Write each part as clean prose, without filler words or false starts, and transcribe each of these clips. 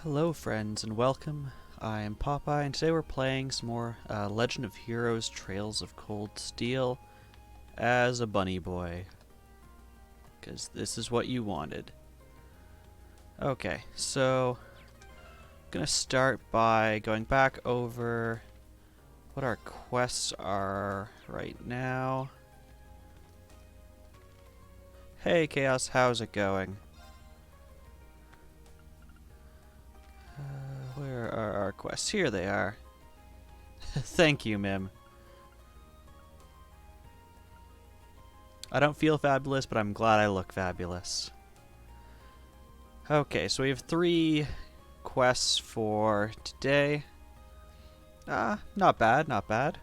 Hello friends and welcome. I am Popeye and today we're playing some more Legend of Heroes Trails of Cold Steel as a bunny boy. Because this is what you wanted. Okay, so I'm going to start by going back over what our quests are right now. Hey Chaos, how's it going? Where are our quests? Here they are. Thank you, Mim. I don't feel fabulous, but I'm glad I look fabulous. Okay, so we have 3 quests for today. Not bad, not bad.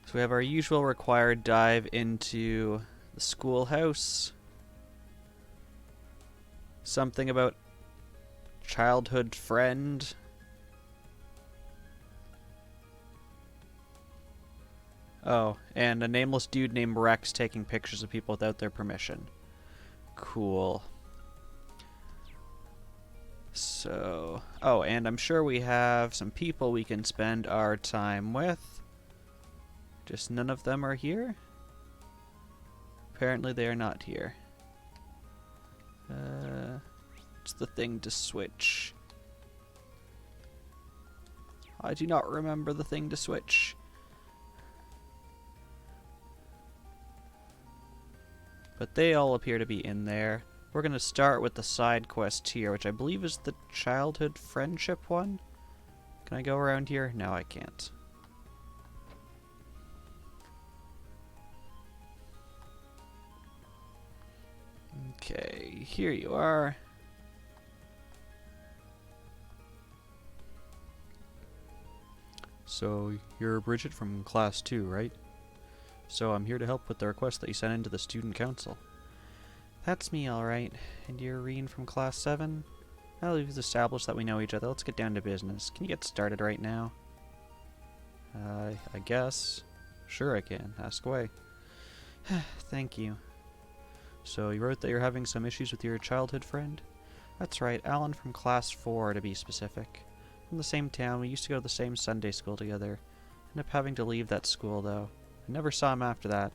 So we have our usual required dive into the schoolhouse. Something about childhood friend. Oh, and a nameless dude named Rex taking pictures of people without their permission. Cool. So, oh, and I'm sure we have some people we can spend our time with. Just none of them are here? Apparently they are not here. What's the thing to switch? I do not remember the thing to switch. But they all appear to be in there. We're going to start with the side quest here, which I believe is the childhood friendship one. Can I go around here? No, I can't. Okay, here you are. So, you're Bridget from Class 2, right? So I'm here to help with the request that you sent into the student council. That's me, alright. And you're Reen from Class 7? Now that we've established that we know each other, let's get down to business. Can you get started right now? I guess. Sure I can. Ask away. Thank you. So you wrote that you're having some issues with your childhood friend? That's right, Alan from Class 4 to be specific. From the same town, we used to go to the same Sunday school together. Ended up having to leave that school though. I never saw him after that.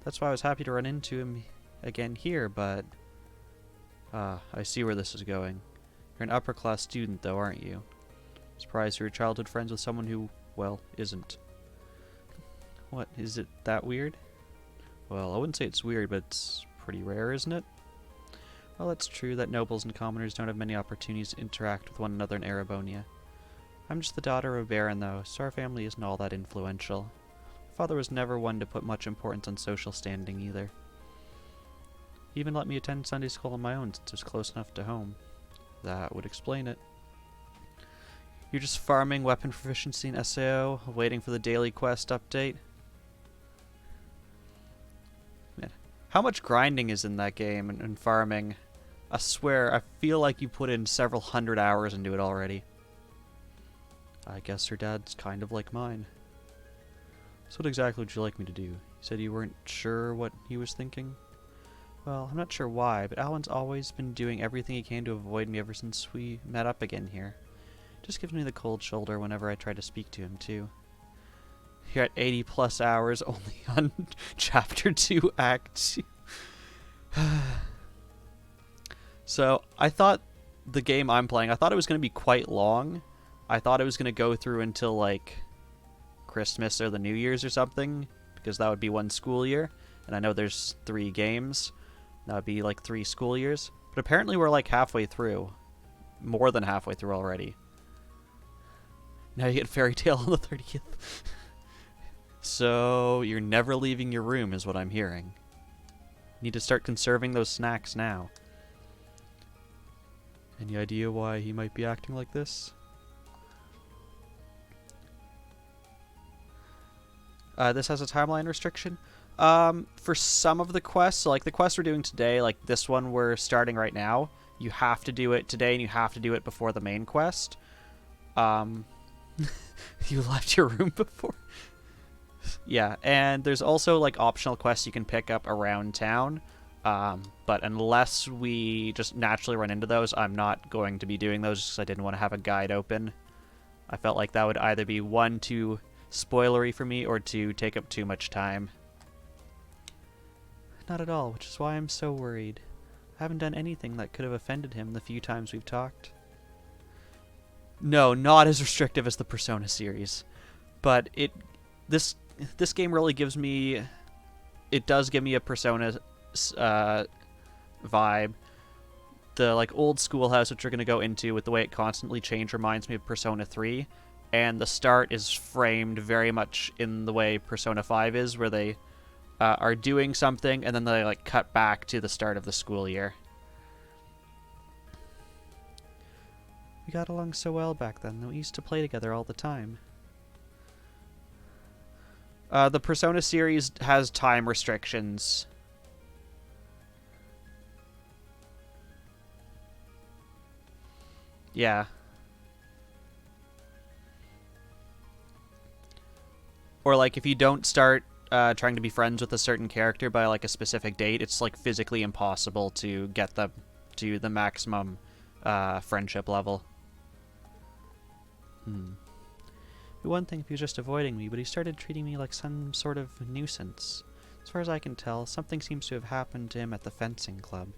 That's why I was happy to run into him again here, but... I see where this is going. You're an upper class student though, aren't you? Surprised you're childhood friends with someone who, well, isn't. What, is it that weird? Well, I wouldn't say it's weird, but it's pretty rare, isn't it? Well, it's true that nobles and commoners don't have many opportunities to interact with one another in Erebonia. I'm just the daughter of a baron, though, so our family isn't all that influential. Father was never one to put much importance on social standing, either. He even let me attend Sunday school on my own since it was close enough to home. That would explain it. You're just farming weapon proficiency in SAO, waiting for the daily quest update? Man, how much grinding is in that game and farming? I swear, I feel like you put in several hundred hours into it already. I guess her dad's kind of like mine. So what exactly would you like me to do? You said you weren't sure what he was thinking? Well, I'm not sure why, but Alan's always been doing everything he can to avoid me ever since we met up again here. Just gives me the cold shoulder whenever I try to speak to him, too. You're at 80 plus hours only on Chapter 2, Act 2. So, I thought the game I'm playing, I thought it was going to be quite long. I thought it was going to go through until, like, Christmas or the New Year's or something, because that would be one school year. And I know there's 3 games. That would be, like, 3 school years. But apparently we're, like, halfway through. More than halfway through already. Now you get Fairy Tale on the 30th. So, you're never leaving your room is what I'm hearing. Need to start conserving those snacks now. Any idea why he might be acting like this? This has a timeline restriction. For some of the quests, so like the quest we're doing today, like this one we're starting right now, you have to do it today and you have to do it before the main quest. You left your room before? Yeah, and there's also like optional quests you can pick up around town. But unless we just naturally run into those, I'm not going to be doing those because I didn't want to have a guide open. I felt like that would either be, one, too spoilery for me, or two, take up too much time. Not at all, which is why I'm so worried. I haven't done anything that could have offended him the few times we've talked. No, not as restrictive as the Persona series. But this game really gives me... It does give me a Persona vibe. The like old schoolhouse, which we're going to go into, with the way it constantly changed, reminds me of Persona 3. And the start is framed very much in the way Persona 5 is, where they are doing something, and then they like cut back to the start of the school year. We got along so well back then. We used to play together all the time. The Persona series has time restrictions. Yeah. Or like if you don't start trying to be friends with a certain character by like a specific date, it's like physically impossible to get them to the maximum friendship level. It'd be one thing if he was just avoiding me, but he started treating me like some sort of nuisance. As far as I can tell, something seems to have happened to him at the fencing club.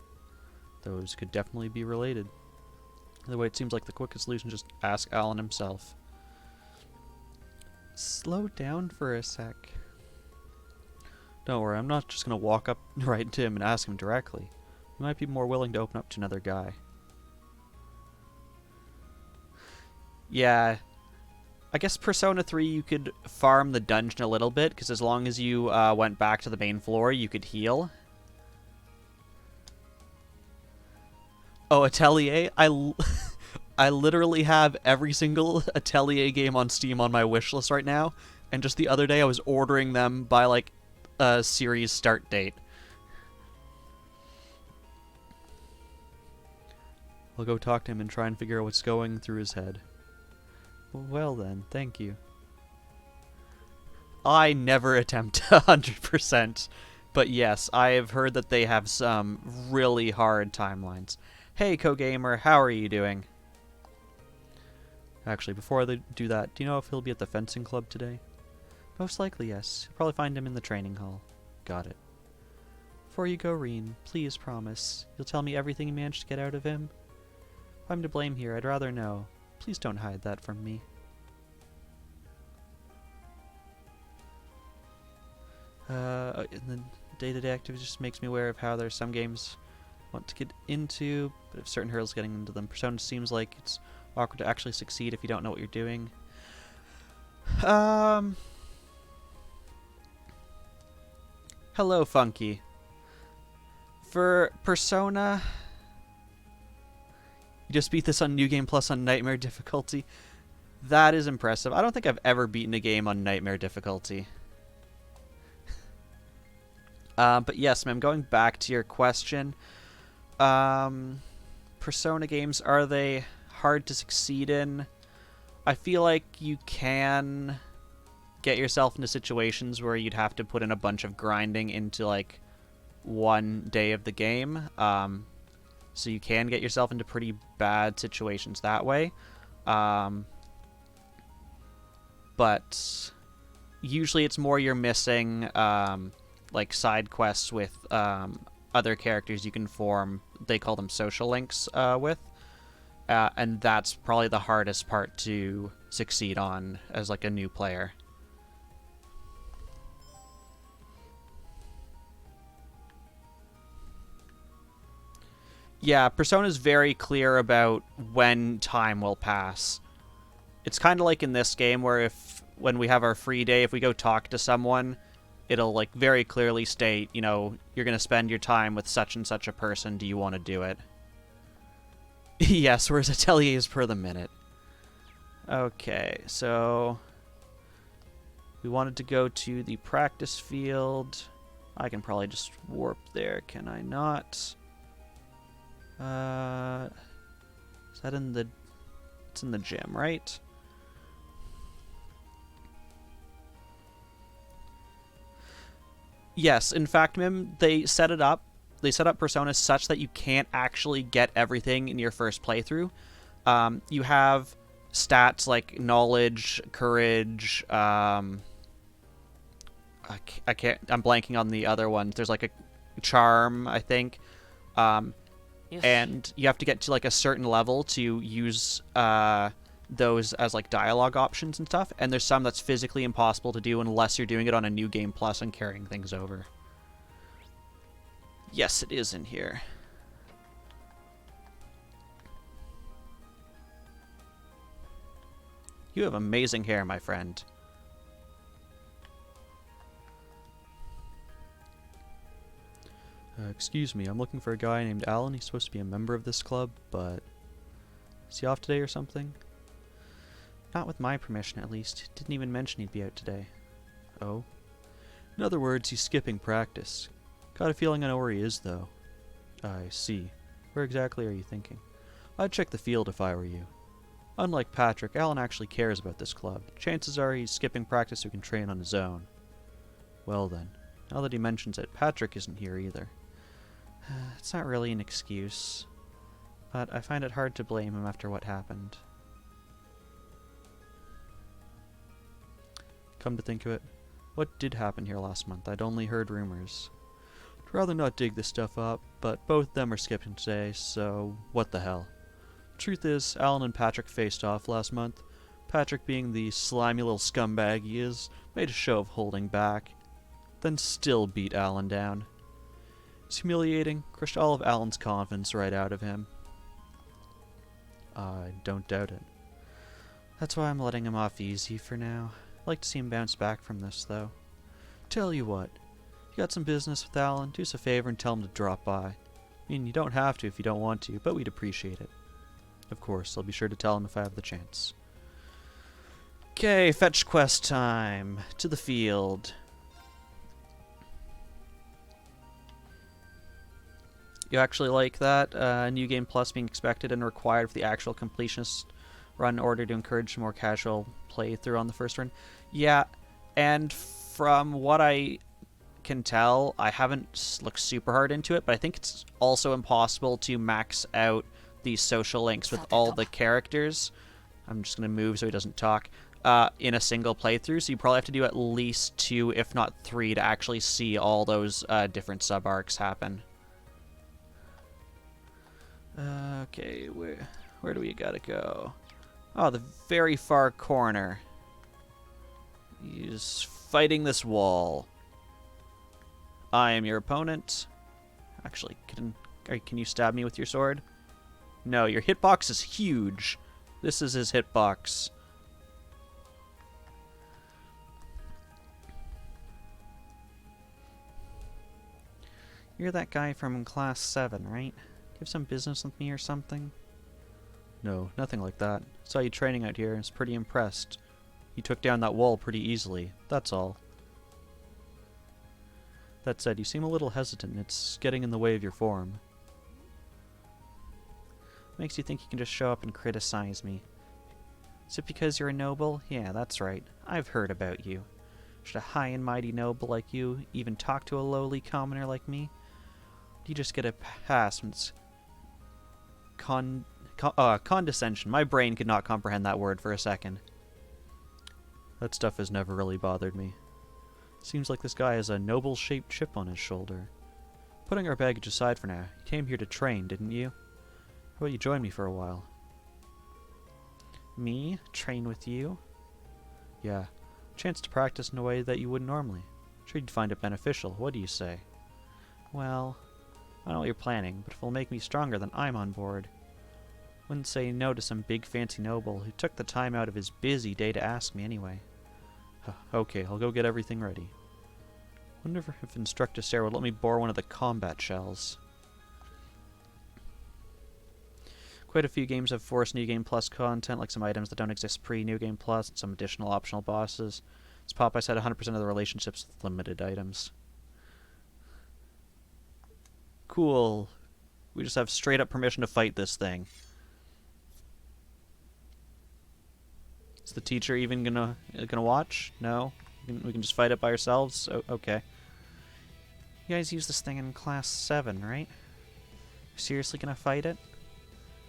Those could definitely be related. Either way, it seems like the quickest solution is just ask Alan himself. Slow down for a sec. Don't worry, I'm not just going to walk up right to him and ask him directly. He might be more willing to open up to another guy. Yeah, I guess Persona 3 you could farm the dungeon a little bit, because as long as you went back to the main floor, you could heal. Oh, Atelier? I literally have every single Atelier game on Steam on my wishlist right now, and just the other day I was ordering them by, like, a series start date. I'll go talk to him and try and figure out what's going through his head. Well then, thank you. I never attempt 100%, but yes, I have heard that they have some really hard timelines. Hey, Co-Gamer, how are you doing? Actually, before I do that, do you know if he'll be at the fencing club today? Most likely, yes. You'll probably find him in the training hall. Got it. Before you go, Reen, please promise. You'll tell me everything you managed to get out of him? If I'm to blame here, I'd rather know. Please don't hide that from me. And then day-to-day activities just makes me aware of how there's some games I want to get into, but if certain hurdles getting into them. Persona seems like it's awkward to actually succeed if you don't know what you're doing. Hello, Funky. For Persona, you just beat this on New Game Plus on Nightmare difficulty. That is impressive. I don't think I've ever beaten a game on Nightmare difficulty. But yes, ma'am, going back to your question. Persona games, are they hard to succeed in? I feel like you can get yourself into situations where you'd have to put in a bunch of grinding into, like, one day of the game. So you can get yourself into pretty bad situations that way. But usually it's more you're missing, like, side quests with other characters you can form. They call them social links with. And that's probably the hardest part to succeed on as, like, a new player. Yeah, Persona's very clear about when time will pass. It's kind of like in this game where when we have our free day, if we go talk to someone, it'll like very clearly state, you know, you're going to spend your time with such and such a person. Do you want to do it? Yes, whereas Atelier is per the minute. Okay, so we wanted to go to the practice field. I can probably just warp there, can I not? Is that in the... It's in the gym, right? Yes, in fact, Mim, they set it up set up personas such that you can't actually get everything in your first playthrough. You have stats like knowledge, courage. I'm blanking on the other ones. There's like a charm, I think. And you have to get to like a certain level to use those as like dialogue options and stuff. And there's some that's physically impossible to do unless you're doing it on a New Game Plus and carrying things over. Yes, it is in here. You have amazing hair, my friend. Excuse me, I'm looking for a guy named Alan. He's supposed to be a member of this club, but... Is he off today or something? Not with my permission, at least. Didn't even mention he'd be out today. Oh? In other words, he's skipping practice. Got a feeling I know where he is, though. I see. Where exactly are you thinking? I'd check the field if I were you. Unlike Patrick, Alan actually cares about this club. Chances are he's skipping practice so he can train on his own. Well then, now that he mentions it, Patrick isn't here either. It's not really an excuse, but I find it hard to blame him after what happened. Come to think of it, what did happen here last month? I'd only heard rumors. I'd rather not dig this stuff up, but both them are skipping today, so what the hell. Truth is, Alan and Patrick faced off last month. Patrick, being the slimy little scumbag he is, made a show of holding back, then still beat Alan down. It's humiliating, crushed all of Alan's confidence right out of him. I don't doubt it. That's why I'm letting him off easy for now. I'd like to see him bounce back from this, though. Tell you what, you got some business with Alan, do us a favor and tell him to drop by. I mean, you don't have to if you don't want to, but we'd appreciate it. Of course, I'll be sure to tell him if I have the chance. Okay, fetch quest time. To the field. You actually like that? New Game Plus being expected and required for the actual completionist run in order to encourage more casual playthrough on the first run? Yeah, and from what I can tell, I haven't looked super hard into it, but I think it's also impossible to max out these social links with all the characters. I'm just going to move so he doesn't talk. In a single playthrough, so you probably have to do at least 2, if not 3, to actually see all those different sub-arcs happen. Okay, where do we gotta go? Oh, the very far corner. He's fighting this wall. I am your opponent. Actually, can you stab me with your sword? No, your hitbox is huge. This is his hitbox. You're that guy from class 7, right? Do you have some business with me or something? No, nothing like that. Saw you training out here and was pretty impressed. You took down that wall pretty easily, that's all. That said, you seem a little hesitant. It's getting in the way of your form. Makes you think you can just show up and criticize me. Is it because you're a noble? Yeah, that's right. I've heard about you. Should a high and mighty noble like you even talk to a lowly commoner like me? You just get a pass when it's condescension. My brain could not comprehend that word for a second. That stuff has never really bothered me. Seems like this guy has a noble-shaped chip on his shoulder. Putting our baggage aside for now, you came here to train, didn't you? How about you join me for a while? Me? Train with you? Yeah. Chance to practice in a way that you wouldn't normally. Sure you'd find it beneficial. What do you say? Well, I don't know what you're planning, but if it'll make me stronger, then I'm on board. Wouldn't say no to some big fancy noble who took the time out of his busy day to ask me anyway. Okay, I'll go get everything ready. Wonder if Instructor Sarah would let me borrow one of the combat shells. Quite a few games have forced New Game Plus content, like some items that don't exist pre-New Game Plus, and some additional optional bosses. As Popeye said, 100% of the relationships with limited items. Cool. We just have straight up permission to fight this thing. Is the teacher even gonna watch? No? We can just fight it by ourselves? Okay. You guys use this thing in class 7, right? Seriously gonna fight it?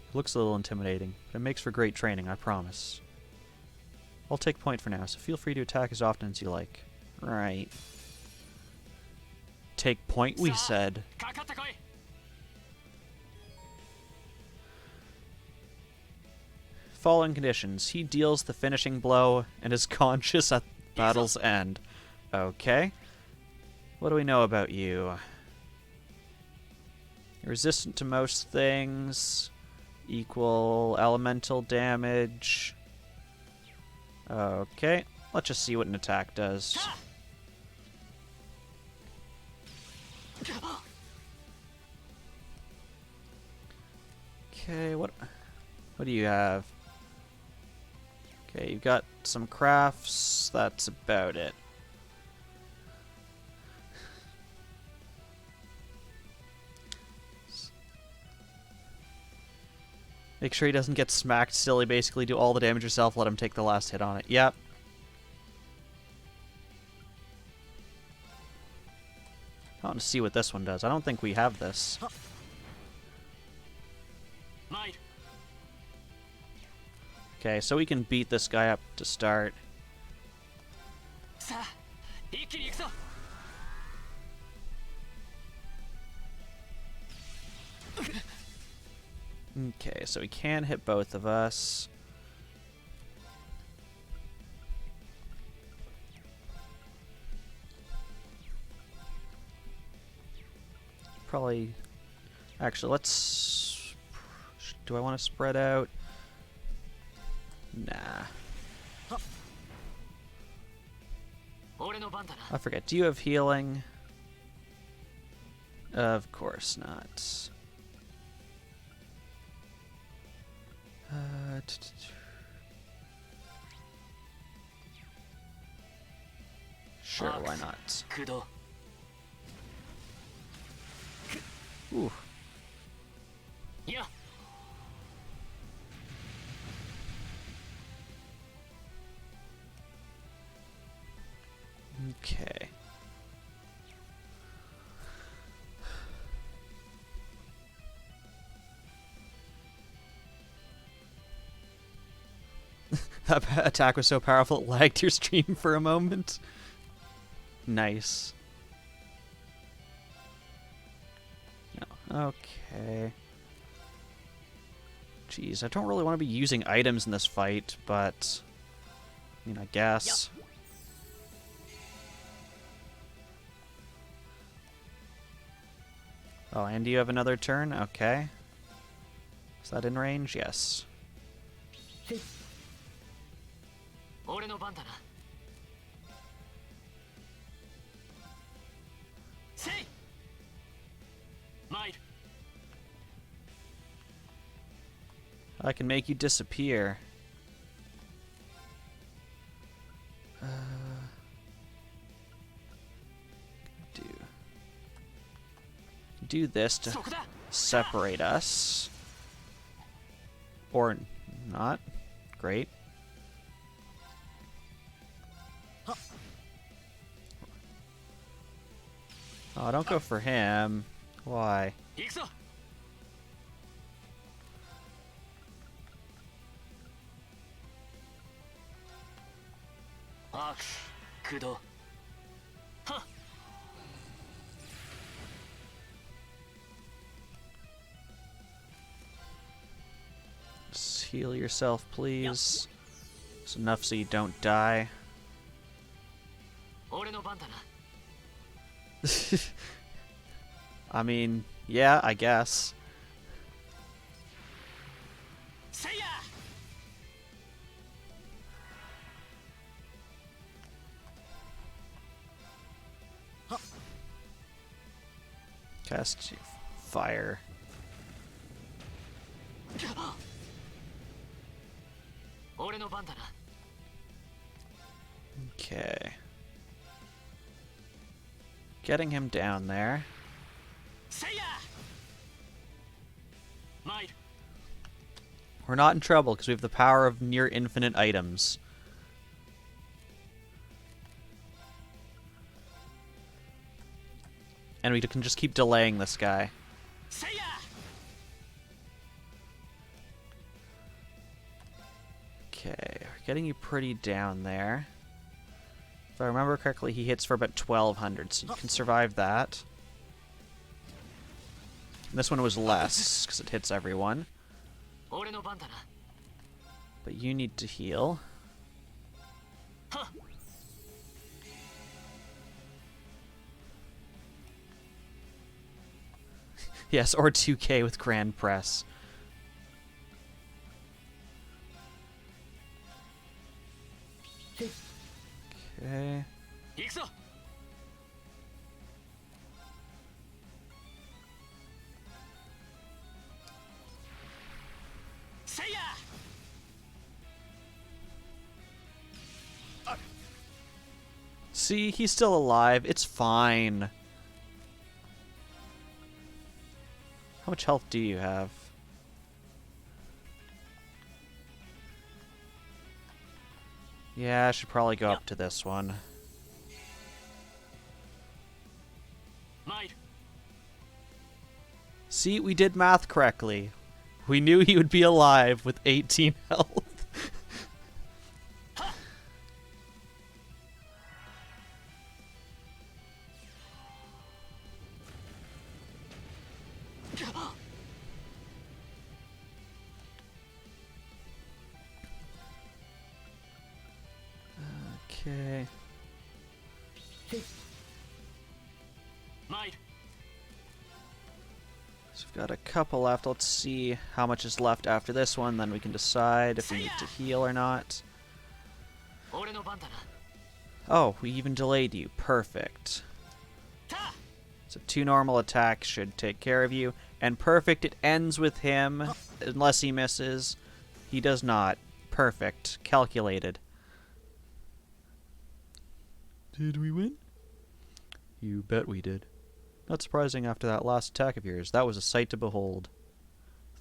It looks a little intimidating, but it makes for great training, I promise. I'll take point for now, so feel free to attack as often as you like. Right. Take point, we said. Following conditions. He deals the finishing blow and is conscious at battle's end. Okay. What do we know about you? You're resistant to most things. Equal elemental damage. Okay. Let's just see what an attack does. Okay, what do you have? Okay, you've got some crafts. That's about it. Make sure he doesn't get smacked silly. Basically, do all the damage yourself. Let him take the last hit on it. Yep. I want to see what this one does. I don't think we have this. Okay, so we can beat this guy up to start. Okay, so he can hit both of us. Probably... Actually, let's... Do I want to spread out? Nah. I forget. Do you have healing? Of course not. Sure, why not? Ooh. Okay. That attack was so powerful it lagged your stream for a moment. Nice. No. Okay. Jeez, I don't really want to be using items in this fight, but... I mean, I guess. Yep. Oh, and do you have another turn? Okay. Is that in range? Yes. I can make you disappear. Do this to separate us. Or not. Great. Oh, don't go for him. Why? Just heal yourself, please. It's enough so you don't die. I mean, yeah, I guess. Cast fire. Okay. Getting him down there. We're not in trouble because we have the power of near infinite items. And we can just keep delaying this guy. Okay, we're getting you pretty down there. If I remember correctly, he hits for about 1200, so you can survive that. And this one was less, because it hits everyone. But you need to heal. Yes, or 2K with Grand Press. Okay. See, he's still alive. It's fine. How much health do you have? Yeah, I should probably go up to this one. See, we did math correctly. We knew he would be alive with 18 health. Okay. So we've got a couple left. Let's see how much is left after this one, then we can decide if we need to heal or not. Oh, we even delayed you. Perfect. So 2 normal attacks should take care of you. And perfect, it ends with him, unless he misses. He does not. Perfect. Calculated. Did we win? You bet we did. Not surprising after that last attack of yours. That was a sight to behold.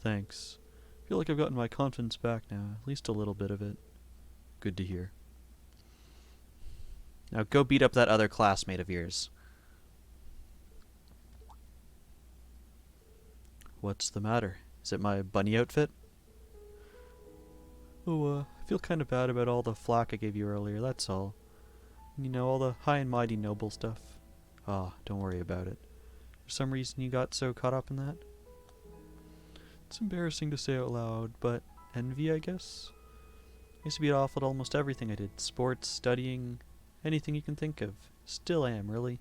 Thanks. I feel like I've gotten my confidence back now. At least a little bit of it. Good to hear. Now go beat up that other classmate of yours. What's the matter? Is it my bunny outfit? Oh, I feel kind of bad about all the flack I gave you earlier, that's all. You know, all the high and mighty noble stuff. Ah, don't worry about it. For some reason you got so caught up in that? It's embarrassing to say out loud, but envy, I guess? I used to be awful at almost everything I did. Sports, studying, anything you can think of. Still am, really.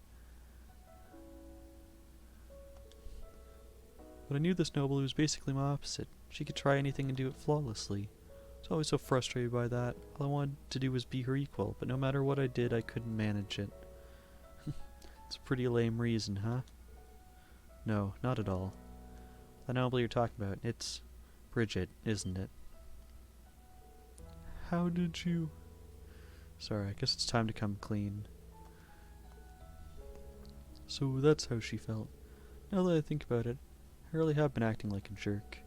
But I knew this noble who was basically my opposite. She could try anything and do it flawlessly. I was always so frustrated by that. All I wanted to do was be her equal, but no matter what I did, I couldn't manage it. It's a pretty lame reason, huh? No, not at all. The noble you're talking about, it's Bridget, isn't it? How did you... Sorry, I guess it's time to come clean. So that's how she felt. Now that I think about it, I really have been acting like a jerk.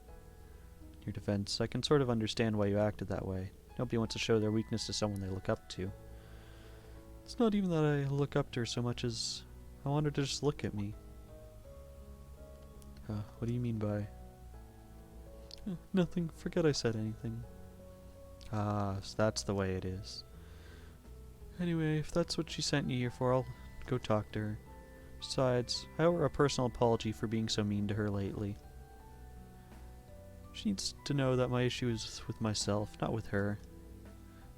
In your defense, I can sort of understand why you acted that way. Nobody wants to show their weakness to someone they look up to. It's not even that I look up to her so much as I want her to just look at me. What do you mean by... nothing. Forget I said anything. Ah, so that's the way it is. Anyway, if that's what she sent you here for, I'll go talk to her. Besides, I owe her a personal apology for being so mean to her lately. She needs to know that my issue is with myself, not with her.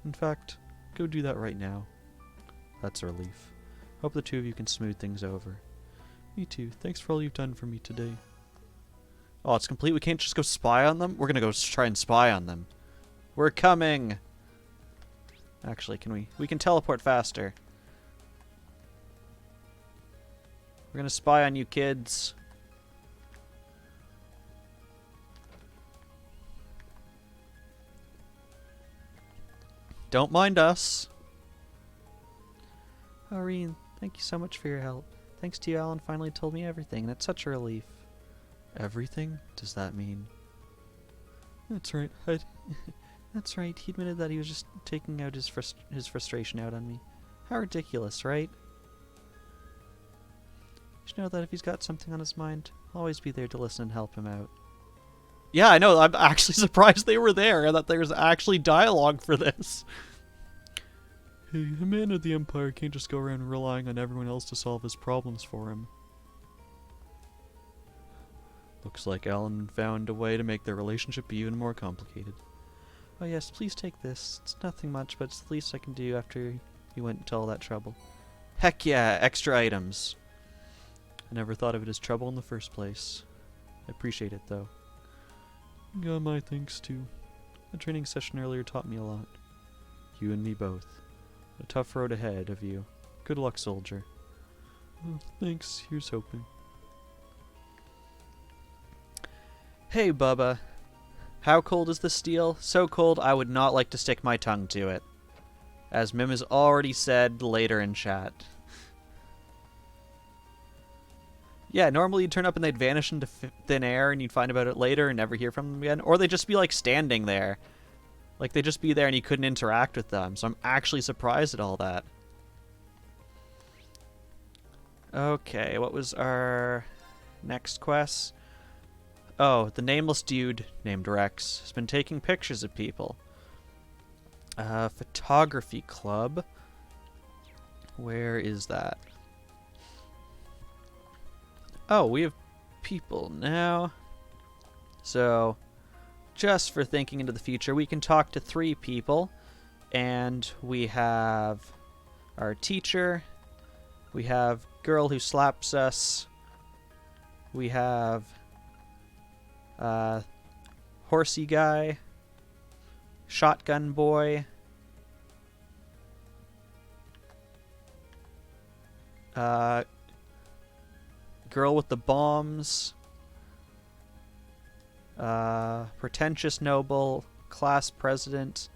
In fact, go do that right now. That's a relief. Hope the two of you can smooth things over. Me too. Thanks for all you've done for me today. Oh, it's complete? We can't just go spy on them? We're gonna go try and spy on them. We're coming! Actually, can we? We can teleport faster. We're gonna spy on you kids. Don't mind us. Irene, thank you so much for your help. Thanks to you, Alan finally told me everything, and it's such a relief. Everything? Does that mean? That's right. That's right. He admitted that he was just taking out his frustration out on me. How ridiculous, right? You should know that if he's got something on his mind, I'll always be there to listen and help him out. Yeah, I know. I'm actually surprised they were there and that there's actually dialogue for this. Hey, the man of the Empire can't just go around relying on everyone else to solve his problems for him. Looks like Alan found a way to make their relationship be even more complicated. Oh yes, please take this. It's nothing much, but it's the least I can do after you went to all that trouble. Heck yeah, extra items. I never thought of it as trouble in the first place. I appreciate it, though. Got my thanks, too. The training session earlier taught me a lot. You and me both. A tough road ahead of you. Good luck, soldier. Oh, thanks. Here's hoping. Hey, Bubba. How cold is the steel? So cold I would not like to stick my tongue to it. As Mim has already said later in chat. Yeah, normally you'd turn up and they'd vanish into thin air and you'd find about it later and never hear from them again. Or they'd just be like standing there. Like they'd just be there and you couldn't interact with them. So I'm actually surprised at all that. Okay, what was our next quest? Oh, the nameless dude named Rex has been taking pictures of people. Photography club. Where is that? Oh, we have people now. So, just for thinking into the future, we can talk to 3 people. And we have our teacher. We have girl who slaps us. We have horsey guy. Shotgun boy. Girl with the bombs. Pretentious noble. Class president.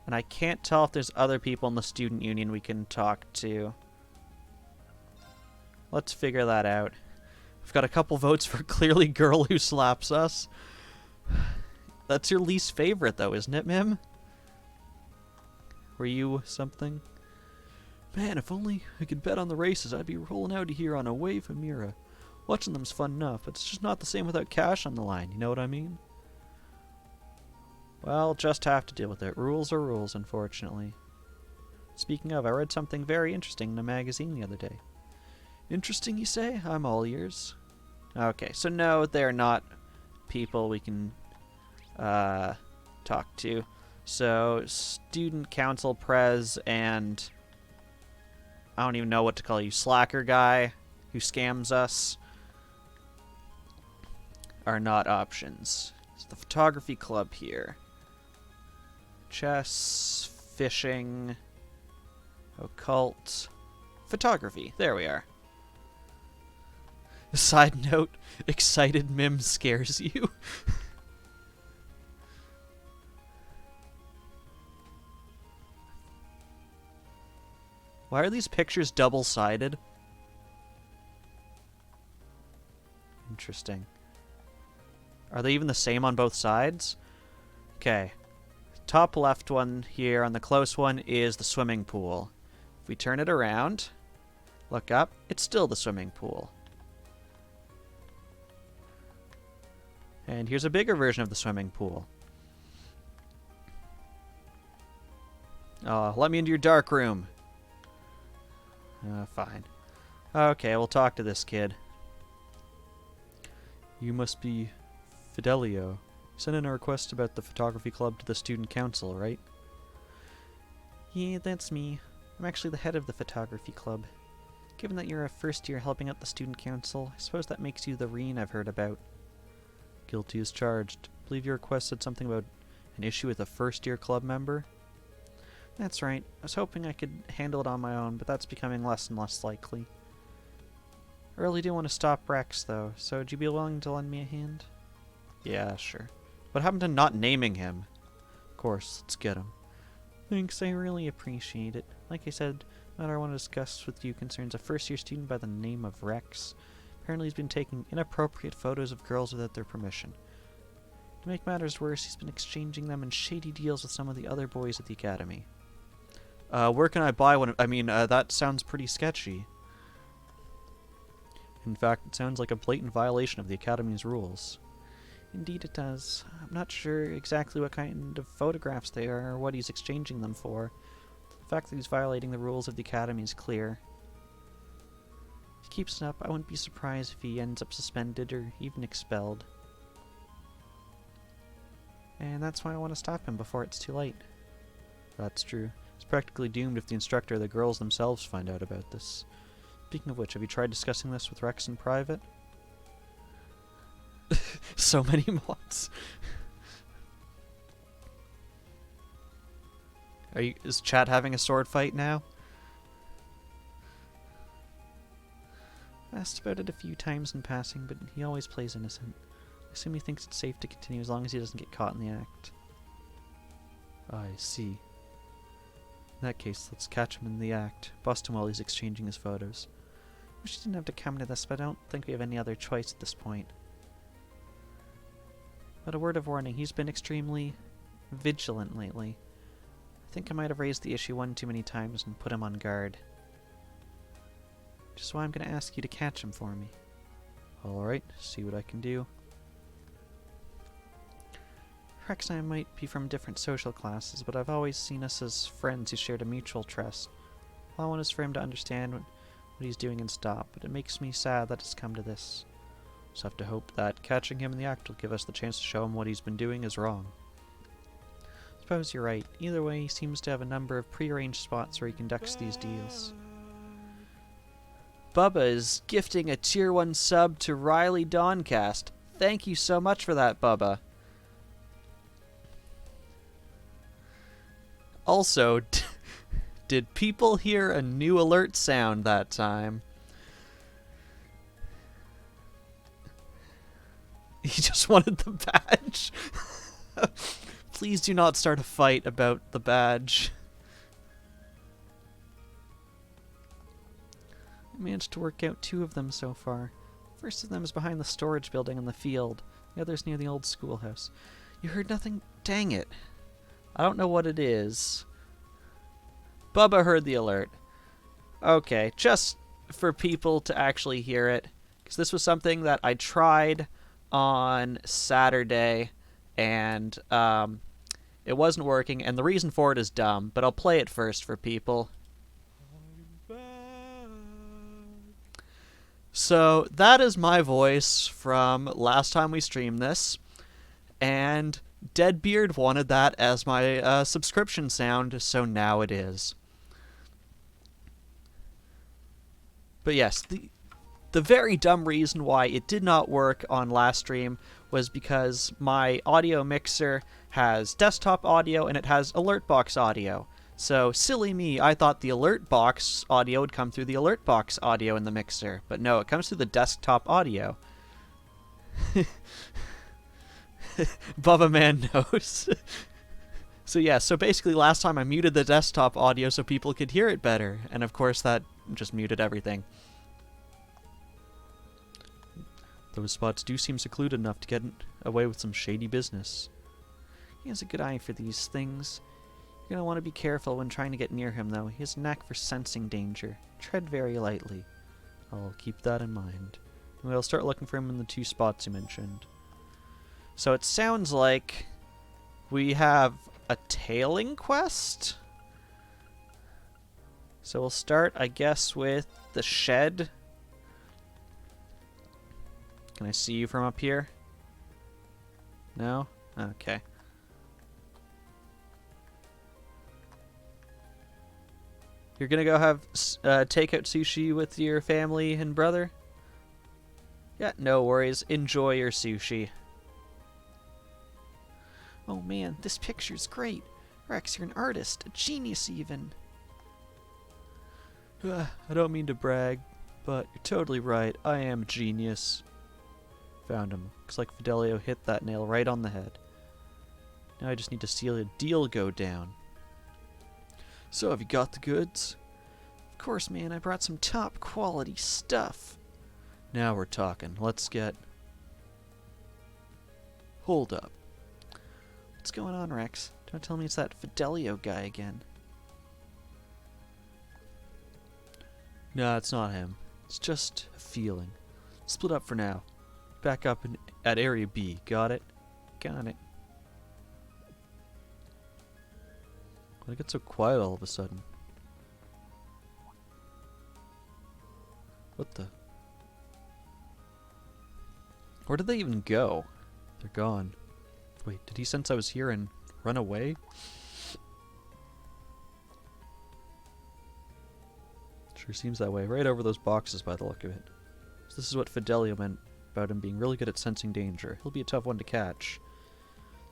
And I can't tell if there's other people in the student union we can talk to. Let's figure that out. We've got a couple votes for clearly girl who slaps us. That's your least favorite, though, isn't it, Mim? Were you something? Man, if only I could bet on the races, I'd be rolling out of here on a wave of Mira. Watching them's fun enough, but it's just not the same without cash on the line, you know what I mean? Well, just have to deal with it. Rules are rules, unfortunately. Speaking of, I read something very interesting in a magazine the other day. Interesting, you say? I'm all ears. Okay, so no, they're not people we can talk to. So, student council prez and I don't even know what to call you, slacker guy who scams us are not options. It's the photography club here. Chess, fishing, occult, photography. There we are. Side note, excited Mim scares you. Why are these pictures double-sided? Interesting. Are they even the same on both sides? Okay. Top left one here on the close one is the swimming pool. If we turn it around, look up, it's still the swimming pool. And here's a bigger version of the swimming pool. Oh, let me into your dark room. Fine. Okay, we'll talk to this kid. You must be Fidelio. You sent in a request about the photography club to the student council, right? Yeah, that's me. I'm actually the head of the photography club. Given that you're a first year helping out the student council, I suppose that makes you the Reen I've heard about. Guilty as charged. I believe your request said something about an issue with a first-year club member? That's right. I was hoping I could handle it on my own, but that's becoming less and less likely. I really do want to stop Rex, though, so would you be willing to lend me a hand? Yeah, sure. What happened to not naming him? Of course, let's get him. Thanks, I really appreciate it. Like I said, the matter I want to discuss with you concerns a first-year student by the name of Rex. Apparently he's been taking inappropriate photos of girls without their permission. To make matters worse, he's been exchanging them in shady deals with some of the other boys at the academy. Where can I buy one? I mean, that sounds pretty sketchy. In fact, it sounds like a blatant violation of the Academy's rules. Indeed it does. I'm not sure exactly what kind of photographs they are or what he's exchanging them for. The fact that he's violating the rules of the Academy is clear. If he keeps it up, I wouldn't be surprised if he ends up suspended or even expelled. And that's why I want to stop him before it's too late. That's true. He's practically doomed if the instructor or the girls themselves find out about this. Speaking of which, have you tried discussing this with Rex in private? So many mods. Is chat having a sword fight now? I asked about it a few times in passing, but he always plays innocent. I assume he thinks it's safe to continue as long as he doesn't get caught in the act. I see. In that case, let's catch him in the act. Bust him while he's exchanging his photos. Wish he didn't have to come to this, but I don't think we have any other choice at this point. But a word of warning, he's been extremely vigilant lately. I think I might have raised the issue one too many times and put him on guard. Which is why I'm going to ask you to catch him for me. Alright, see what I can do. Rex and I might be from different social classes, but I've always seen us as friends who shared a mutual trust. All I want is for him to understand what he's doing and stop, but it makes me sad that it's come to this. Just have to hope that catching him in the act will give us the chance to show him what he's been doing is wrong. I suppose you're right. Either way, he seems to have a number of pre-arranged spots where he conducts these deals. Bubba is gifting a tier 1 sub to Riley Dawncast. Thank you so much for that, Bubba. Also, did people hear a new alert sound that time? He just wanted the badge. Please do not start a fight about the badge. I managed to work out 2 of them so far. First of them is behind the storage building in the field. The other's near the old schoolhouse. You heard nothing? Dang it. I don't know what it is. Bubba heard the alert. Okay, just for people to actually hear it. Because this was something that I tried on Saturday, and it wasn't working, and the reason for it is dumb, but I'll play it first for people. So, that is my voice from last time we streamed this, and Deadbeard wanted that as my subscription sound, so now it is. But yes, the very dumb reason why it did not work on last stream was because my audio mixer has desktop audio and it has alert box audio. So, silly me, I thought the alert box audio would come through the alert box audio in the mixer. But no, it comes through the desktop audio. Bubba Man knows. So yeah, so basically last time I muted the desktop audio so people could hear it better. And of course that just muted everything. Those spots do seem secluded enough to get away with some shady business. He has a good eye for these things. You're going to want to be careful when trying to get near him, though. He has a knack for sensing danger. Tread very lightly. I'll keep that in mind. We'll start looking for him in the 2 spots you mentioned. So it sounds like we have a tailing quest? So we'll start, I guess, with the shed. Can I see you from up here? No? Okay. You're gonna go have takeout sushi with your family and brother? Yeah, no worries. Enjoy your sushi. Oh man, this picture's great. Rex, you're an artist. A genius, even. I don't mean to brag, but you're totally right. I am a genius. Found him. Looks like Fidelio hit that nail right on the head. Now I just need to see a deal go down. So, have you got the goods? Of course, man. I brought some top quality stuff. Now we're talking. Let's get... Hold up. What's going on, Rex? Don't tell me it's that Fidelio guy again. Nah, it's not him. It's just a feeling. Split up for now. Back up at Area B. Got it? Got it. Why'd it get so quiet all of a sudden? What the? Where did they even go? They're gone. Wait, did he sense I was here and run away? Sure seems that way. Right over those boxes by the look of it. So this is what Fidelio meant about him being really good at sensing danger. He'll be a tough one to catch.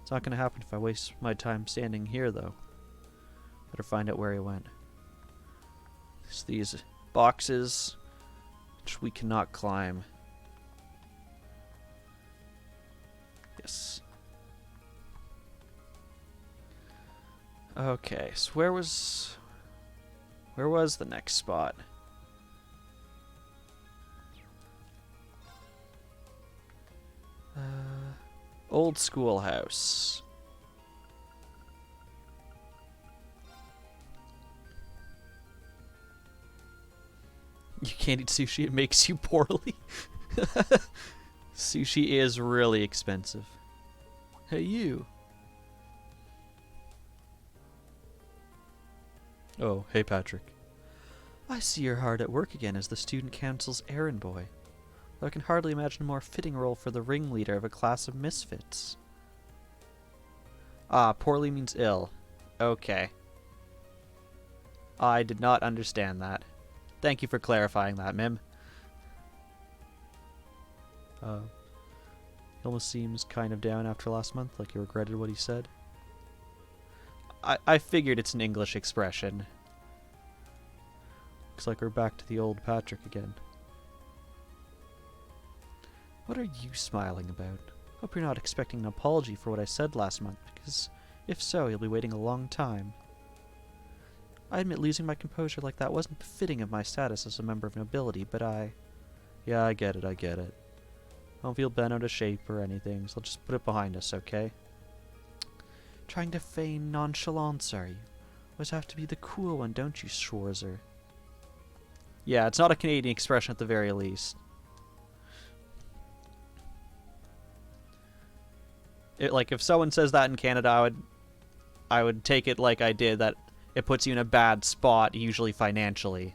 It's not going to happen if I waste my time standing here, though. Better find out where he went. It's these boxes which we cannot climb. Yes. Okay, so where was the next spot? Old schoolhouse. You can't eat sushi, it makes you poorly. Sushi is really expensive. Hey, you. Oh, hey, Patrick. I see you're hard at work again as the student council's errand boy. Though I can hardly imagine a more fitting role for the ringleader of a class of misfits. Ah, poorly means ill. Okay. I did not understand that. Thank you for clarifying that, Mim. He almost seems kind of down after last month, like he regretted what he said. I figured it's an English expression. Looks like we're back to the old Patrick again. What are you smiling about? Hope you're not expecting an apology for what I said last month, because if so, you'll be waiting a long time. I admit losing my composure like that wasn't befitting of my status as a member of nobility, but Yeah, I get it. I don't feel bent out of shape or anything, so I'll just put it behind us, okay? Trying to feign nonchalance, are you? Always have to be the cool one, don't you, Schwarzer? Yeah, it's not a Canadian expression at the very least. Like, if someone says that in Canada, I would take it like I did, that it puts you in a bad spot, usually financially.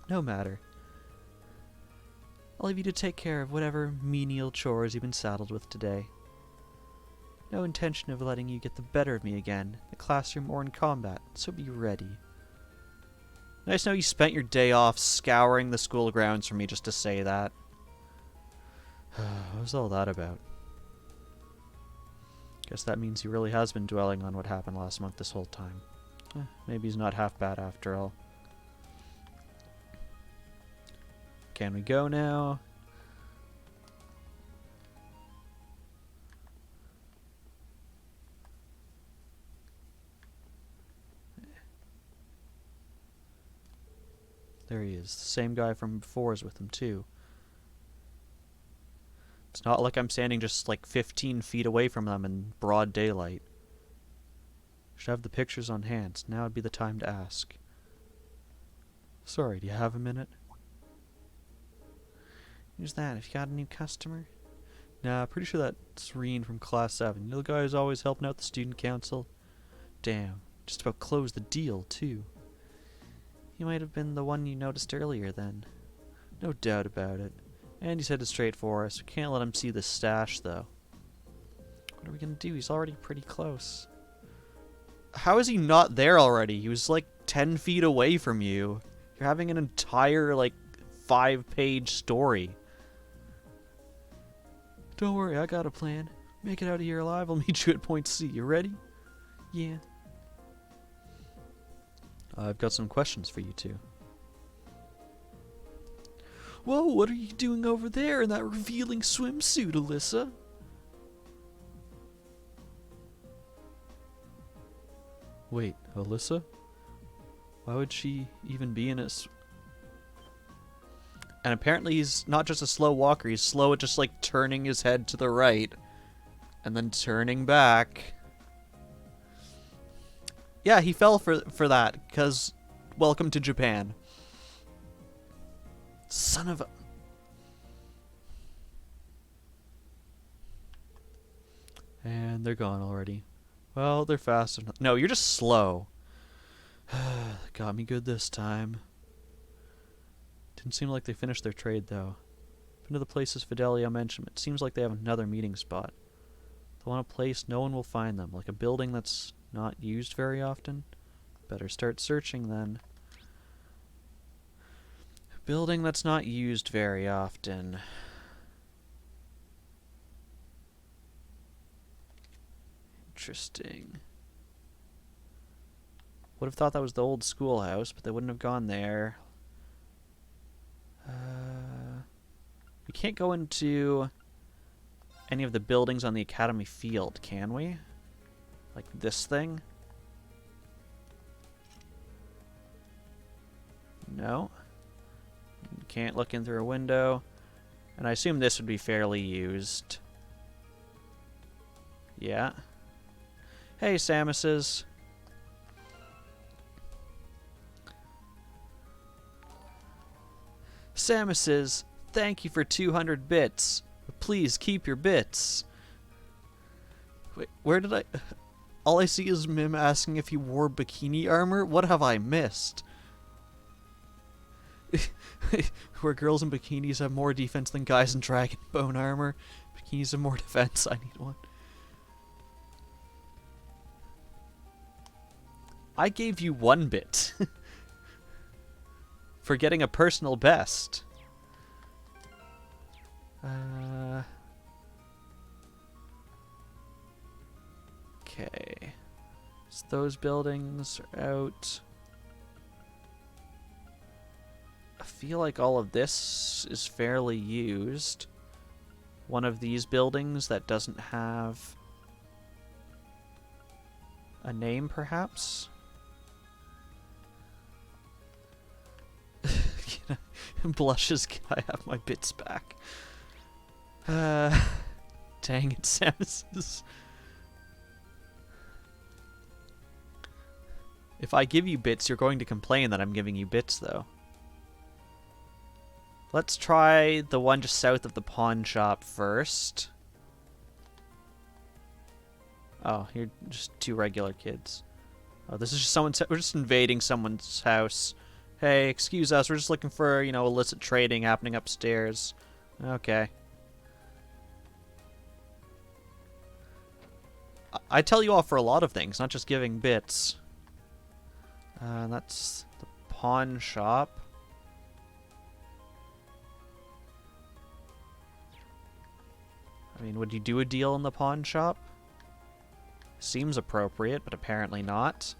No matter. I'll leave you to take care of whatever menial chores you've been saddled with today. No intention of letting you get the better of me again, in the classroom or in combat, so be ready. Nice to know you spent your day off scouring the school grounds for me just to say that. What was all that about? Guess that means he really has been dwelling on what happened last month this whole time. Maybe he's not half bad after all. Can we go now? There he is. The same guy from before is with him too. It's not like I'm standing just like 15 feet away from them in broad daylight. Should have the pictures on hand, so now would be the time to ask. Sorry, do you have a minute? Who's that? Have you got a new customer? Nah, pretty sure that's Reen from Class 7. You know the guy who's always helping out the student council? Damn, just about closed the deal, too. He might have been the one you noticed earlier, then. No doubt about it. And he's headed straight for us. We can't let him see the stash, though. What are we gonna do? He's already pretty close. How is he not there already? He was like 10 feet away from you. You're having an entire, like, 5-page story. Don't worry, I got a plan. Make it out of here alive, I'll meet you at point C. You ready? Yeah. I've got some questions for you two. Whoa, what are you doing over there in that revealing swimsuit, Alyssa? Wait, Alyssa? Why would she even be in a... And apparently he's not just a slow walker, he's slow at just like turning his head to the right. And then turning back. Yeah, he fell for that, because welcome to Japan. Son of a... And they're gone already. Well, they're fast enough. No, you're just slow. Got me good this time. Didn't seem like they finished their trade, though. Been to the places Fidelio mentioned. It seems like they have another meeting spot. They want a place no one will find them, like a building that's not used very often. Better start searching then. A building that's not used very often. Interesting. Would have thought that was the old schoolhouse, but they wouldn't have gone there. We can't go into any of the buildings on the academy field, can we? Like this thing? No. Can't look in through a window. And I assume this would be fairly used. Yeah. Hey, Samuses. Samuses, thank you for 200 bits. But please keep your bits. Wait, where did I... All I see is Mim asking if he wore bikini armor? What have I missed? Where girls in bikinis have more defense than guys in dragon bone armor. Bikinis have more defense. I need one. I gave you 1 bit. For getting a personal best. Okay. So those buildings are out. I feel like all of this is fairly used. One of these buildings that doesn't have a name, perhaps? Blushes, can I have my bits back? Dang it, Samus. If I give you bits, you're going to complain that I'm giving you bits, though. Let's try the one just south of the pawn shop first. Oh, you're just 2 regular kids. Oh, this is just someone's... We're just invading someone's house. Hey, excuse us, we're just looking for, you know, illicit trading happening upstairs. Okay. I tell you off for a lot of things, not just giving bits. That's the pawn shop. I mean, would you do a deal in the pawn shop? Seems appropriate, but apparently not.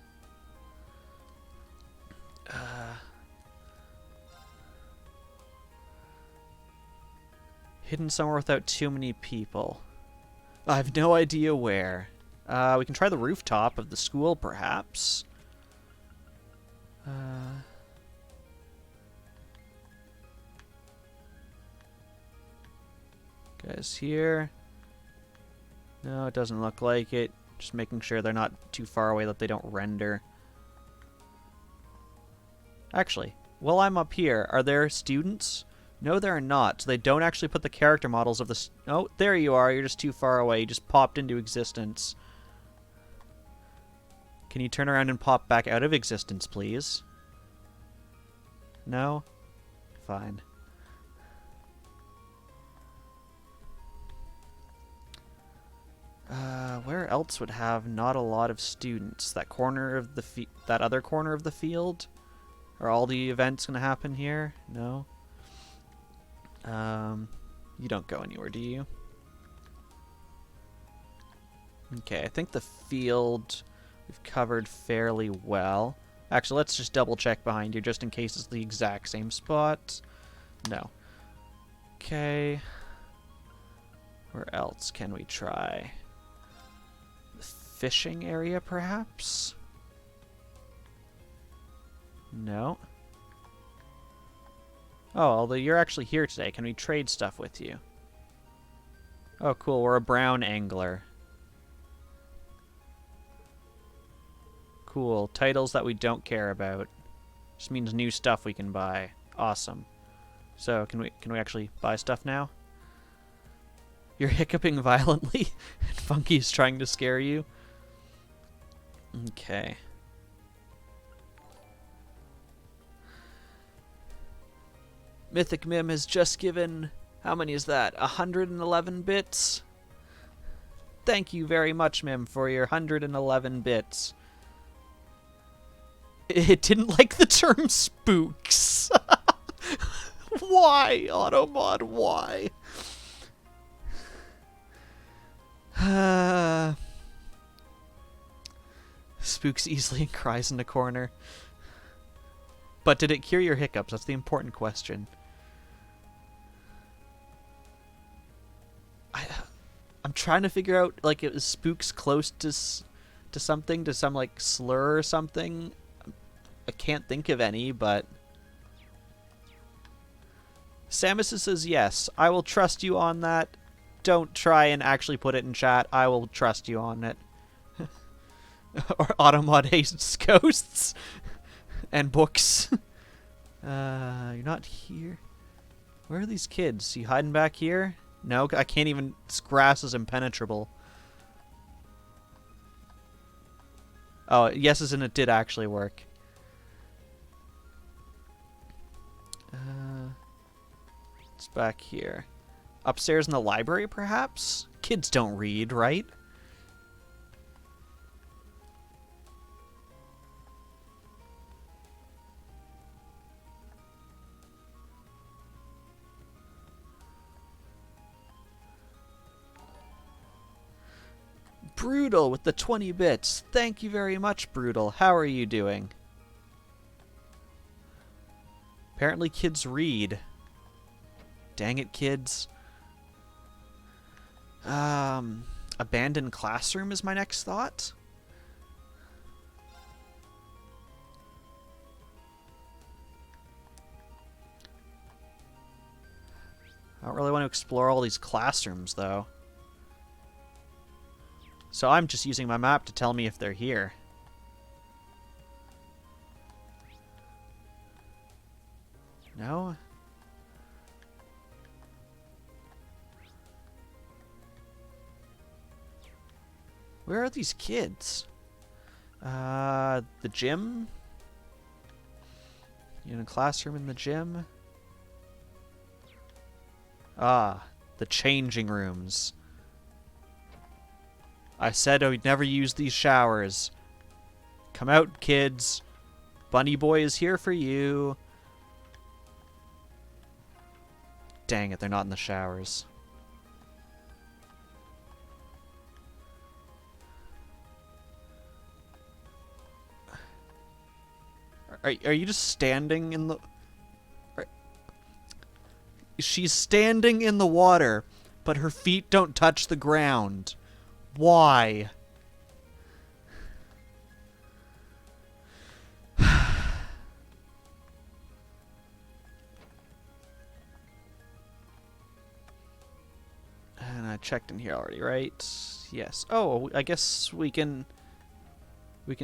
Hidden somewhere without too many people. I have no idea where. We can try the rooftop of the school, perhaps. Guys here. No, it doesn't look like it. Just making sure they're not too far away that they don't render. Actually, while I'm up here, are there students? No, there are not. So they don't actually put the character models of the... Oh, there you are. You're just too far away. You just popped into existence. Can you turn around and pop back out of existence, please? No? Fine. Where else would have not a lot of students? That corner of the that other corner of the field? Are all the events going to happen here? No? You don't go anywhere, do you? Okay, I think the field we've covered fairly well. Actually, let's just double check behind you just in case it's the exact same spot. No. Okay. Where else can we try? The fishing area, perhaps? No. Oh, although you're actually here today, can we trade stuff with you? Oh, cool, we're a brown angler. Cool, titles that we don't care about. Just means new stuff we can buy. Awesome. So, can we actually buy stuff now? You're hiccuping violently, and Funky's trying to scare you. Okay. Mythic Mim has just given... How many is that? 111 bits? Thank you very much, Mim, for your 111 bits. It didn't like the term spooks. Why, Automod? Why? Spooks easily and cries in the corner. But did it cure your hiccups? That's the important question. I'm trying to figure out, like, it was spooks close to something, to some, like, slur or something. I can't think of any, but... Samus says yes. I will trust you on that. Don't try and actually put it in chat. I will trust you on it. Or Automod hates ghosts. And books. You're not here. Where are these kids? You hiding back here? No, I can't even... This grass is impenetrable. Oh, yes, and it did actually work. It's back here. Upstairs in the library, perhaps? Kids don't read, right? Brutal with the 20 bits. Thank you very much, Brutal. How are you doing? Apparently kids read. Dang it, kids. Abandoned classroom is my next thought. I don't really want to explore all these classrooms, though. So I'm just using my map to tell me if they're here. No? Where are these kids? The gym? You in a classroom in the gym? Ah, the changing rooms. I said I would never use these showers. Come out, kids. Bunny Boy is here for you. Dang it, they're not in the showers. Are you just standing in the... She's standing in the water, but her feet don't touch the ground. Why? And I checked in here already, right? Yes. Oh, I guess we can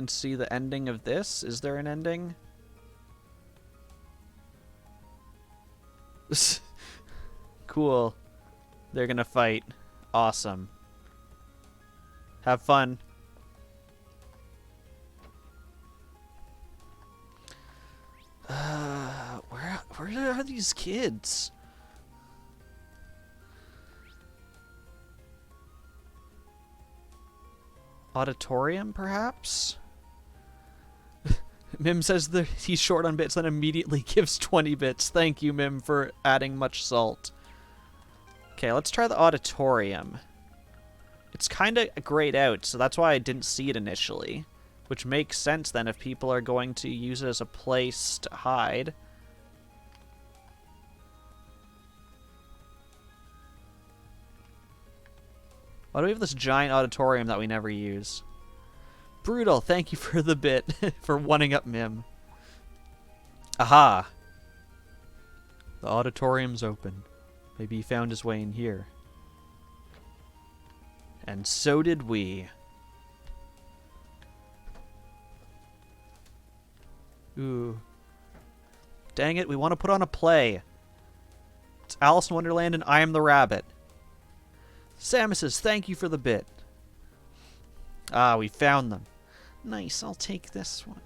see the ending of this. Is there an ending? Cool. They're gonna fight. Awesome. Have fun. Where are these kids? Auditorium, perhaps? Mim says that he's short on bits, then immediately gives 20 bits. Thank you, Mim, for adding much salt. Okay, let's try the auditorium. It's kind of grayed out, so that's why I didn't see it initially. Which makes sense, then, if people are going to use it as a place to hide. Why do we have this giant auditorium that we never use? Brutal, thank you for the bit, for one-ing up Mim. Aha! The auditorium's open. Maybe he found his way in here. And so did we. Ooh. Dang it, we want to put on a play. It's Alice in Wonderland and I am the rabbit. Samus says, thank you for the bit. Ah, we found them. Nice, I'll take this one.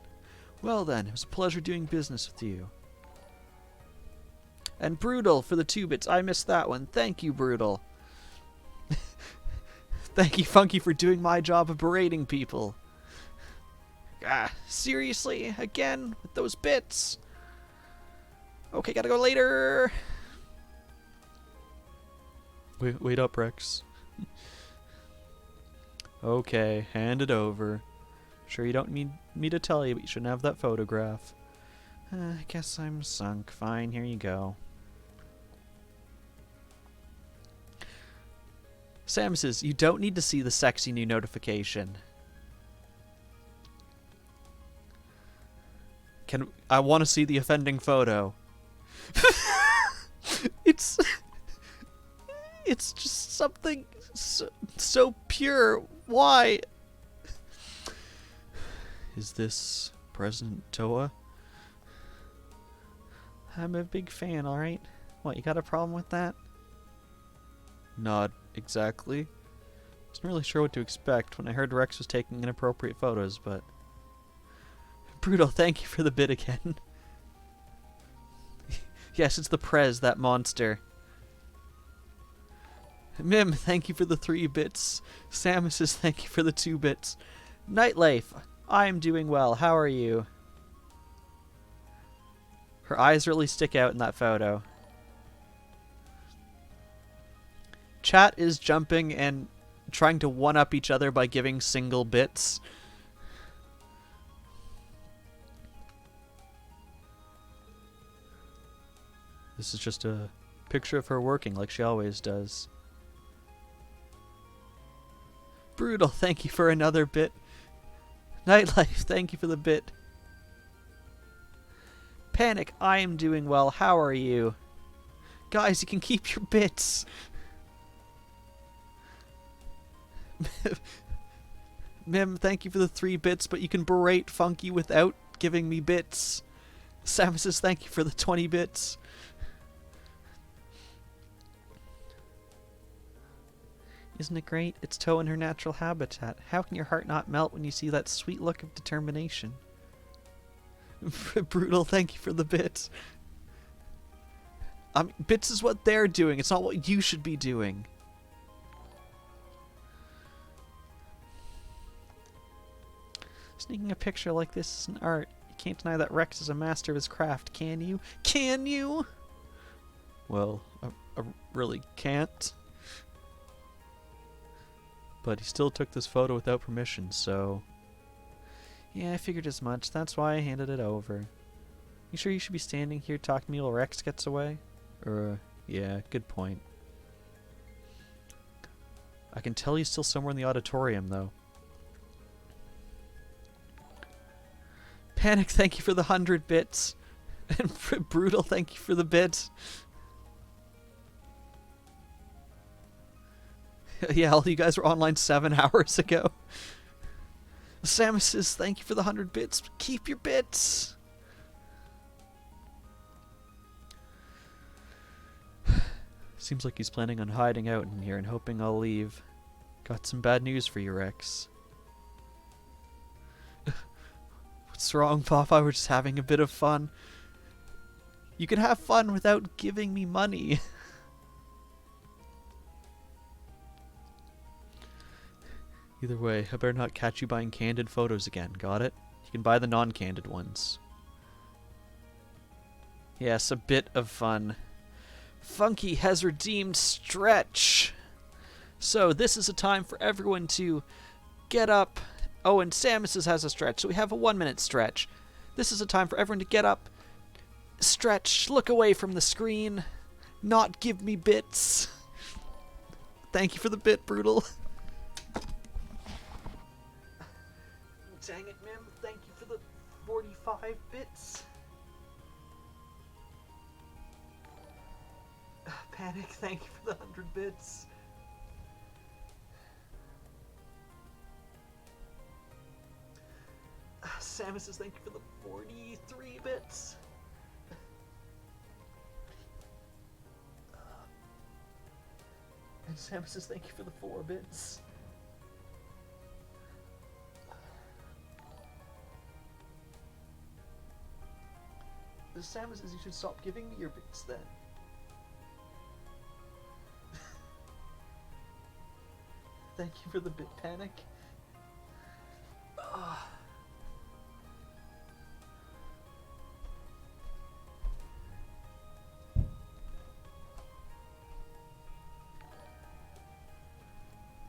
Well then, it was a pleasure doing business with you. And Brutal for the 2 bits. I missed that one. Thank you, Brutal. Thank you, Funky, for doing my job of berating people. Ah, seriously? Again? With those bits? Okay, gotta go later. Wait up, Rex. Okay, hand it over. Sure you don't need me to tell you, but you shouldn't have that photograph. I guess I'm sunk. Fine, here you go. Sam says, you don't need to see the sexy new notification. I want to see the offending photo. It's just something so pure. Why? Is this President Toa? I'm a big fan, alright? What, you got a problem with that? Not exactly. Wasn't really sure what to expect when I heard Rex was taking inappropriate photos, but... Brutal, thank you for the bit again. Yes, it's the Prez, that monster. Mim, thank you for the 3 bits. Samus says thank you for the 2 bits. Nightlife, I am doing well. How are you? Her eyes really stick out in that photo. Chat is jumping and trying to one-up each other by giving single bits. This is just a picture of her working like she always does. Brutal, thank you for another bit. Nightlife, thank you for the bit. Panic, I am doing well. How are you? Guys, you can keep your bits. Mim, thank you for the 3 bits, but you can berate Funky without giving me bits. Samus says thank you for the 20 bits. Isn't it great? It's Toa in her natural habitat. How can your heart not melt when you see that sweet look of determination? Brutal, thank you for the bits. Bits is what they're doing. It's not what you should be doing. Sneaking a picture like this is an art. You can't deny that Rex is a master of his craft, can you? Can you? Well, I really can't. But he still took this photo without permission, so... Yeah, I figured as much. That's why I handed it over. You sure you should be standing here talking to me while Rex gets away? Yeah, good point. I can tell he's still somewhere in the auditorium, though. Panic, thank you for the 100 bits. And Brutal, thank you for the bits. Yeah, all you guys were online 7 hours ago. Samus says, thank you for the 100 bits. Keep your bits. Seems like he's planning on hiding out in here and hoping I'll leave. Got some bad news for you, Rex. What's wrong, Papa? We're just having a bit of fun. You can have fun without giving me money. Either way, I better not catch you buying candid photos again, got it? You can buy the non-candid ones. Yes, a bit of fun. Funky has redeemed Stretch. So this is a time for everyone to get up. Oh, and Samus has a stretch, so we have a 1-minute stretch. This is a time for everyone to get up, stretch, look away from the screen, not give me bits. Thank you for the bit, Brutal. Dang it, Mim. Thank you for the 45 bits. Panic, thank you for the 100 bits. Samus says thank you for the 43 bits. And Sam says thank you for the 4 bits. Sam says you should stop giving me your bits then. Thank you for the bit panic.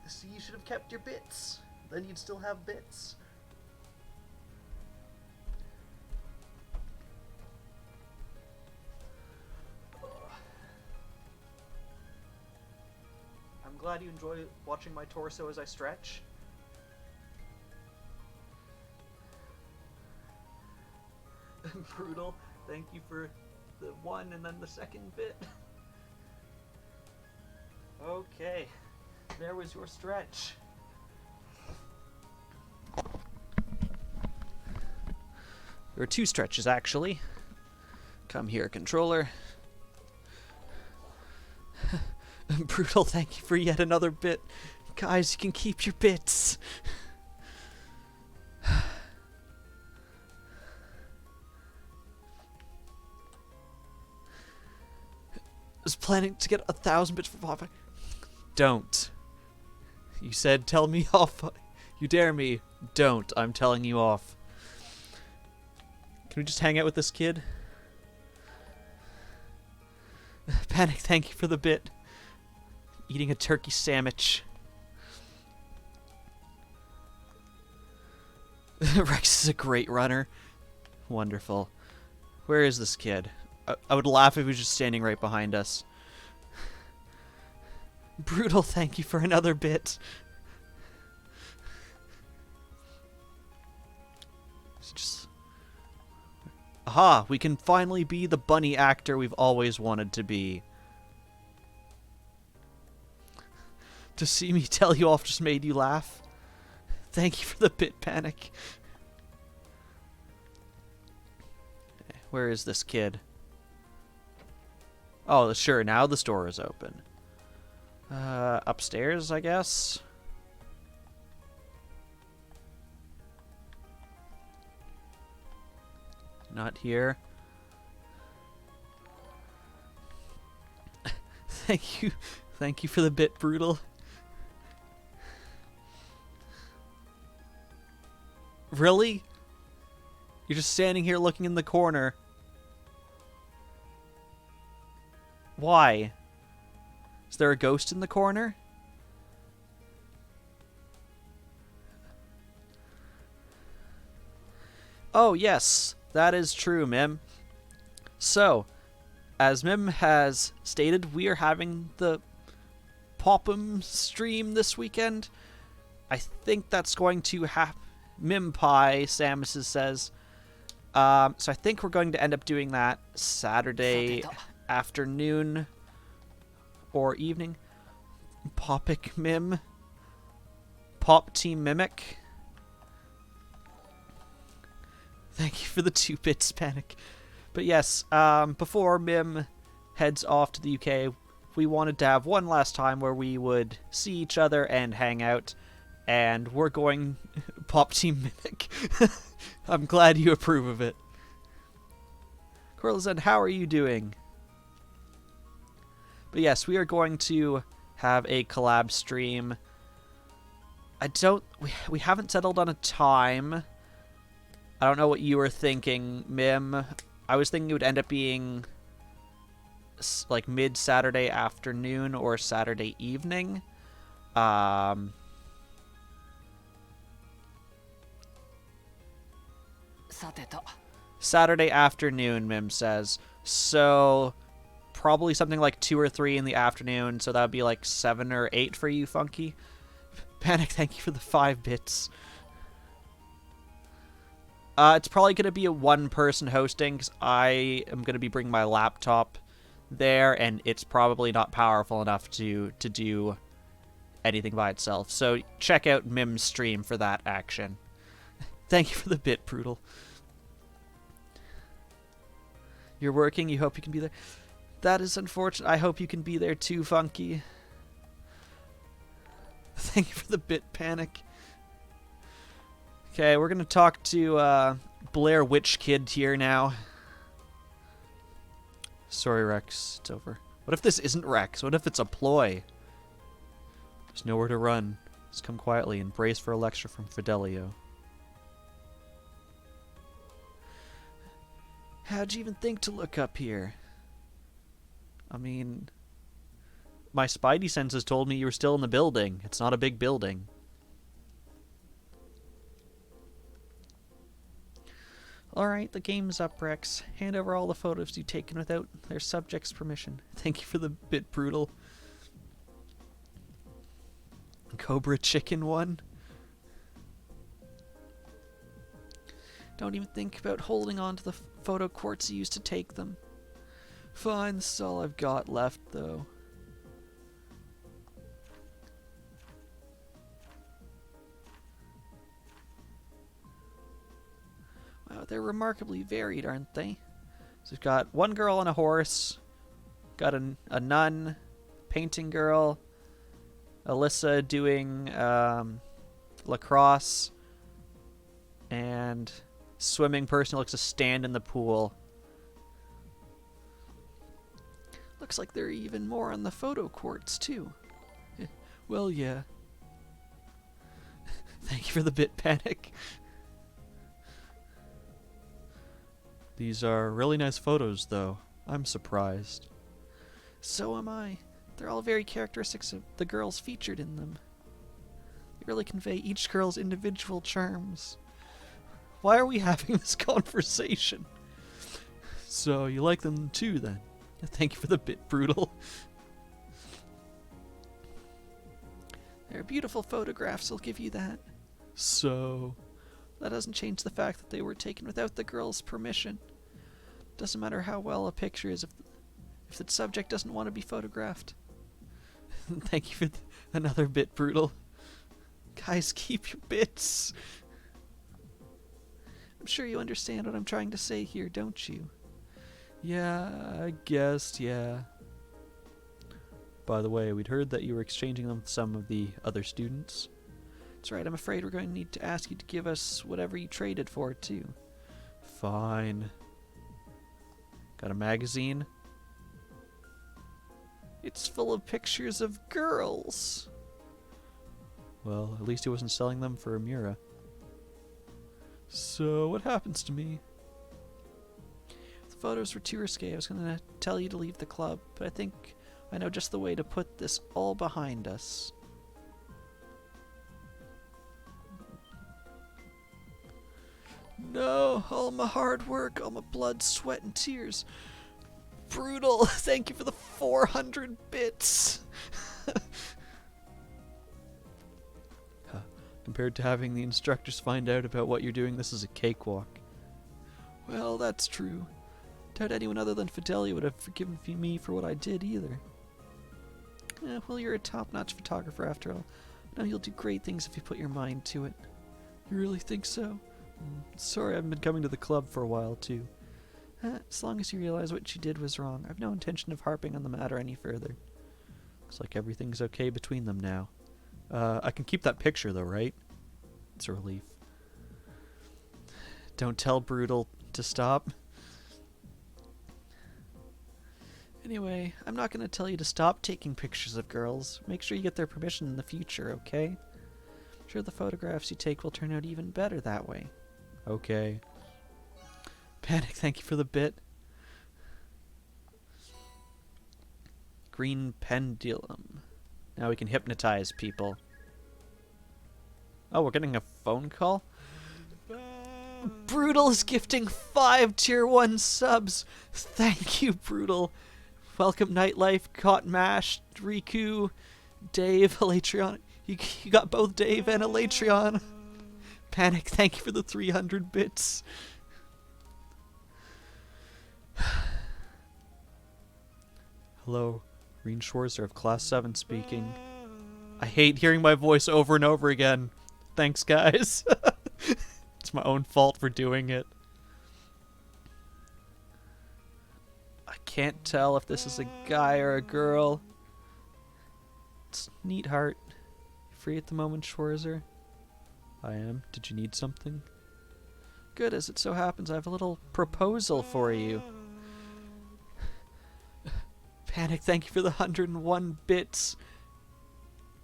See, you should have kept your bits. Then you'd still have bits. I'm glad you enjoy watching my torso as I stretch. Brutal. Thank you for the 1 and then the 2nd bit. Okay. There was your stretch. There were 2 stretches, actually. Come here, controller. Brutal, thank you for yet another bit. Guys, you can keep your bits. I was planning to get 1,000 bits for Popeye. Don't. You said tell me off. You dare me. Don't. I'm telling you off. Can we just hang out with this kid? Panic, thank you for the bit. Eating a turkey sandwich. Rex is a great runner. Wonderful. Where is this kid? I would laugh if he was just standing right behind us. Brutal, thank you for another bit. Just... Aha! We can finally be the bunny actor we've always wanted to be. To see me tell you off just made you laugh. Thank you for the bit, Panic. Where is this kid? Oh, sure, now the store is open. Upstairs, I guess? Not here. Thank you. Thank you for the bit, Brutal. Really? You're just standing here looking in the corner. Why? Is there a ghost in the corner? Oh, yes. That is true, Mim. So, as Mim has stated, we are having the Pop'em stream this weekend. I think that's going to happen. Mim Pie, Samus says. So I think we're going to end up doing that Saturday afternoon or evening. Popic Mim. Pop Team Mimic. Thank you for the 2 bits, Panic. But yes, before Mim heads off to the UK, we wanted to have one last time where we would see each other and hang out. And we're going Pop Team Mimic. I'm glad you approve of it. Corlazan, how are you doing? But yes, we are going to have a collab stream. We haven't settled on a time. I don't know what you were thinking, Mim. I was thinking it would end up being like mid-Saturday afternoon or Saturday evening. Saturday afternoon, Mim says. So, probably something like 2 or 3 in the afternoon, so that would be like 7 or 8 for you, Funky. Panic, thank you for the 5 bits. It's probably going to be a one-person hosting, because I am going to be bringing my laptop there, and it's probably not powerful enough to do anything by itself. So, check out Mim's stream for that action. Thank you for the bit, Brutal. You're working, you hope you can be there. That is unfortunate. I hope you can be there too, Funky. Thank you for the bit, Panic. Okay, we're gonna talk to Blair Witch Kid here now. Sorry, Rex. It's over. What if this isn't Rex? What if it's a ploy? There's nowhere to run. Just come quietly and brace for a lecture from Fidelio. How'd you even think to look up here? I mean, my spidey senses told me you were still in the building. It's not a big building. Alright, the game's up, Rex. Hand over all the photos you've taken without their subject's permission. Thank you for the bit, Brutal. Cobra Chicken one. Don't even think about holding on to the photo quartz you used to take them. Fine, this is all I've got left, though. Wow, they're remarkably varied, aren't they? So we've got one girl on a horse, got a nun, painting girl, Alyssa doing lacrosse, and swimming person who looks to stand in the pool. Looks like there are even more on the photo quartz, too. Well, yeah. Thank you for the bit, Panic. These are really nice photos, though. I'm surprised. So am I. They're all very characteristics of the girls featured in them. They really convey each girl's individual charms. Why are we having this conversation? So, you like them too, then? Thank you for the bit, Brutal. They're beautiful photographs, I'll give you that. So, that doesn't change the fact that they were taken without the girl's permission. Doesn't matter how well a picture is if the subject doesn't want to be photographed. Thank you for another bit, Brutal. Guys, keep your bits. I'm sure you understand what I'm trying to say here, don't you? Yeah, I guess, yeah. By the way, we'd heard that you were exchanging them with some of the other students. That's right, I'm afraid we're going to need to ask you to give us whatever you traded for, too. Fine. Got a magazine? It's full of pictures of girls. Well, at least he wasn't selling them for a Mura. So, what happens to me? The photos were too risque. I was going to tell you to leave the club, but I think I know just the way to put this all behind us. No, all my hard work, all my blood, sweat, and tears. Brutal. Thank you for the 400 bits. Compared to having the instructors find out about what you're doing, this is a cakewalk. Well, that's true. Doubt anyone other than Fidelia would have forgiven me for what I did either. Well, you're a top-notch photographer after all. I know you'll do great things if you put your mind to it. You really think so? Sorry, I haven't been coming to the club for a while, too. As long as you realize what you did was wrong, I've no intention of harping on the matter any further. Looks like everything's okay between them now. I can keep that picture, though, right? It's a relief. Don't tell Brutal to stop. Anyway, I'm not going to tell you to stop taking pictures of girls. Make sure you get their permission in the future, okay? I'm sure the photographs you take will turn out even better that way. Okay. Panic, thank you for the bit. Green pendulum. Now we can hypnotize people. Oh, we're getting a phone call? Brutal is gifting 5 tier 1 subs. Thank you, Brutal. Welcome, Nightlife, Caught Mashed, Riku, Dave, Elatrion. You got both Dave and Elatrion. Panic, thank you for the 300 bits. Hello, Green Schwarzer of Class 7 speaking. I hate hearing my voice over and over again. Thanks, guys. It's my own fault for doing it. I can't tell if this is a guy or a girl. It's Neatheart. free at the moment, Schwarzer? I am. Did you need something? Good, as it so happens, I have a little proposal for you. Panic, thank you for the 101 bits.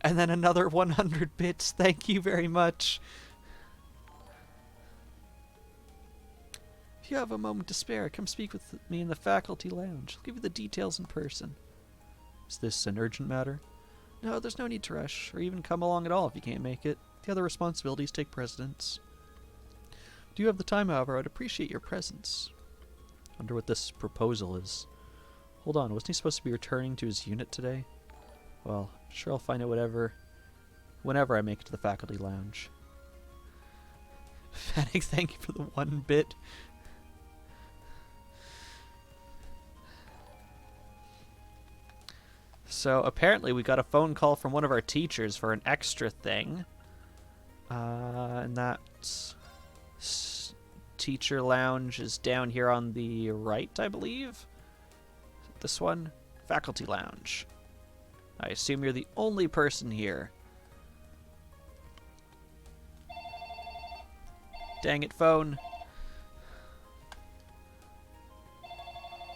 And then another 100 bits. Thank you very much. If you have a moment to spare, come speak with me in the faculty lounge. I'll give you the details in person. Is this an urgent matter? No, there's no need to rush, or even come along at all if you can't make it. The other responsibilities take precedence. Do you have the time, however? I'd appreciate your presence. I wonder what this proposal is. Hold on, wasn't he supposed to be returning to his unit today? Well, sure I'll find out whenever I make it to the faculty lounge. Fennec, thank you for the 1 bit. So apparently we got a phone call from one of our teachers for an extra thing. And that's... Teacher lounge is down here on the right, I believe. This one? Faculty lounge. I assume you're the only person here. Dang it, phone.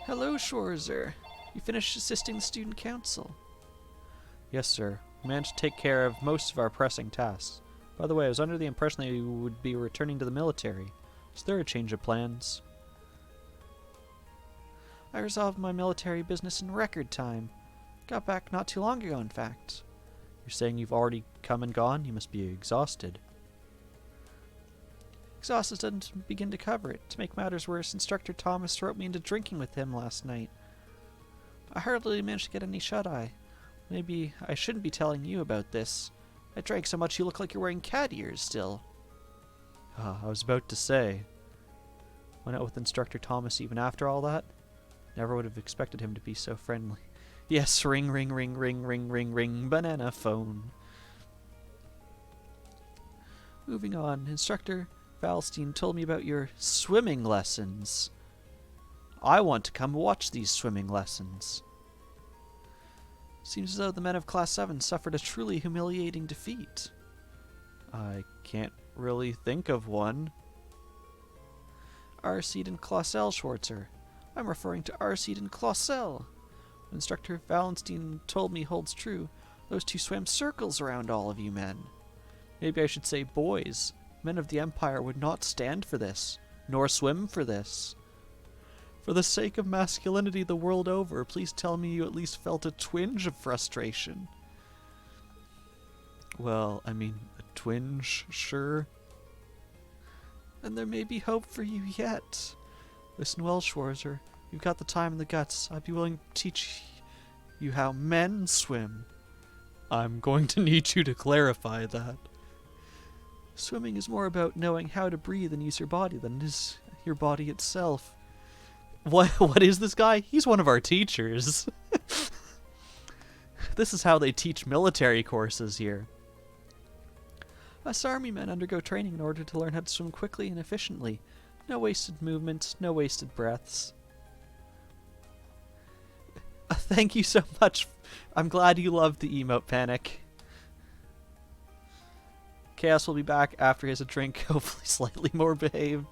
Hello, Schwarzer. You finished assisting the student council? Yes, sir. We managed to take care of most of our pressing tasks. By the way, I was under the impression that you would be returning to the military. Is there a change of plans? I resolved my military business in record time. Got back not too long ago, in fact. You're saying you've already come and gone? You must be exhausted. Exhausted doesn't begin to cover it. To make matters worse, Instructor Thomas roped me into drinking with him last night. I hardly managed to get any shut-eye. Maybe I shouldn't be telling you about this. I drank so much you look like you're wearing cat ears still. I was about to say. Went out with Instructor Thomas even after all that? Never would have expected him to be so friendly. Yes, ring, ring, ring, ring, ring, ring, ring, banana phone. Moving on, Instructor Valstein told me about your swimming lessons. I want to come watch these swimming lessons. Seems as though the men of Class 7 suffered a truly humiliating defeat. I can't really think of one. Arseed and Clausel, Schwarzer. I'm referring to Arseed and Clausel. What Instructor Valenstein told me holds true. Those two swam circles around all of you men. Maybe I should say boys. Men of the Empire would not stand for this, nor swim for this. For the sake of masculinity the world over, please tell me you at least felt a twinge of frustration. Well, I mean, a twinge, sure. And there may be hope for you yet. Listen well, Schwarzer. You've got the time and the guts. I'd be willing to teach you how men swim. I'm going to need you to clarify that. Swimming is more about knowing how to breathe and use your body than it is your body itself. What is this guy? He's one of our teachers. This is how they teach military courses here. Us army men undergo training in order to learn how to swim quickly and efficiently. No wasted movements, no wasted breaths. Thank you so much. I'm glad you loved the emote, Panic. Chaos will be back after he has a drink, hopefully slightly more behaved.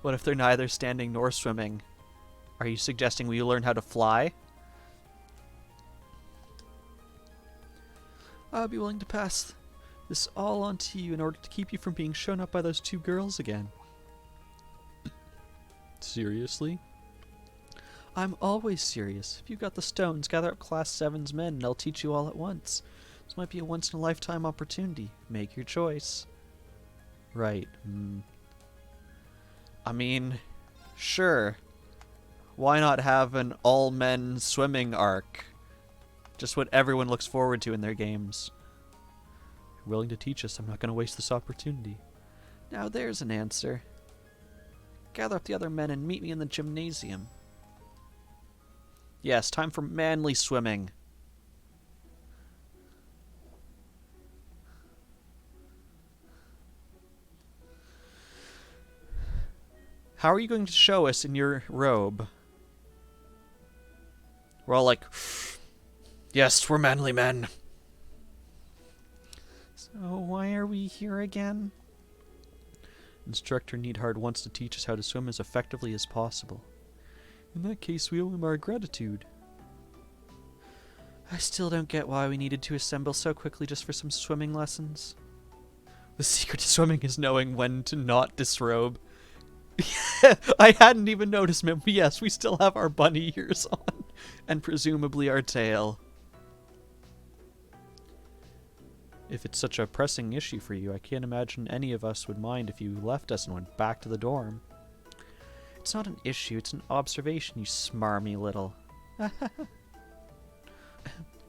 What if they're neither standing nor swimming? Are you suggesting we learn how to fly? I'll be willing to pass this all on to you in order to keep you from being shown up by those two girls again. Seriously? I'm always serious. If you've got the stones, gather up Class 7's men and I'll teach you all at once. This might be a once-in-a-lifetime opportunity. Make your choice. Right. I mean, sure. Why not have an all-men swimming arc? Just what everyone looks forward to in their games. You're willing to teach us. I'm not going to waste this opportunity. Now there's an answer. Gather up the other men and meet me in the gymnasium. Yes, time for manly swimming. How are you going to show us in your robe? We're all like, yes, we're manly men. Oh, why are we here again? Instructor Needhard wants to teach us how to swim as effectively as possible. In that case, we owe him our gratitude. I still don't get why we needed to assemble so quickly just for some swimming lessons. The secret to swimming is knowing when to not disrobe. I hadn't even noticed, man. Yes, we still have our bunny ears on. And presumably our tail. If it's such a pressing issue for you, I can't imagine any of us would mind if you left us and went back to the dorm. It's not an issue, it's an observation, you smarmy little.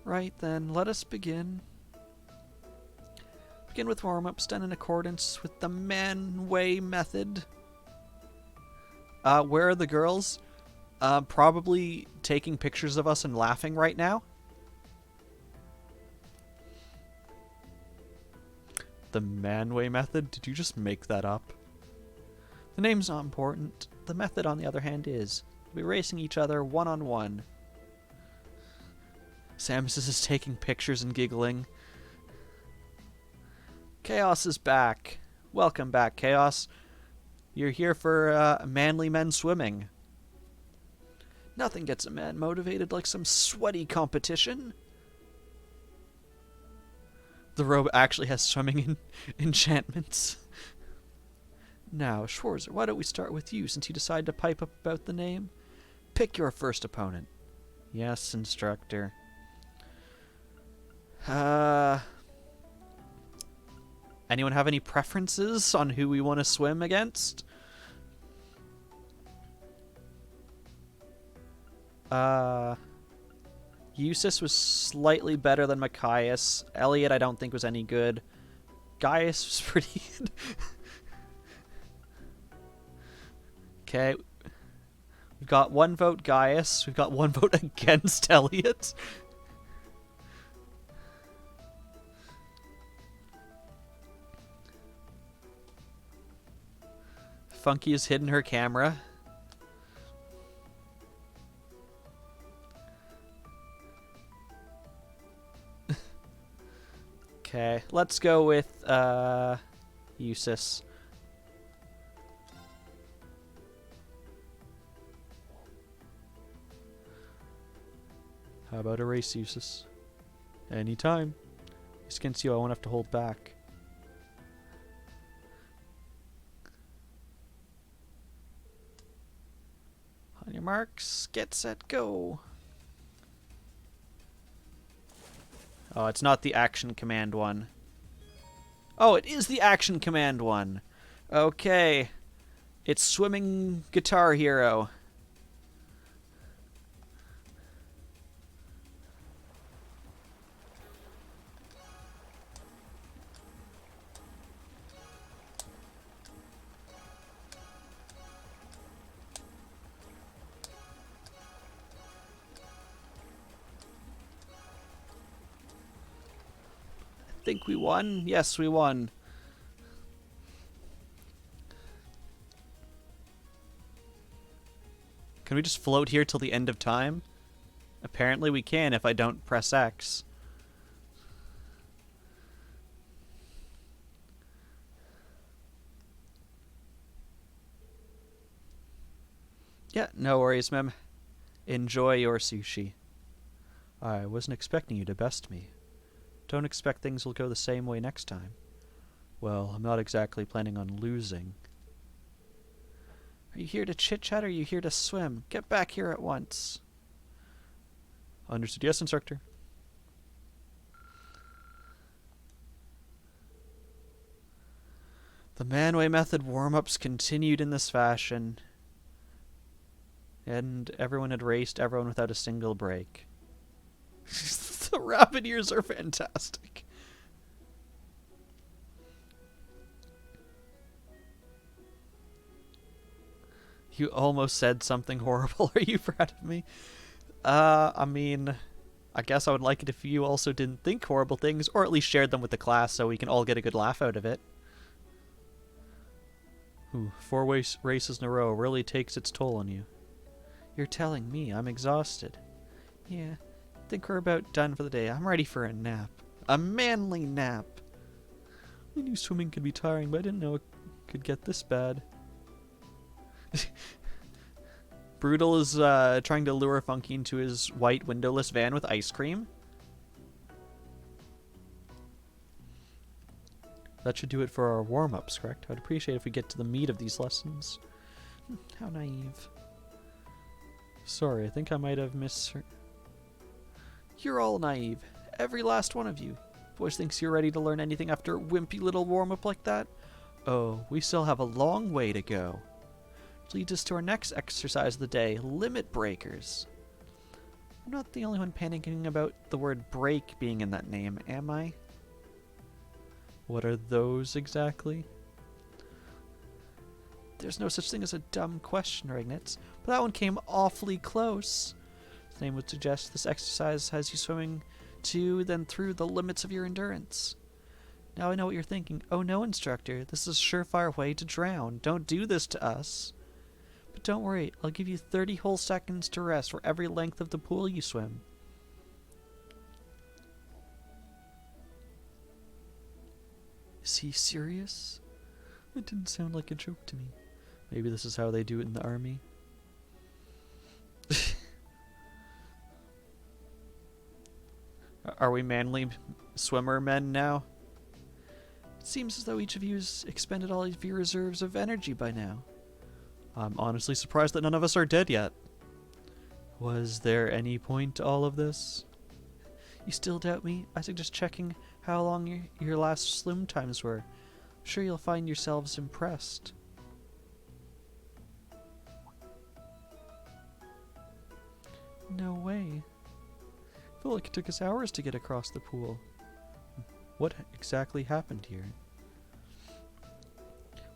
Right then, let us begin. Begin with warm-ups done in accordance with the man-way method. Where are the girls? Probably taking pictures of us and laughing right now. The man-way method? Did you just make that up? The name's not important. The method, on the other hand, is. We'll be racing each other one-on-one. Samus is taking pictures and giggling. Chaos is back. Welcome back, Chaos. You're here for manly men swimming. Nothing gets a man motivated like some sweaty competition. The robe actually has swimming enchantments. Now, Schwarzer, why don't we start with you, since you decided to pipe up about the name? Pick your first opponent. Yes, instructor. Anyone have any preferences on who we want to swim against? Eustace was slightly better than Machias. Elliot I don't think was any good. Gaius was pretty good. Okay. We've got 1 vote Gaius. We've got 1 vote against Elliot. Funky has hidden her camera. Okay, let's go with Eustace. How about a race, Eustace? Anytime. It's against you, I won't have to hold back. On your marks, get set, go. Oh, it's not the action command one. Oh, it is the action command one. Okay. It's Swimming Guitar Hero. Think we won? Yes, we won. Can we just float here till the end of time? Apparently we can if I don't press X. Yeah, no worries, ma'am. Enjoy your sushi. I wasn't expecting you to best me. Don't expect things will go the same way next time. Well, I'm not exactly planning on losing. Are you here to chit-chat or are you here to swim? Get back here at once. Understood. Yes, instructor. The man-way method warm-ups continued in this fashion. And everyone had raced everyone without a single break. The rabbit ears are fantastic. You almost said something horrible. Are you proud of me? I mean, I guess I would like it if you also didn't think horrible things, or at least shared them with the class so we can all get a good laugh out of it. Ooh, 4 races in a row really takes its toll on you. You're telling me I'm exhausted. Yeah. Think we're about done for the day. I'm ready for a nap. A manly nap. I knew swimming could be tiring, but I didn't know it could get this bad. Brutal is trying to lure Funky into his white windowless van with ice cream. That should do it for our warm-ups, correct? I'd appreciate if we get to the meat of these lessons. How naive. Sorry, I think I might have misheard. You're all naive. Every last one of you. Boys thinks you're ready to learn anything after a wimpy little warm-up like that? Oh, we still have a long way to go. Which leads us to our next exercise of the day, limit breakers. I'm not the only one panicking about the word break being in that name, am I? What are those exactly? There's no such thing as a dumb question, Regnitz, but that one came awfully close. The name would suggest this exercise has you swimming to, then through the limits of your endurance. Now I know what you're thinking. Oh no, instructor, this is a surefire way to drown. Don't do this to us. But don't worry, I'll give you 30 whole seconds to rest for every length of the pool you swim. Is he serious? It didn't sound like a joke to me. Maybe this is how they do it in the army. Are we manly swimmer men now? It seems as though each of you has expended all of your reserves of energy by now. I'm honestly surprised that none of us are dead yet. Was there any point to all of this? You still doubt me? I suggest checking how long your last swim times were. I'm sure you'll find yourselves impressed. No way. I feel like it took us hours to get across the pool. What exactly happened here?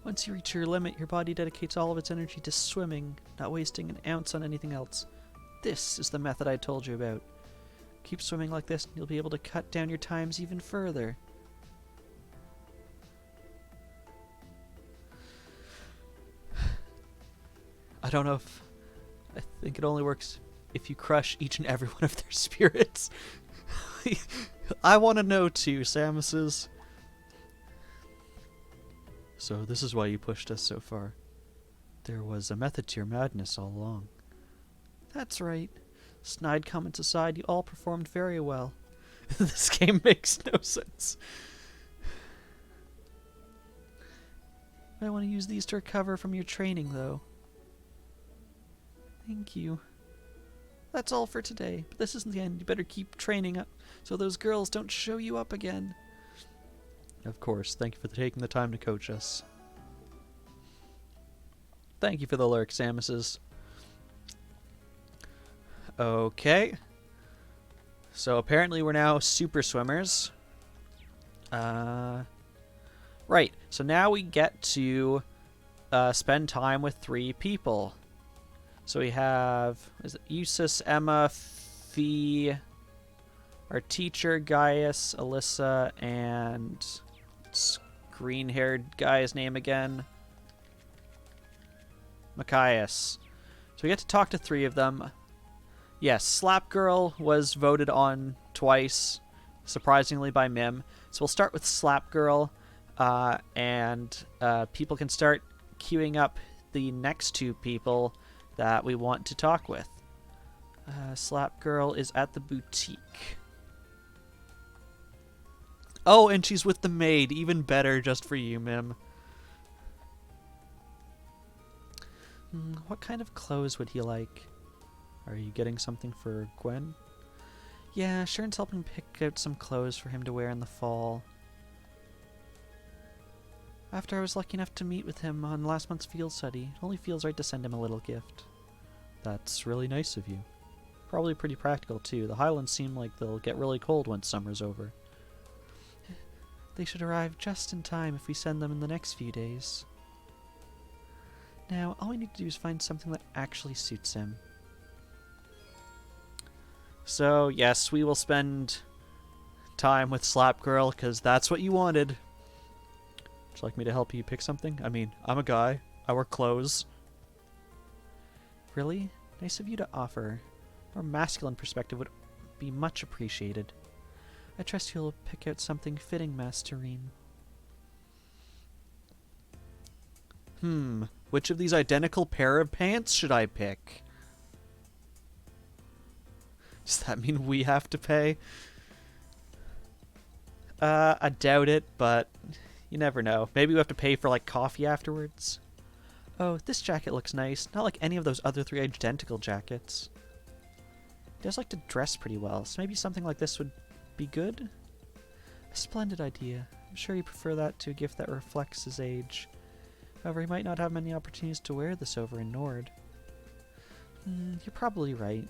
Once you reach your limit, your body dedicates all of its energy to swimming, not wasting an ounce on anything else. This is the method I told you about. Keep swimming like this and you'll be able to cut down your times even further. I don't know if... I think it only works if you crush each and every one of their spirits. I want to know too, Samus's. So this is why you pushed us so far. There was a method to your madness all along. That's right. Snide comments aside, you all performed very well. This game makes no sense. I want to use these to recover from your training, though. Thank you. That's all for today, but this isn't the end. You better keep training up so those girls don't show you up again. Of course. Thank you for taking the time to coach us. Thank you for the lurk, Samus's. Okay. So apparently we're now super swimmers. Right. So now we get to spend time with 3 people. So we have Eustace, Emma, Fee, our teacher, Gaius, Alyssa, and green-haired guy's name again. Machias. So we get to talk to 3 of them. Yes, Slap Girl was voted on twice, surprisingly by Mim. So we'll start with Slap Girl, and people can start queuing up the next 2 people that we want to talk with. Slap Girl is at the boutique. Oh, and she's with the maid. Even better, just for you, Mim. What kind of clothes would he like? Are you getting something for Gwen? Yeah, Sharon's helping pick out some clothes for him to wear in the fall. After I was lucky enough to meet with him on last month's field study, it only feels right to send him a little gift. That's really nice of you. Probably pretty practical, too. The Highlands seem like they'll get really cold once summer's over. They should arrive just in time if we send them in the next few days. Now, all we need to do is find something that actually suits him. So, yes, we will spend time with Slap Girl, because that's what you wanted. Would you like me to help you pick something? I mean, I'm a guy. I wear clothes. Really? Nice of you to offer. A more masculine perspective would be much appreciated. I trust you'll pick out something fitting, Masterine. Which of these identical pair of pants should I pick? Does that mean we have to pay? I doubt it, but you never know. Maybe we have to pay for, like, coffee afterwards. Oh, this jacket looks nice. Not like any of those other 3 identical jackets. He does like to dress pretty well, so maybe something like this would be good? A splendid idea. I'm sure he'd prefer that to a gift that reflects his age. However, he might not have many opportunities to wear this over in Nord. You're probably right.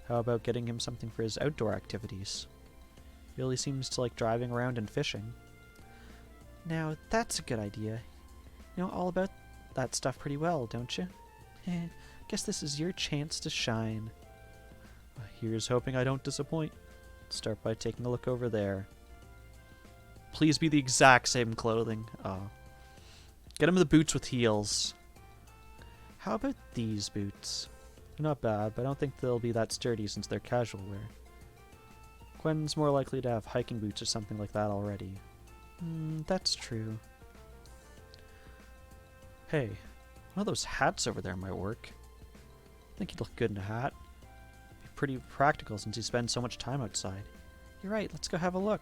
How about getting him something for his outdoor activities? Really seems to like driving around and fishing. Now, that's a good idea. You know all about that stuff pretty well, don't you? Guess this is your chance to shine. Here's hoping I don't disappoint. Start by taking a look over there. Please be the exact same clothing. Get him the boots with heels. How about these boots? They're not bad, but I don't think they'll be that sturdy since they're casual wear. Gwen's more likely to have hiking boots or something like that already. That's true. Hey, one of those hats over there might work. I think he'd look good in a hat. Be pretty practical since he spends so much time outside. You're right, let's go have a look.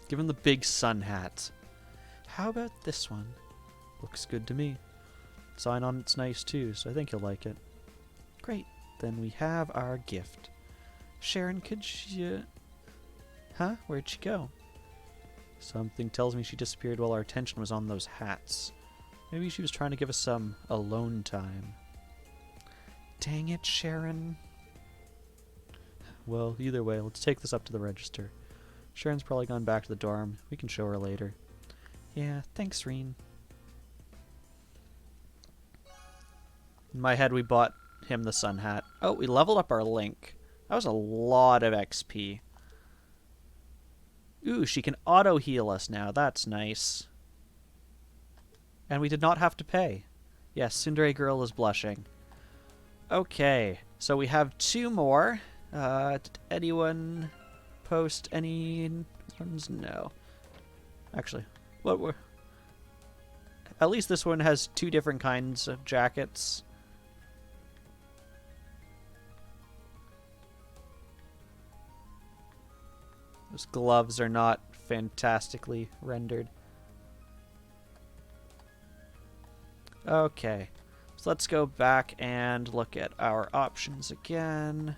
Give him the big sun hat. How about this one? Looks good to me. Sign on it's nice too, so I think he'll like it. Great, then we have our gift. Sharon, could you... Huh? Where'd she go? Something tells me she disappeared while our attention was on those hats. Maybe she was trying to give us some alone time. Dang it, Sharon. Well, either way, let's take this up to the register. Sharon's probably gone back to the dorm. We can show her later. Yeah, thanks, Reen. In my head, we bought him the sun hat. Oh, we leveled up our Link. That was a lot of XP. Ooh, she can auto-heal us now. That's nice. And we did not have to pay. Yes, Tsundere Girl is blushing. Okay, so we have 2 more. Did anyone post any ones? No. Actually, what were... At least this one has 2 different kinds of jackets. Those gloves are not fantastically rendered. Okay, so let's go back and look at our options again.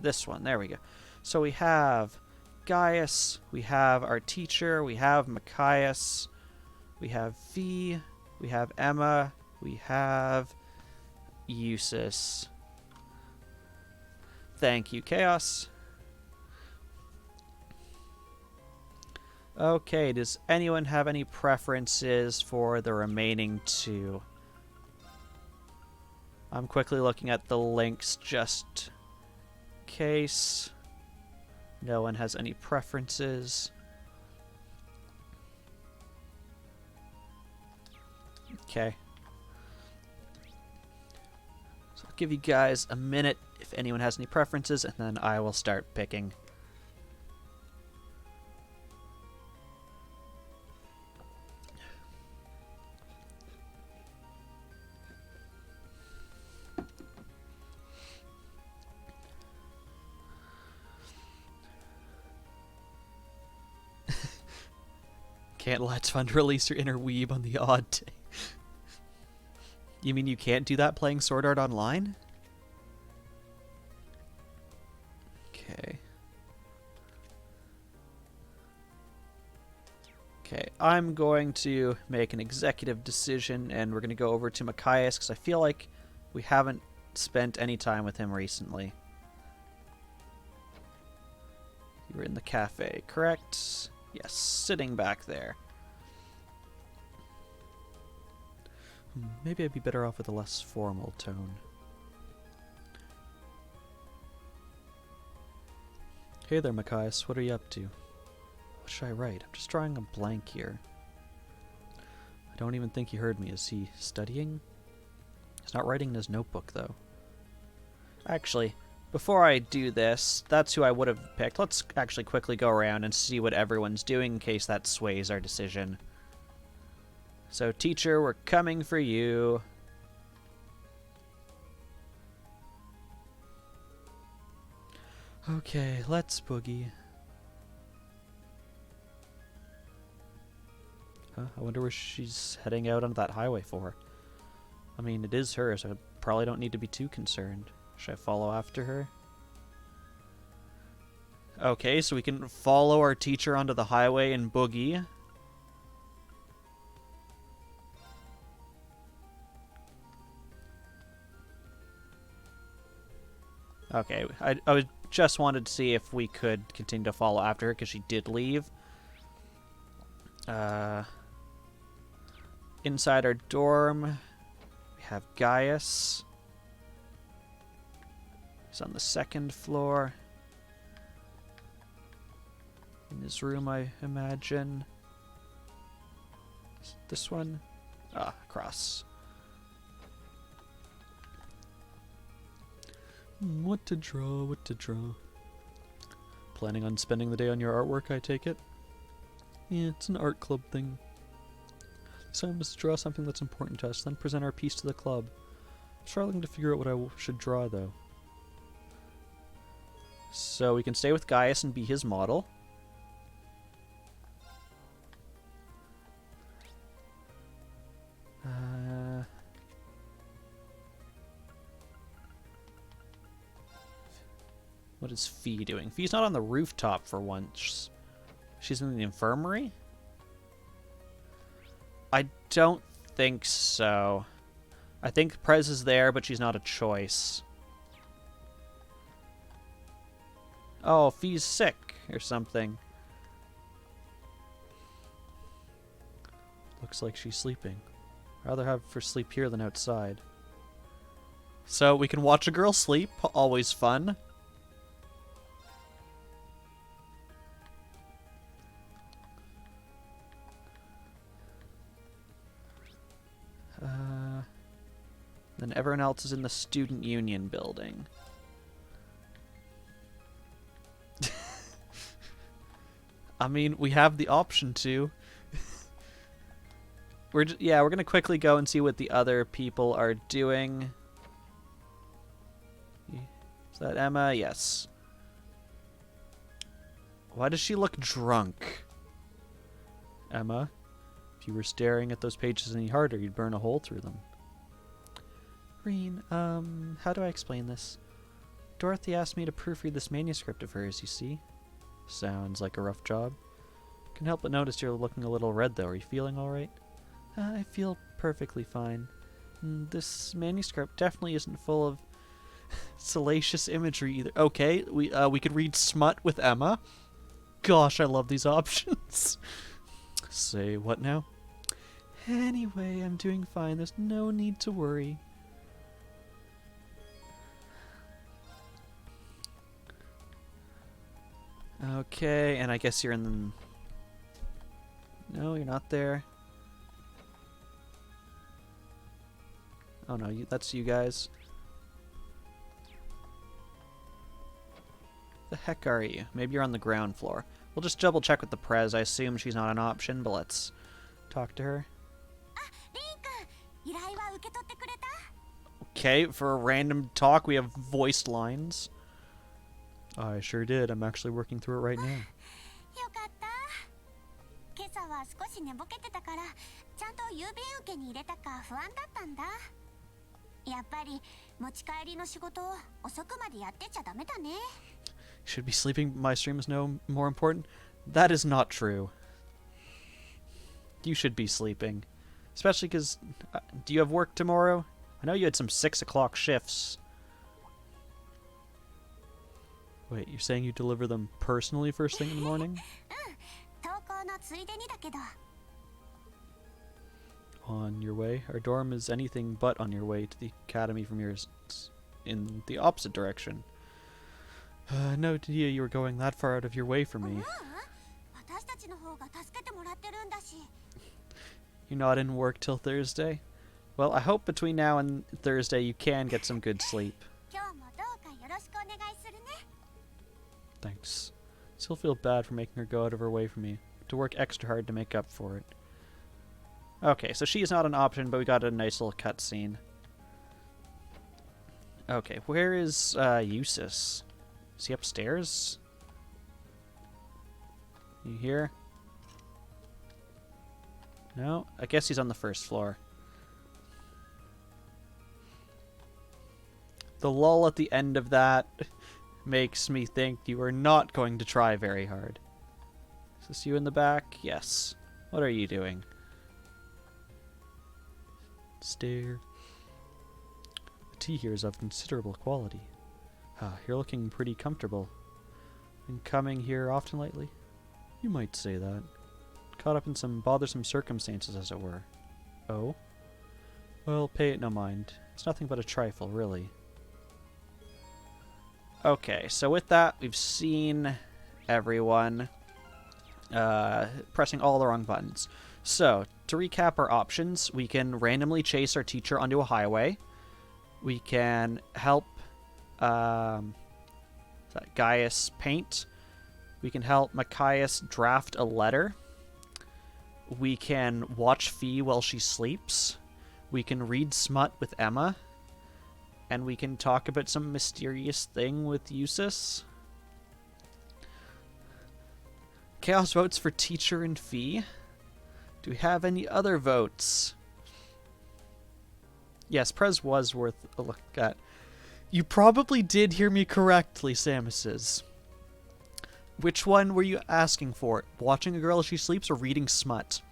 This one, there we go. So we have Gaius, we have our teacher, we have Machias, we have V, we have Emma, we have Eustace. Thank you, Chaos. Okay, does anyone have any preferences for the remaining 2? I'm quickly looking at the links just in case no one has any preferences. Okay. So I'll give you guys a minute if anyone has any preferences, and then I will start picking. Can't let's fund release your inner weeb on the odd day. You mean you can't do that playing Sword Art Online? Okay. Okay, I'm going to make an executive decision, and we're going to go over to Machias, because I feel like we haven't spent any time with him recently. You were in the cafe, correct? Yes, sitting back there. Maybe I'd be better off with a less formal tone. Hey there, Machias. What are you up to? What should I write? I'm just drawing a blank here. I don't even think he heard me. Is he studying? He's not writing in his notebook, though. Actually, Before I do this, that's who I would have picked. Let's actually quickly go around and see what everyone's doing in case that sways our decision. So, teacher, we're coming for you. Okay, let's boogie. Huh? I wonder where she's heading out on that highway for. I mean, it is her, so I probably don't need to be too concerned. Should I follow after her? Okay, so we can follow our teacher onto the highway and boogie. Okay, I just wanted to see if we could continue to follow after her, because she did leave. Inside our dorm, we have Gaius. He's on the second floor. In his room, I imagine. Is it this one? Ah, across. What to draw, what to draw. Planning on spending the day on your artwork, I take it? Yeah, it's an art club thing. So I must draw something that's important to us, then present our piece to the club. I'm struggling to figure out what I should draw, though. So we can stay with Gaius and be his model. What is Fee doing? Fee's not on the rooftop for once. She's in the infirmary? I don't think so. I think Prez is there, but she's not a choice. Oh, Fee's sick or something. Looks like she's sleeping. Rather have her sleep here than outside. So we can watch a girl sleep. Always fun. Then everyone else is in the student union building. I mean, we have the option to. We're gonna quickly go and see what the other people are doing. Is that Emma? Yes. Why does she look drunk? Emma, if you were staring at those pages any harder, you'd burn a hole through them. Reen, how do I explain this? Dorothy asked me to proofread this manuscript of hers, you see? Sounds like a rough job. Can't help but notice you're looking a little red, though. Are you feeling alright? I feel perfectly fine. This manuscript definitely isn't full of salacious imagery either. Okay, we could read smut with Emma. Gosh, I love these options. Say what now? Anyway, I'm doing fine. There's no need to worry. Okay, and I guess you're in the... No, you're not there. Oh no, that's you guys. The heck are you? Maybe you're on the ground floor. We'll just double check with the Prez. I assume she's not an option, but let's talk to her. Okay, for a random talk, we have voiced lines. I sure did. I'm actually working through it right now. Should be sleeping. My stream is no more important. That is not true. You should be sleeping. Especially because... do you have work tomorrow? I know you had some 6 o'clock shifts. Wait, you're saying you deliver them personally first thing in the morning? On your way? Our dorm is anything but on your way to the academy from yours. It's in the opposite direction. No idea you were going that far out of your way for me. You're not in work till Thursday? Well, I hope between now and Thursday you can get some good sleep. Thanks. Still feel bad for making her go out of her way for me. To work extra hard to make up for it. Okay, so she is not an option, but we got a nice little cutscene. Okay, where is Eustace? Is he upstairs? You here? No? I guess he's on the first floor. The lull at the end of that makes me think you are not going to try very hard. Is this you in the back? Yes. What are you doing? Stare. The tea here is of considerable quality. Ah, you're looking pretty comfortable. Been coming here often lately? You might say that. Caught up in some bothersome circumstances, as it were. Oh? Well, pay it no mind. It's nothing but a trifle, really. Okay, so with that, we've seen everyone pressing all the wrong buttons. So, to recap our options, we can randomly chase our teacher onto a highway. We can help Gaius paint. We can help Machias draft a letter. We can watch Fee while she sleeps. We can read smut with Emma. And we can talk about some mysterious thing with Eustace. Chaos votes for teacher and Fee. Do we have any other votes? Yes, Prez was worth a look at. You probably did hear me correctly, Samus's. Which one were you asking for? Watching a girl as she sleeps or reading smut?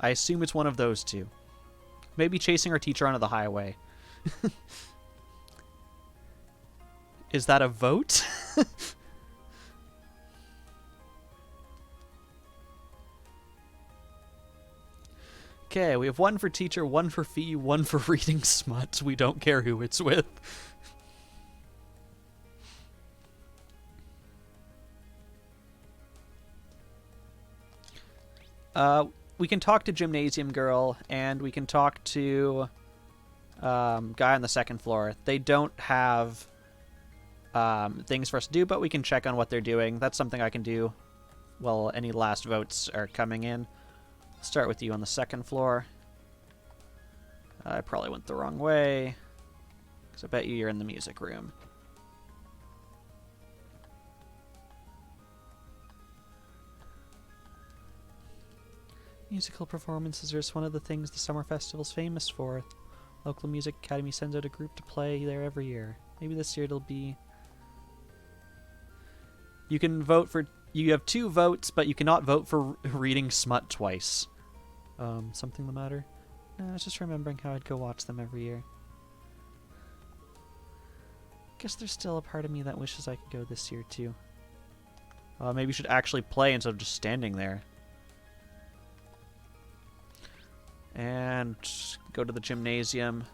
I assume it's one of those two. Maybe chasing our teacher onto the highway. Is that a vote? Okay, we have one for teacher, one for Fee, one for reading smut. We don't care who it's with. We can talk to Gymnasium Girl, and we can talk to guy on the second floor. They don't have things for us to do, but we can check on what they're doing. That's something I can do while any last votes are coming in. Start with you on the second floor. I probably went the wrong way, because I bet you're in the music room. Musical performances are just one of the things the summer festival's famous for. Local Music Academy sends out a group to play there every year. Maybe this year it'll be... You can vote for... You have 2 votes, but you cannot vote for reading smut twice. Something the matter? No, I was just remembering how I'd go watch them every year. Guess there's still a part of me that wishes I could go this year, too. Maybe you should actually play instead of just standing there. And go to the gymnasium.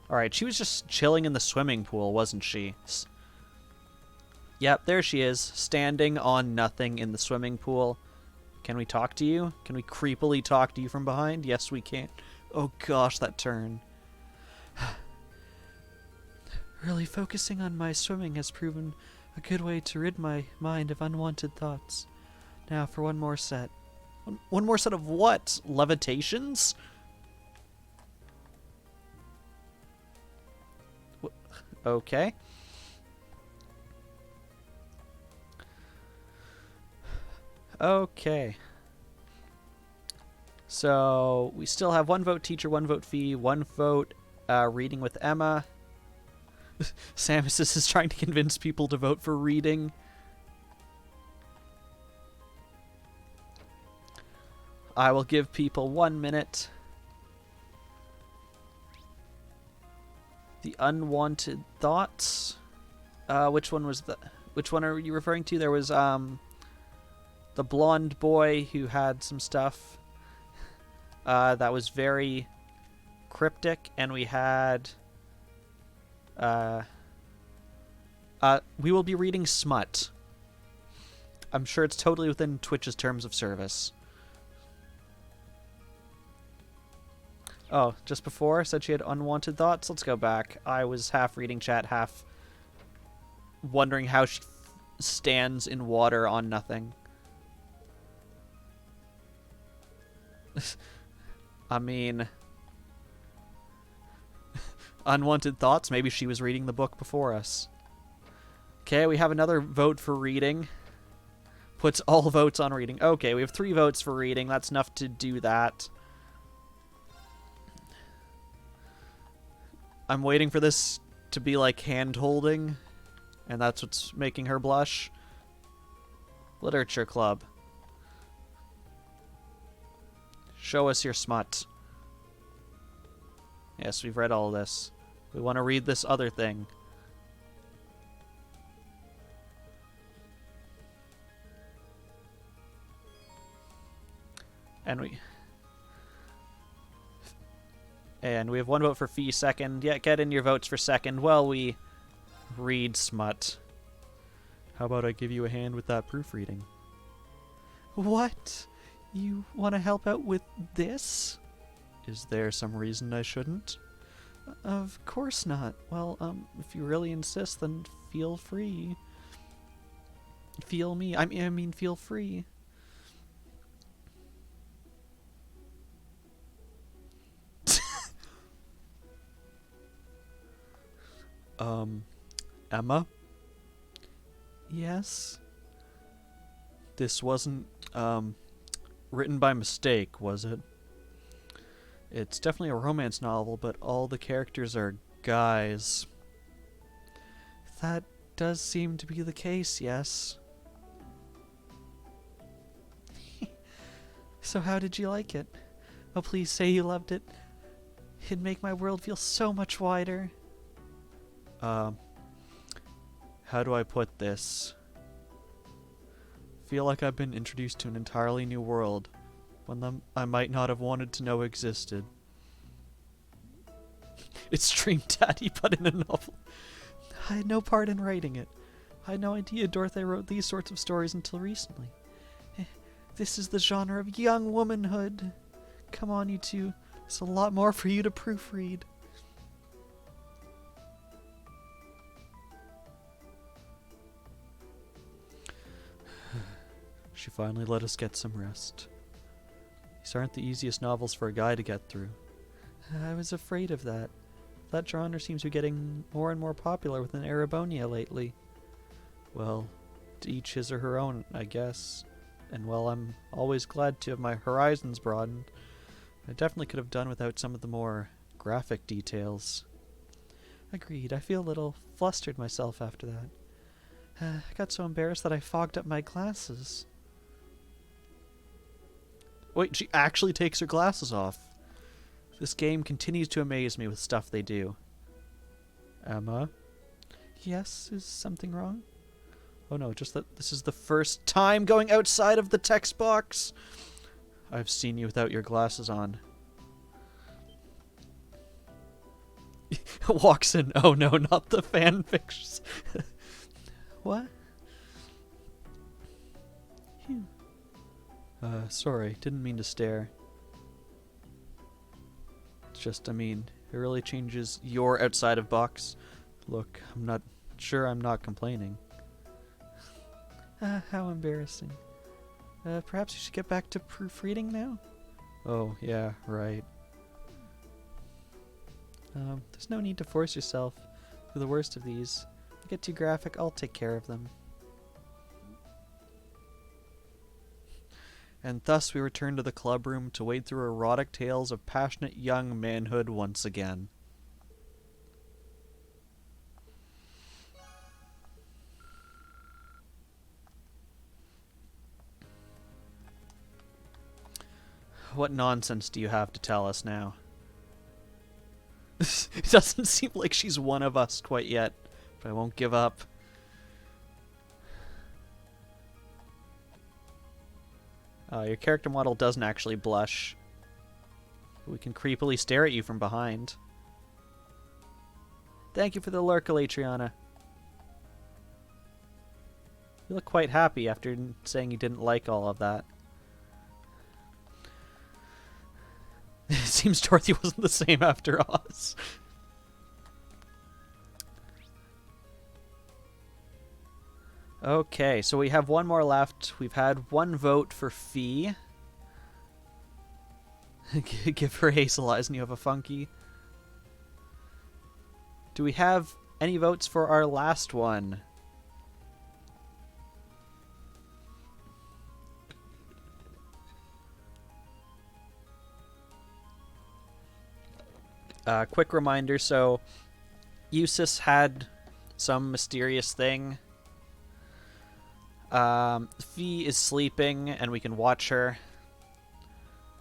Alright, she was just chilling in the swimming pool, wasn't she? Yep, there she is, standing on nothing in the swimming pool. Can we talk to you? Can we creepily talk to you from behind? Yes, we can. Oh gosh, that turn. Really focusing on my swimming has proven a good way to rid my mind of unwanted thoughts. Now for one more set. One more set of what? Levitations? Okay. Okay. So, we still have 1 vote teacher, 1 vote Fee, 1 vote reading with Emma. Samus is trying to convince people to vote for reading. I will give people 1 minute. The unwanted thoughts. Which one was the? Which one are you referring to? There was the blonde boy who had some stuff that was very cryptic, and we had we will be reading smut. I'm sure it's totally within Twitch's terms of service. Oh, just before said she had unwanted thoughts. Let's go back. I was half reading chat, half wondering how she stands in water on nothing. I mean, unwanted thoughts. Maybe she was reading the book before us. Okay, we have another vote for reading. Puts all votes on reading. Okay, we have 3 votes for reading. That's enough to do that. I'm waiting for this to be like hand-holding, and that's what's making her blush. Literature club. Show us your smut. Yes, we've read all this. We want to read this other thing. And we have 1 vote for Fee second. Yeah, get in your votes for second while we read smut. How about I give you a hand with that proofreading? What? You want to help out with this? Is there some reason I shouldn't? Of course not. Well, if you really insist, then feel free. Feel me. I mean, feel free. Emma? Yes? This wasn't, written by mistake, was it? It's definitely a romance novel, but all the characters are guys. That does seem to be the case, yes. So how did you like it? Oh, please say you loved it. It'd make my world feel so much wider. How do I put this? Feel like I've been introduced to an entirely new world, one I might not have wanted to know existed. It's Dream Daddy, but in a novel. I had no part in writing it. I had no idea Dorothy wrote these sorts of stories until recently. This is the genre of young womanhood. Come on, you two. There's a lot more for you to proofread. She finally let us get some rest. These aren't the easiest novels for a guy to get through. I was afraid of that. That genre seems to be getting more and more popular within Erebonia lately. Well, to each his or her own, I guess. And while I'm always glad to have my horizons broadened, I definitely could have done without some of the more graphic details. Agreed. I feel a little flustered myself after that. I got so embarrassed that I fogged up my glasses. Wait, she actually takes her glasses off. This game continues to amaze me with stuff they do. Emma? Yes, is something wrong? Oh no, just that this is the first time going outside of the text box. I've seen you without your glasses on. Walks in. Oh no, not the fanfics. What? Phew. Sorry, didn't mean to stare. It's just, I mean, it really changes your outside of box. Look, I'm not sure I'm not complaining. How embarrassing. Perhaps you should get back to proofreading now? Oh, yeah, right. There's no need to force yourself through the worst of these. If you get too graphic, I'll take care of them. And thus we return to the club room to wade through erotic tales of passionate young manhood once again. What nonsense do you have to tell us now? It doesn't seem like she's one of us quite yet, but I won't give up. Your character model doesn't actually blush. We can creepily stare at you from behind. Thank you for the lurk, Elatriana. You look quite happy after saying you didn't like all of that. It seems Dorothy wasn't the same after Oz. Okay, so we have one more left. We've had one vote for Fee. Give her Hazel Eyes and you have a funky. Do we have any votes for our last one? Quick reminder, so Eustace had some mysterious thing. Fee is sleeping and we can watch her.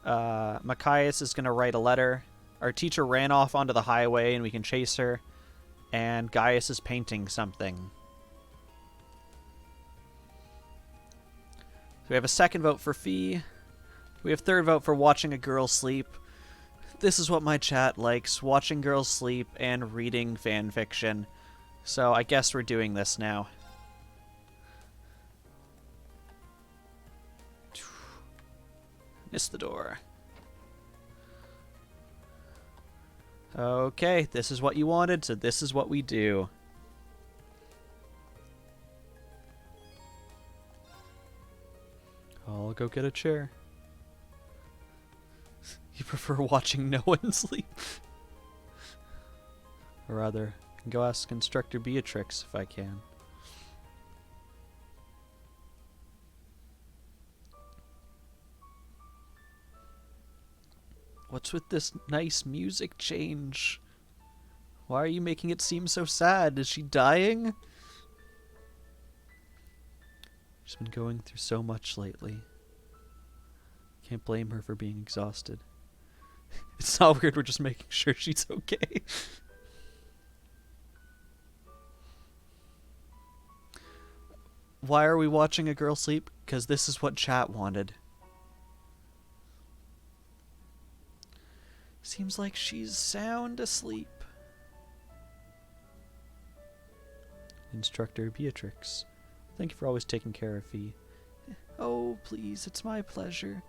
Machias is going to write a letter. Our teacher ran off onto the highway and we can chase her. And Gaius is painting something. So we have a second vote for Fee. We have third vote for watching a girl sleep. This is what my chat likes, watching girls sleep and reading fan fiction. So I guess we're doing this now. Missed the door. Okay, this is what you wanted, so this is what we do. I'll go get a chair. You prefer watching no one sleep? Or rather, I can go ask Instructor Beatrix if I can. What's with this nice music change? Why are you making it seem so sad? Is she dying? She's been going through so much lately. Can't blame her for being exhausted. It's not weird, we're just making sure she's okay. Why are we watching a girl sleep? Because this is what chat wanted. Seems like she's sound asleep. Instructor Beatrix, thank you for always taking care of Fee. Oh, please, it's my pleasure.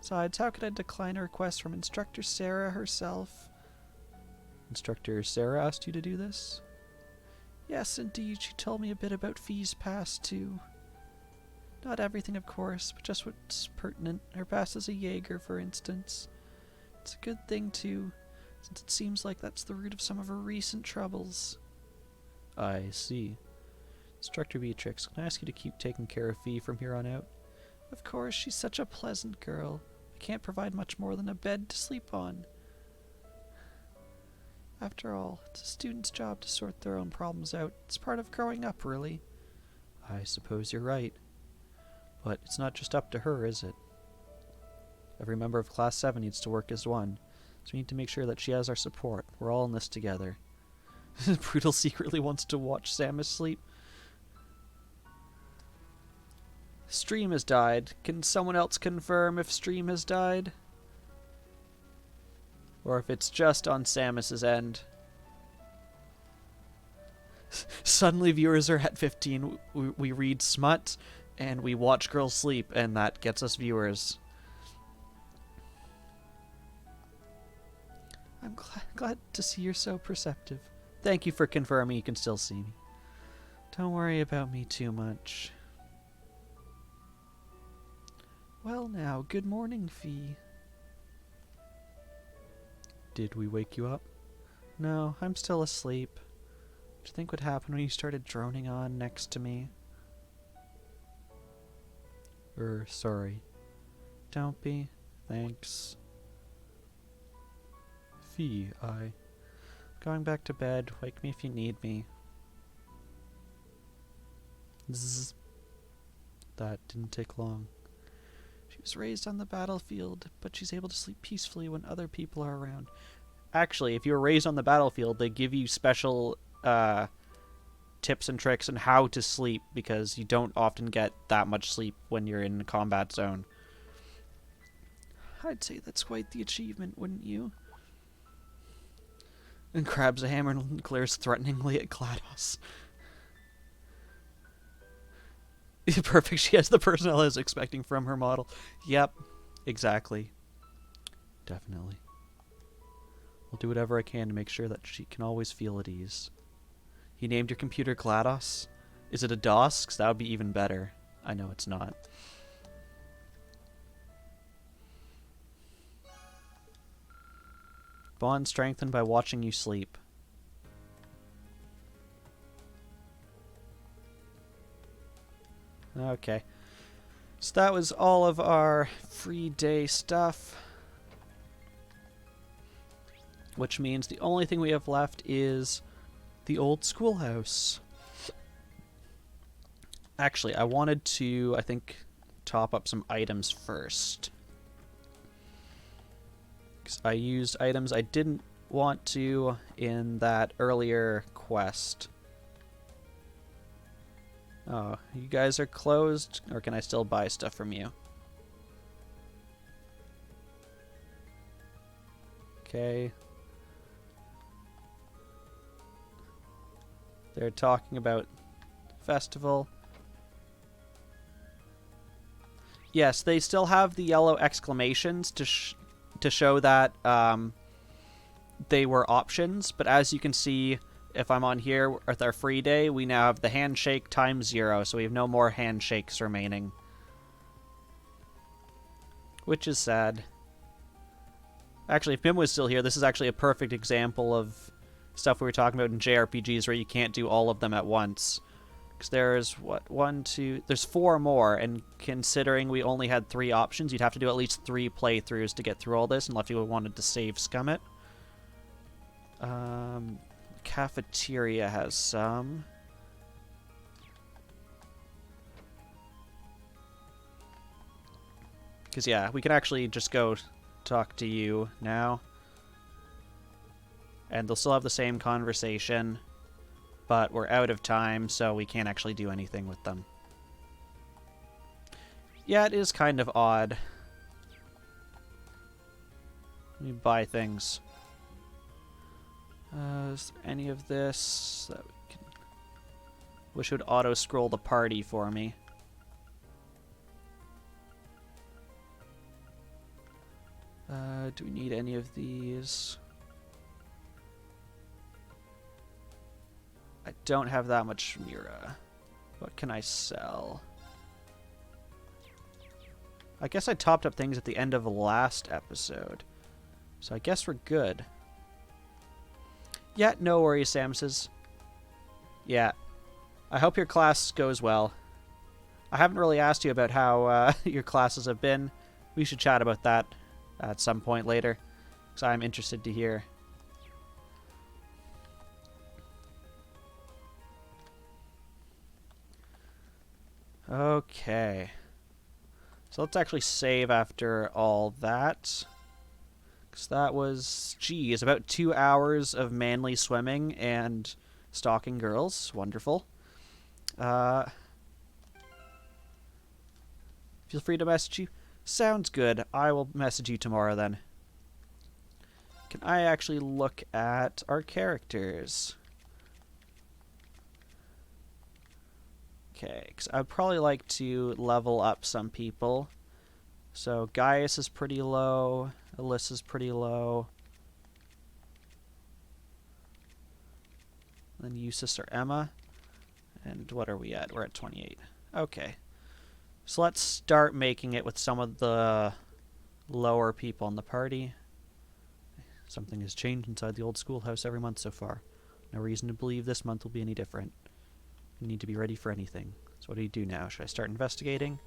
Besides, how could I decline a request from Instructor Sarah herself? Instructor Sarah asked you to do this? Yes, indeed. She told me a bit about Fee's past, too. Not everything, of course, but just what's pertinent. Her past as a Jaeger, for instance. It's a good thing, too, since it seems like that's the root of some of her recent troubles. I see. Instructor Beatrix, can I ask you to keep taking care of Fee from here on out? Of course, she's such a pleasant girl. I can't provide much more than a bed to sleep on. After all, it's a student's job to sort their own problems out. It's part of growing up, really. I suppose you're right. But it's not just up to her, is it? Every member of Class 7 needs to work as one, so we need to make sure that she has our support. We're all in this together. Brutal secretly wants to watch Samus sleep. Stream has died. Can someone else confirm if stream has died? Or if it's just on Samus's end. Suddenly viewers are at 15. We read smut, and we watch girls sleep, and that gets us viewers. I'm glad to see you're so perceptive. Thank you for confirming you can still see me. Don't worry about me too much. Well now, good morning, Fee. Did we wake you up? No, I'm still asleep. What do you think would happen when you started droning on next to me? Sorry. Don't be. Thanks. Fee, going back to bed. Wake me if you need me. Zzz. That didn't take long. She was raised on the battlefield, but she's able to sleep peacefully when other people are around. Actually, if you were raised on the battlefield, they give you special tips and tricks on how to sleep, because you don't often get that much sleep when you're in a combat zone. I'd say that's quite the achievement, wouldn't you? And grabs a hammer and glares threateningly at GLaDOS. Perfect, she has the personnel I was expecting from her model. Yep, exactly. Definitely. I'll do whatever I can to make sure that she can always feel at ease. You named your computer GLaDOS? Is it a DOS? 'Cause that would be even better. I know it's not. Bond strengthened by watching you sleep. Okay. So that was all of our free day stuff. Which means the only thing we have left is the old schoolhouse. Actually, I wanted to, I think, top up some items first. Because I used items I didn't want to in that earlier quest. Oh, you guys are closed? Or can I still buy stuff from you? Okay. They're talking about festival. Yes, they still have the yellow exclamations to show that they were options, but as you can see, if I'm on here with our free day, we now have the handshake times 0, so we have no more handshakes remaining. Which is sad. Actually, if Pim was still here, this is actually a perfect example of stuff we were talking about in JRPGs where you can't do all of them at once. Because there's, what, 1, 2... There's 4 more, and considering we only had 3 options, you'd have to do at least 3 playthroughs to get through all this, unless you wanted to save scum it. Cafeteria has some. Because, yeah, we can actually just go talk to you now. And they'll still have the same conversation, but we're out of time, so we can't actually do anything with them. Yeah, it is kind of odd. Let me buy things. Is there any of this that we can... Wish it would auto-scroll the party for me. Do we need any of these? I don't have that much Mira. What can I sell? I guess I topped up things at the end of the last episode. So I guess we're good. Yeah, no worries, Samuses. Yeah. I hope your class goes well. I haven't really asked you about how your classes have been. We should chat about that at some point later, because I'm interested to hear. Okay. So let's actually save after all that. Because that was, geez, about 2 hours of manly swimming and stalking girls. Wonderful. Feel free to message you. Sounds good. I will message you tomorrow then. Can I actually look at our characters? Okay, because I'd probably like to level up some people. So Gaius is pretty low. Alyssa's pretty low. Then Eustace or Emma. And what are we at? We're at 28. Okay. So let's start making it with some of the lower people in the party. Something has changed inside the old schoolhouse every month so far. No reason to believe this month will be any different. You need to be ready for anything. So what do you do now? Should I start investigating?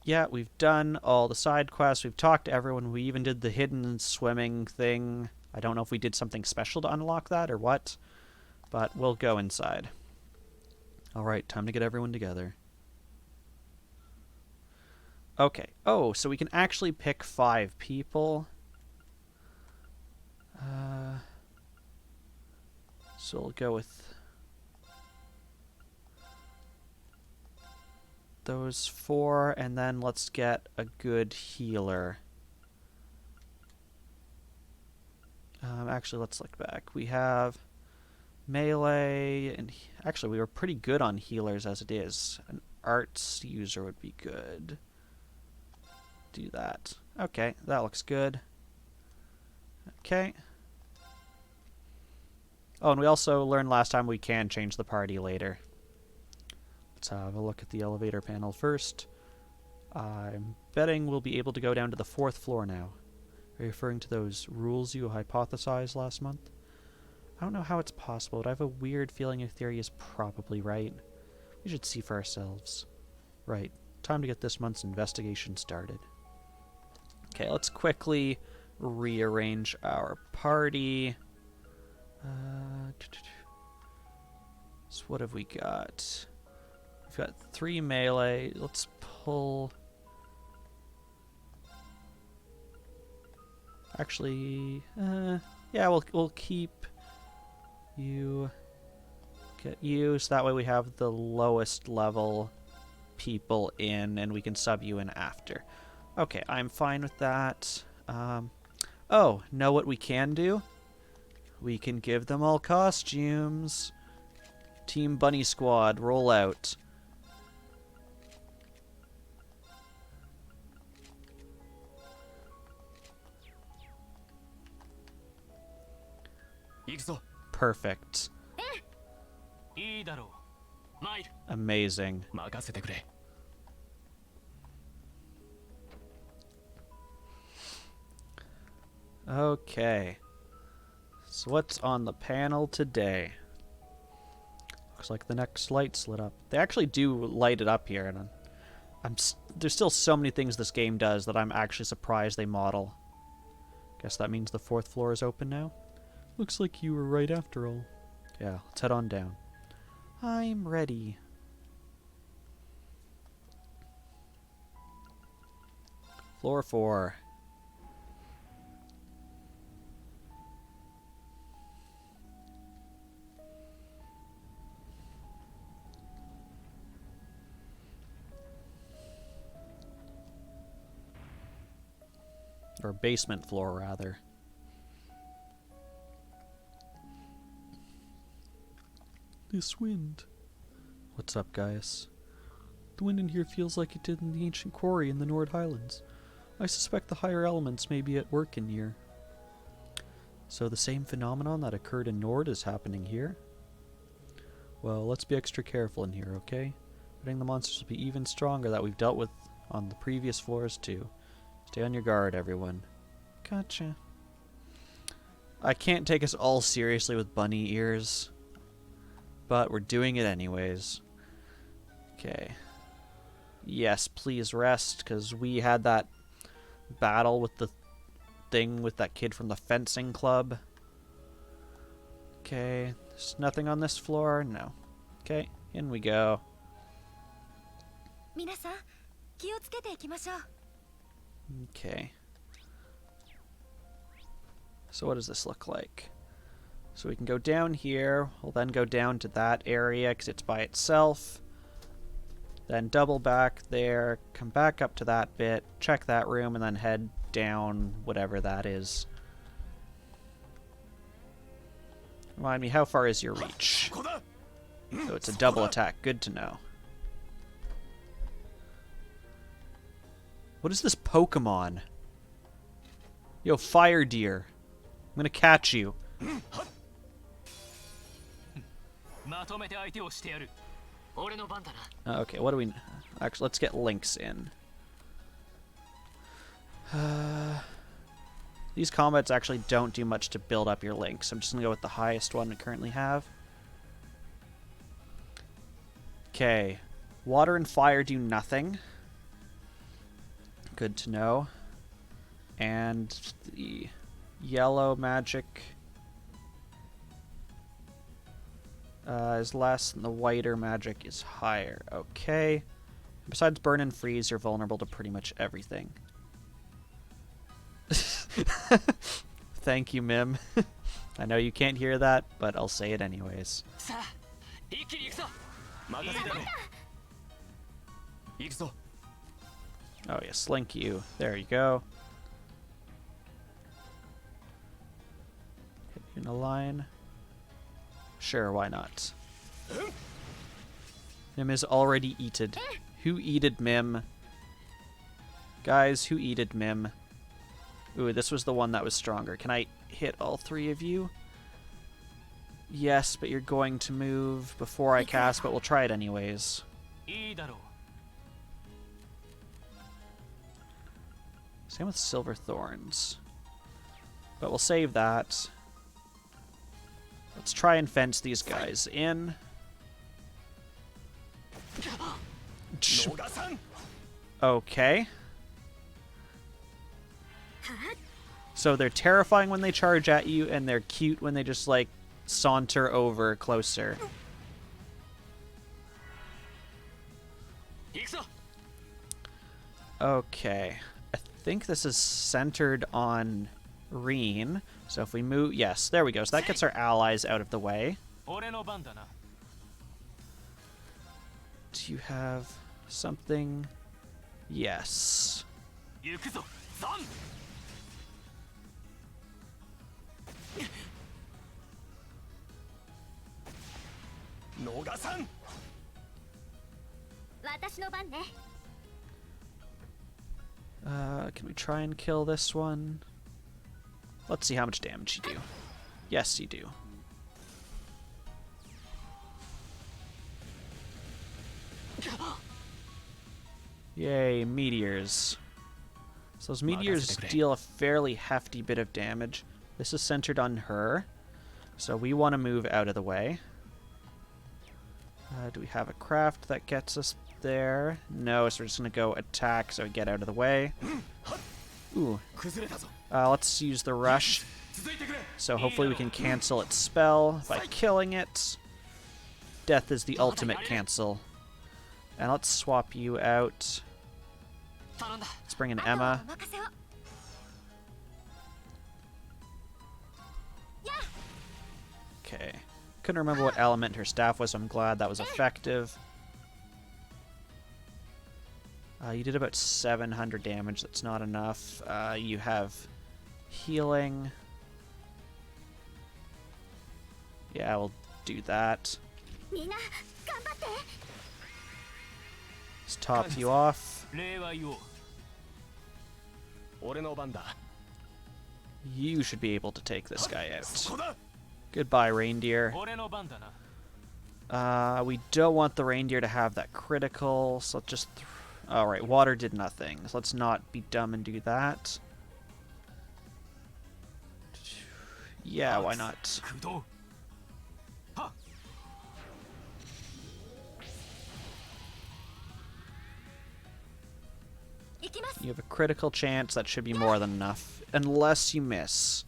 Yeah, we've done all the side quests. We've talked to everyone. We even did the hidden swimming thing. I don't know if we did something special to unlock that or what, but we'll go inside. Alright, time to get everyone together. Okay. Oh, so we can actually pick 5 people. So we'll go with those 4, and then let's get a good healer. Actually, let's look back. We have melee, and actually we were pretty good on healers as it is. An arts user would be good. Do that. Okay, that looks good. Okay. Oh, and we also learned last time we can change the party later. Let's have a look at the elevator panel first. I'm betting we'll be able to go down to the 4th floor now. Are you referring to those rules you hypothesized last month? I don't know how it's possible, but I have a weird feeling your theory is probably right. We should see for ourselves. Right. Time to get this month's investigation started. Okay, let's quickly rearrange our party. So what have we got? We've got 3 melee. Let's pull... Actually, yeah, we'll keep you. Get you, so that way we have the lowest level people in, and we can sub you in after. Okay, I'm fine with that. Oh, know what we can do? We can give them all costumes. Team Bunny Squad, roll out. Perfect. Amazing. Okay. So what's on the panel today? Looks like the next light's lit up. They actually do light it up here, and there's still so many things this game does that I'm actually surprised they model. Guess that means the 4th floor is open now? Looks like you were right after all. Yeah, let's head on down. I'm ready. Floor 4. Or basement floor, rather. This wind. What's up, Gaius? The wind in here feels like it did in the ancient quarry in the Nord Highlands. I suspect the higher elements may be at work in here. So the same phenomenon that occurred in Nord is happening here? Well, let's be extra careful in here, okay? Betting the monsters will be even stronger that we've dealt with on the previous floors too. Stay on your guard, everyone. Gotcha. I can't take us all seriously with bunny ears, but we're doing it anyways. Okay. Yes, please rest, because we had that battle with the thing with that kid from the fencing club. Okay, there's nothing on this floor? No. Okay, in we go. Okay. So what does this look like? So we can go down here, we'll then go down to that area because it's by itself. Then double back there, come back up to that bit, check that room, and then head down whatever that is. Remind me, how far is your reach? So it's a double attack, good to know. What is this Pokemon? Yo, fire deer. I'm gonna catch you. Okay, what do we... Actually, let's get links in. These combats actually don't do much to build up your links. I'm just gonna go with the highest one we currently have. Okay. Water and fire do nothing. Good to know. And the yellow magic is less, and the whiter magic is higher. Okay. Besides burn and freeze, you're vulnerable to pretty much everything. Thank you, Mim. I know you can't hear that, but I'll say it anyways. Oh yeah, slink you. There you go. Hit you in a line. Sure, why not? Mim is already eated. Who eated Mim? Guys, who eated Mim? Ooh, this was the one that was stronger. Can I hit all three of you? Yes, but you're going to move before I cast, but we'll try it anyways. Same with Silver Thorns. But we'll save that. Let's try and fence these guys in. Okay. So they're terrifying when they charge at you, and they're cute when they just, like, saunter over closer. Okay. I think this is centered on Reen. So if we move... Yes, there we go. So that gets our allies out of the way. Do you have something? Yes. Can we try and kill this one? Let's see how much damage you do. Yes, you do. Yay, meteors. So those meteors deal a fairly hefty bit of damage. This is centered on her, so we want to move out of the way. Do we have a craft that gets us there? No, so we're just going to go attack so we get out of the way. Ooh. Let's use the rush. So hopefully we can cancel its spell by killing it. Death is the ultimate cancel. And let's swap you out. Let's bring in Emma. Okay. Couldn't remember what element her staff was, so I'm glad that was effective. You did about 700 damage. That's not enough. You have healing. Yeah, we'll do that. Let's top you off. You should be able to take this guy out. Goodbye, reindeer. We don't want the reindeer to have that critical, so let's just... Alright, water did nothing, so let's not be dumb and do that. Yeah, why not? You have a critical chance, that should be more than enough. Unless you miss.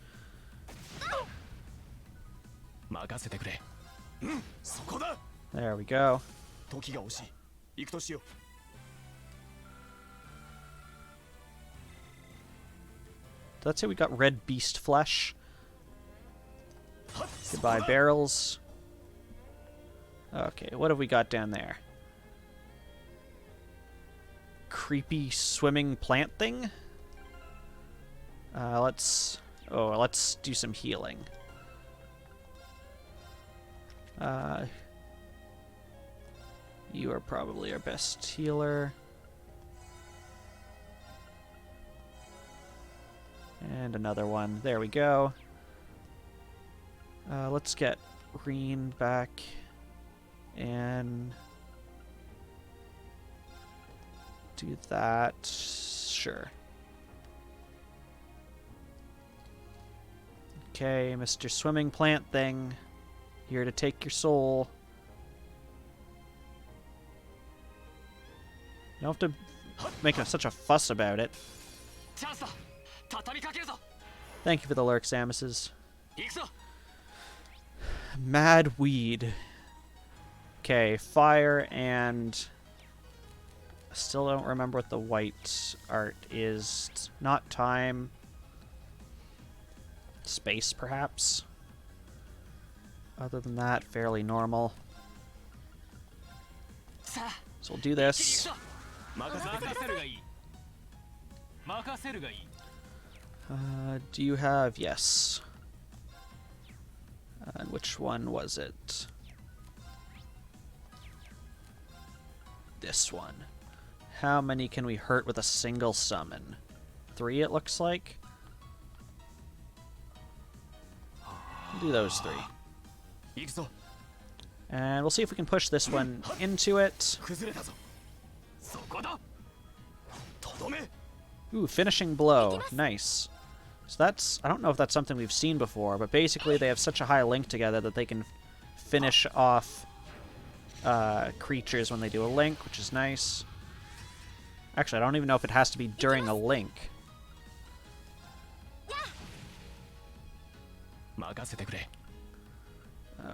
There we go. Let's say we got red beast flesh. Goodbye, barrels. Okay, what have we got down there? Creepy swimming plant thing? Let's do some healing. You are probably our best healer. And another one. There we go. Let's get Reen back. And do that. Sure. Okay, Mr. Swimming Plant Thing. Here to take your soul. You don't have to make such a fuss about it. Thank you for the lurk, Samuses. Mad Weed. Okay, fire and... I still don't remember what the white art is. It's not time. Space, perhaps. Other than that, fairly normal. So we'll do this. Do you have... Yes. And which one was it? This one. How many can we hurt with a single summon? 3, it looks like. We'll do those 3. And we'll see if we can push this one into it. Ooh, finishing blow. Nice. So that's... I don't know if that's something we've seen before, but basically they have such a high link together that they can finish off creatures when they do a link, which is nice. Actually, I don't even know if it has to be during a link.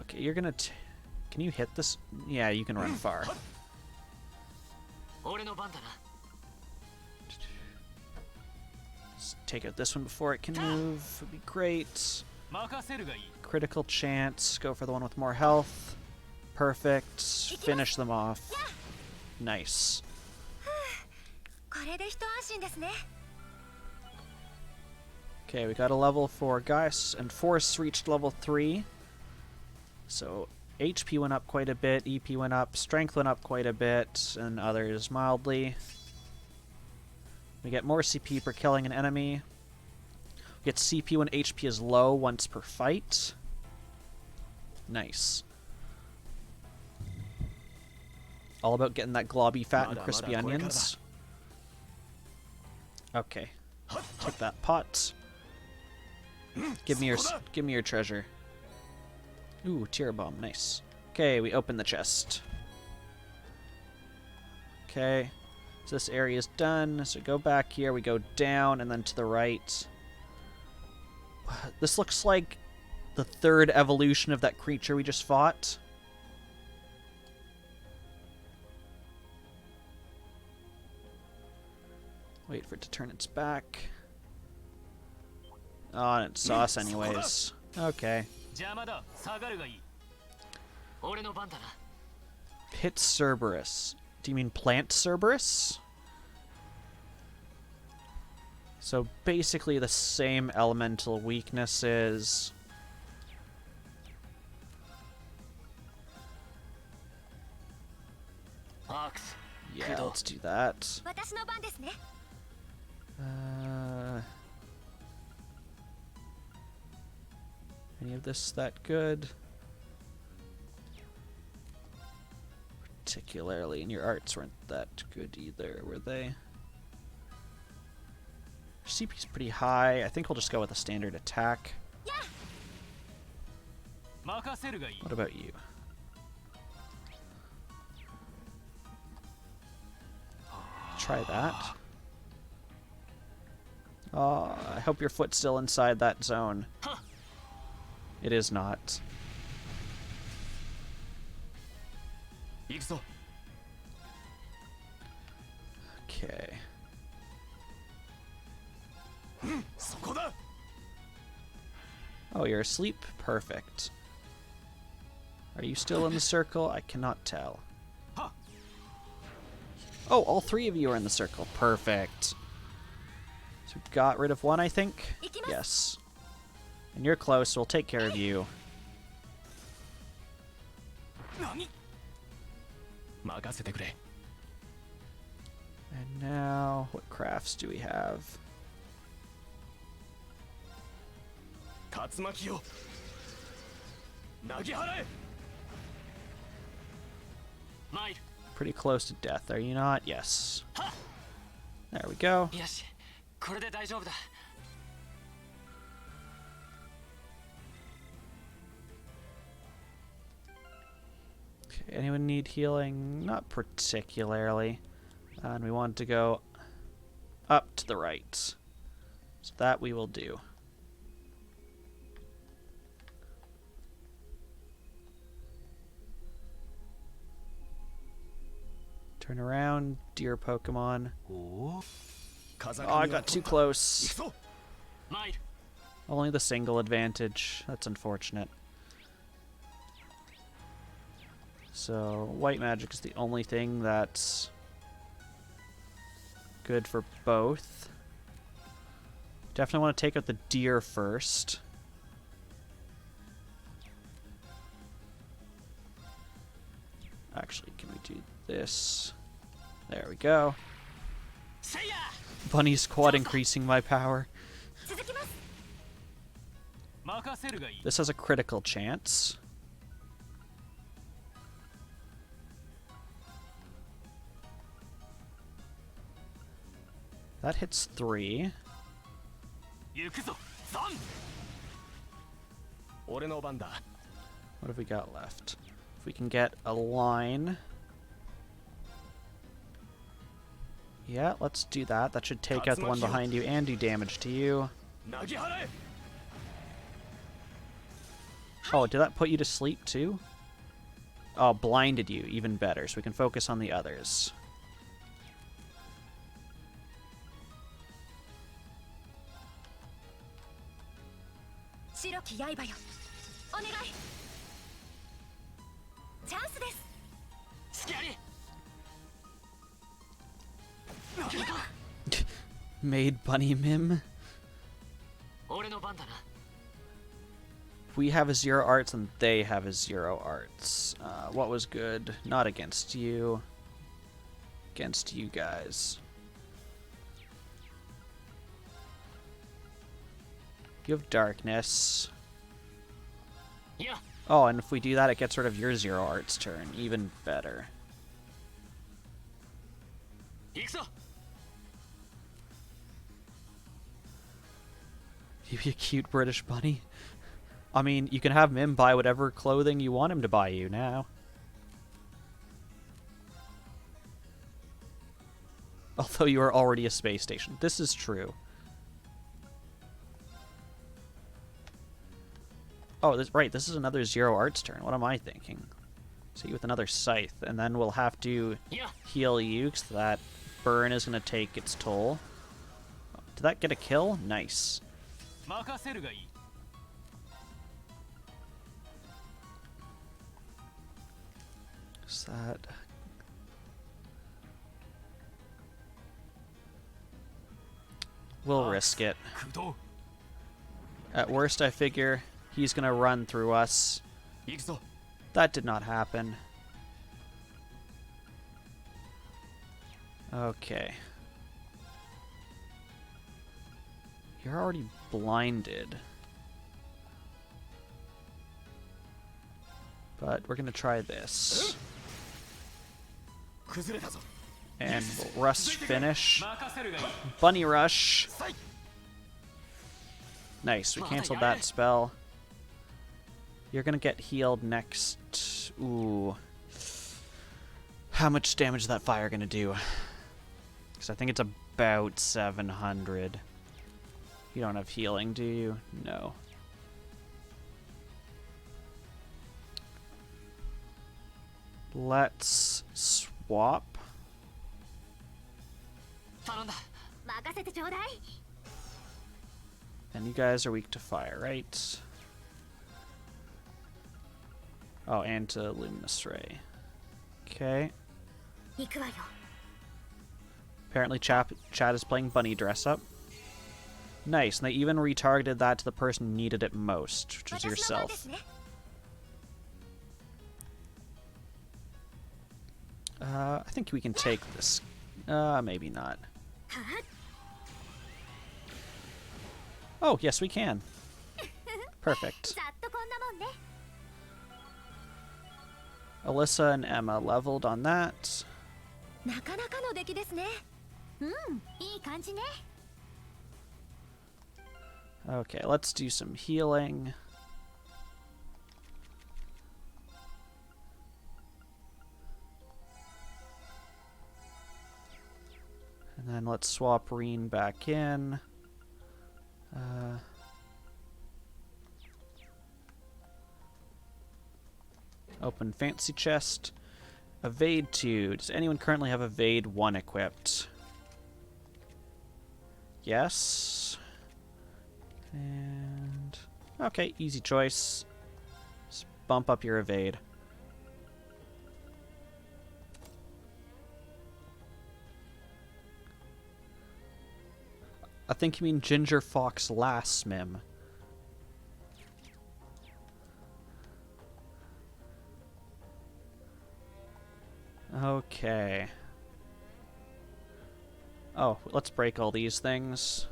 Okay, you're gonna... Can you hit this? Yeah, you can run far. Let's take out this one before it can move. Would be great. Critical chance. Go for the one with more health. Perfect. Finish them off. Nice. Okay, we got a level 4 Geist, and Force reached level 3. So HP went up quite a bit, EP went up, Strength went up quite a bit, and others mildly. We get more CP per killing an enemy. We get CP when HP is low once per fight. Nice. All about getting that globby fat and crispy onions. Okay. Take that pot. Give me your treasure. Ooh, tear bomb, nice. Okay, we open the chest. Okay, so this area is done. So go back here, we go down and then to the right. This looks like the 3rd evolution of that creature we just fought. Wait for it to turn its back. Oh, and it's sauce anyways. Okay. Pit Cerberus. Do you mean plant Cerberus? So basically the same elemental weaknesses. Yeah, let's do that. Any of this that good? Particularly, and your arts weren't that good either, were they? CP's pretty high. I think we'll just go with a standard attack. What about you? Try that. Oh, I hope your foot's still inside that zone. It is not. Okay. Oh, you're asleep? Perfect. Are you still in the circle? I cannot tell. Oh, all 3 of you are in the circle. Perfect. So we got rid of one, I think? Yes. And you're close, so we'll take care of you. And now, what crafts do we have? Pretty close to death, are you not? Yes. There we go. Okay, anyone need healing? Not particularly. And we want to go up to the right. So that we will do. Turn around, dear Pokemon. Oh, I got too close. Only the single advantage. That's unfortunate. So, white magic is the only thing that's good for both. Definitely want to take out the deer first. Actually, can we do this? There we go. Bunny squad increasing my power. This has a critical chance. That hits 3. What have we got left? If we can get a line. Yeah, let's do that. That should take out the one behind you and do damage to you. Oh, did that put you to sleep too? Oh, blinded you. Even better. So we can focus on the others. Made Bunny Mim. We have a 0 arts and they have a 0 arts. What was good? Not against you. Against you guys. You have darkness. Yeah. Oh, and if we do that, it gets rid of your 0 arts turn. Even better. You be a cute British bunny? I mean, you can have Mim buy whatever clothing you want him to buy you now. Although you are already a space station. This is true. Oh, this is another 0 arts turn. What am I thinking? See, with another scythe. And then we'll have to heal you, because that burn is going to take its toll. Did that get a kill? Nice. Is that... We'll risk it. At worst, I figure he's gonna run through us. That did not happen. Okay. You're already blinded. But we're gonna try this. And we'll rush finish. Bunny rush. Nice, we canceled that spell. You're gonna get healed next. Ooh. How much damage is that fire gonna do? Because I think it's about 700. You don't have healing, do you? No. Let's swap. And you guys are weak to fire, right? Oh, and to Luminous Ray. Okay. Apparently Chad is playing bunny dress up. Nice, and they even retargeted that to the person who needed it most, which is yourself. I think we can take this. Maybe not. Oh, yes we can. Perfect. Alyssa and Emma leveled on that. Okay, let's do some healing. And then let's swap Reen back in. Open fancy chest. Evade 2. Does anyone currently have Evade 1 equipped? Yes. And... okay, easy choice. Just bump up your Evade. I think you mean Ginger Fox Lass, Mim. Okay. Oh, let's break all these things.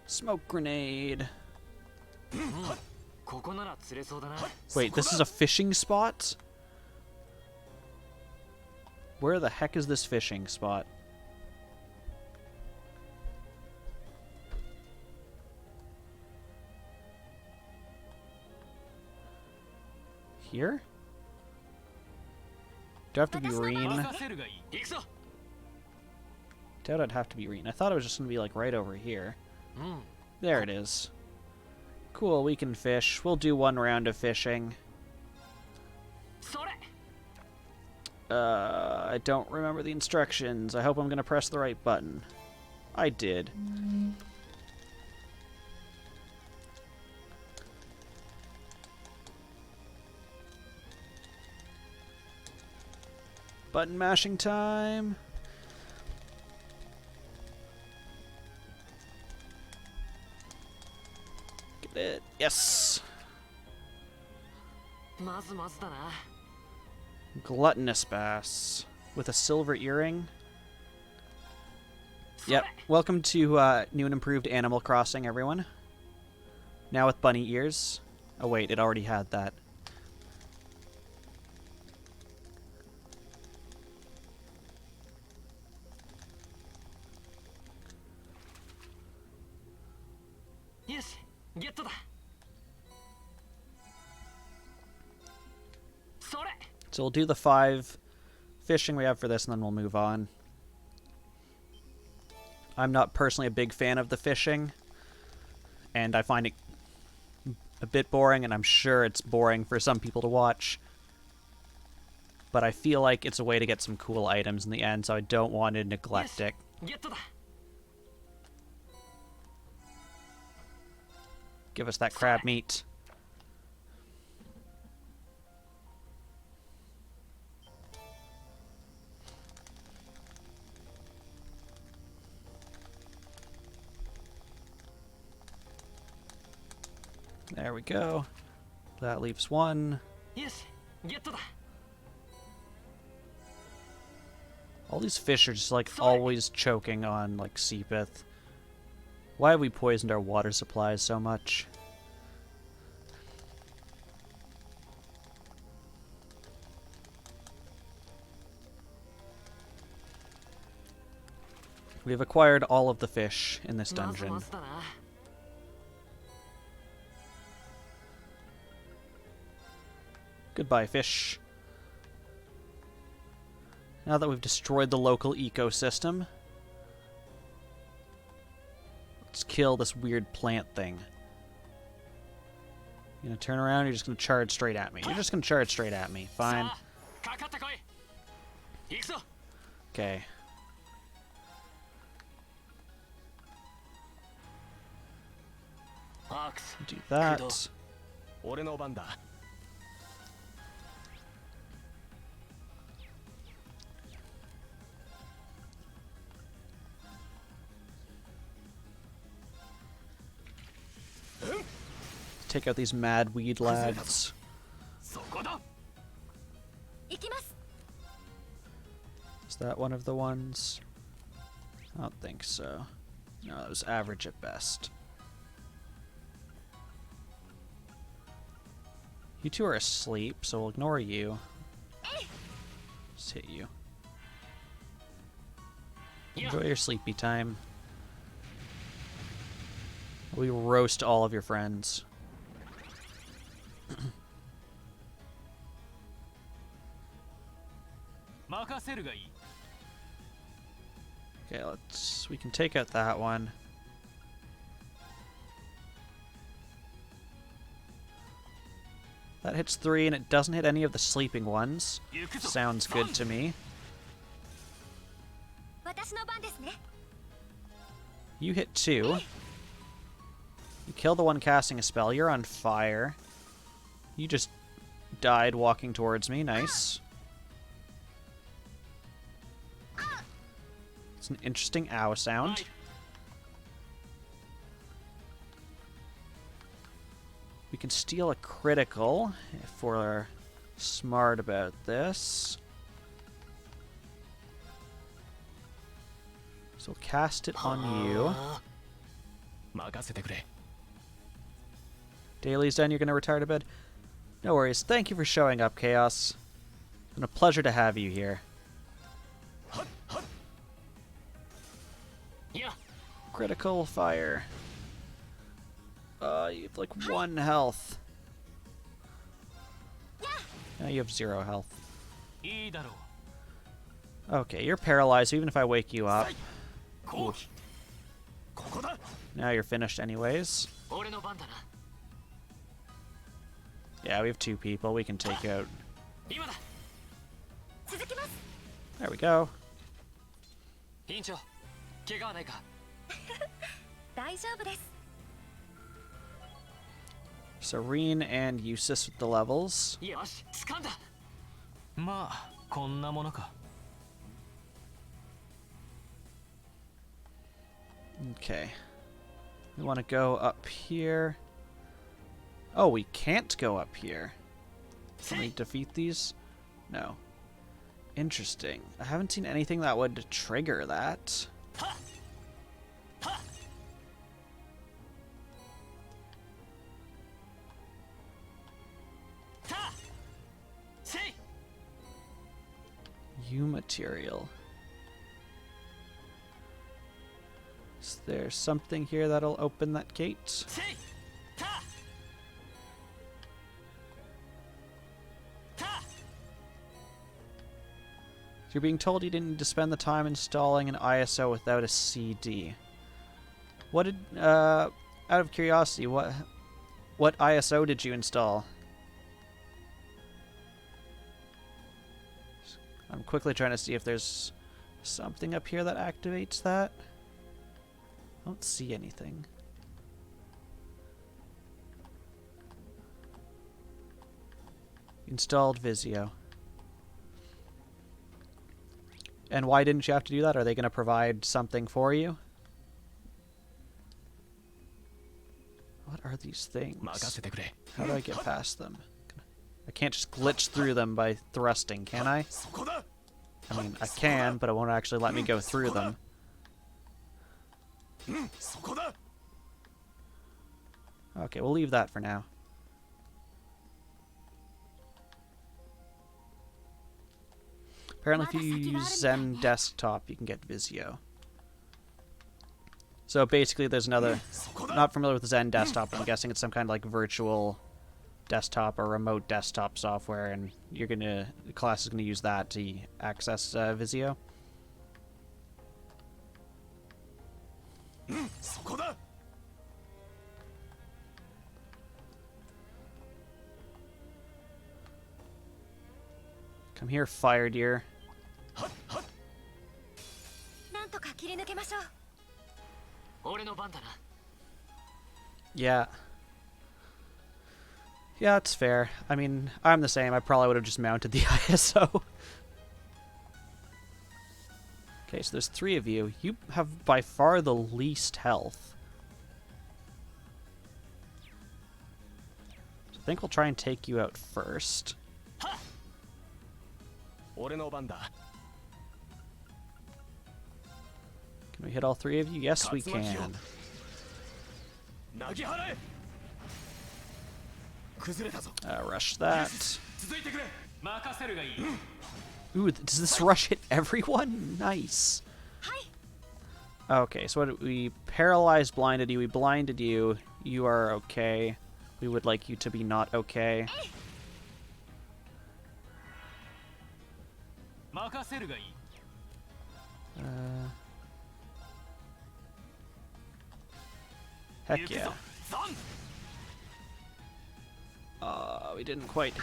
Smoke grenade. Wait, this is a fishing spot? Where the heck is this fishing spot? Here? Do I have to be Reen? Doubt I'd have to be Reen. I thought it was just going to be like right over here. There it is. Cool, we can fish. We'll do one round of fishing. I don't remember the instructions. I hope I'm going to press the right button. I did. Button mashing time. Get it. Yes. Gluttonous bass with a silver earring. Yep. Welcome to new and improved Animal Crossing, everyone. Now with bunny ears. Oh wait, it already had that. So we'll do the 5 fishing we have for this, and then we'll move on. I'm not personally a big fan of the fishing, and I find it a bit boring, and I'm sure it's boring for some people to watch. But I feel like it's a way to get some cool items in the end, so I don't want to neglect it. Give us that crab meat. There we go. That leaves 1. All these fish are just like always choking on like Seepith. Why have we poisoned our water supplies so much? We have acquired all of the fish in this dungeon. Goodbye, fish. Now that we've destroyed the local ecosystem, let's kill this weird plant thing. You gonna turn around, or you're just gonna charge straight at me? You're just gonna charge straight at me. Fine. Okay. Do that. Take out these mad weed lads. Is that one of the ones? I don't think so. No, that was average at best. You two are asleep, so we'll ignore you. Just hit you. Enjoy your sleepy time. We roast all of your friends. Okay, we can take out that one. That hits 3 and it doesn't hit any of the sleeping ones. Sounds good to me. You hit 2. You kill the one casting a spell. You're on fire. You just died walking towards me. Nice. It's an interesting ow sound. We can steal a critical if we're smart about this. So we'll cast it on you. Daily's done, you're going to retire to bed? No worries. Thank you for showing up, Chaos. It's been a pleasure to have you here. Critical fire. You have like 1 health. Now you have 0 health. Okay, you're paralyzed even if I wake you up. Ooh. Now you're finished anyways. Yeah, we have 2 people we can take out. There we go. Serene and Eustace with the levels. Okay. We want to go up here. Oh, we can't go up here. Can we defeat these? No. Interesting. I haven't seen anything that would trigger that. U material. Is there something here that'll open that gate? You're being told you didn't need to spend the time installing an ISO without a CD. What did, out of curiosity, what ISO did you install? I'm quickly trying to see if there's something up here that activates that. I don't see anything. Installed Visio. And why didn't you have to do that? Are they going to provide something for you? What are these things? How do I get past them? I can't just glitch through them by thrusting, can I? I mean, I can, but it won't actually let me go through them. Okay, we'll leave that for now. Apparently if you use Zen Desktop, you can get Visio. So basically there's another... Not familiar with Zen Desktop, but I'm guessing it's some kind of like virtual desktop or remote desktop software, and you're gonna... The class is gonna use that to access Visio. Come here, fire deer. Yeah. Yeah, it's fair. I mean, I'm the same. I probably would have just mounted the ISO. Okay, so there's 3 of you. You have by far the least health. So I think we'll try and take you out first. Can we hit all 3 of you? Yes, we can. Rush that. Ooh, does this rush hit everyone? Nice. Okay, so what we paralyzed, blinded you. We blinded you. You are okay. We would like you to be not okay. Heck yeah. We didn't quite.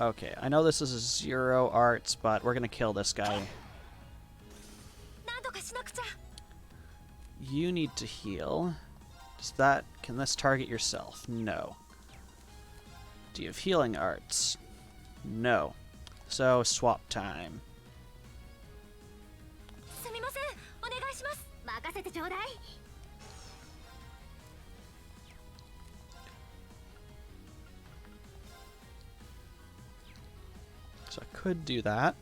Okay, I know this is a 0 arts, but we're gonna kill this guy. You need to heal. Can this target yourself? No. Do you have healing arts? No. So, swap time. So I could do that.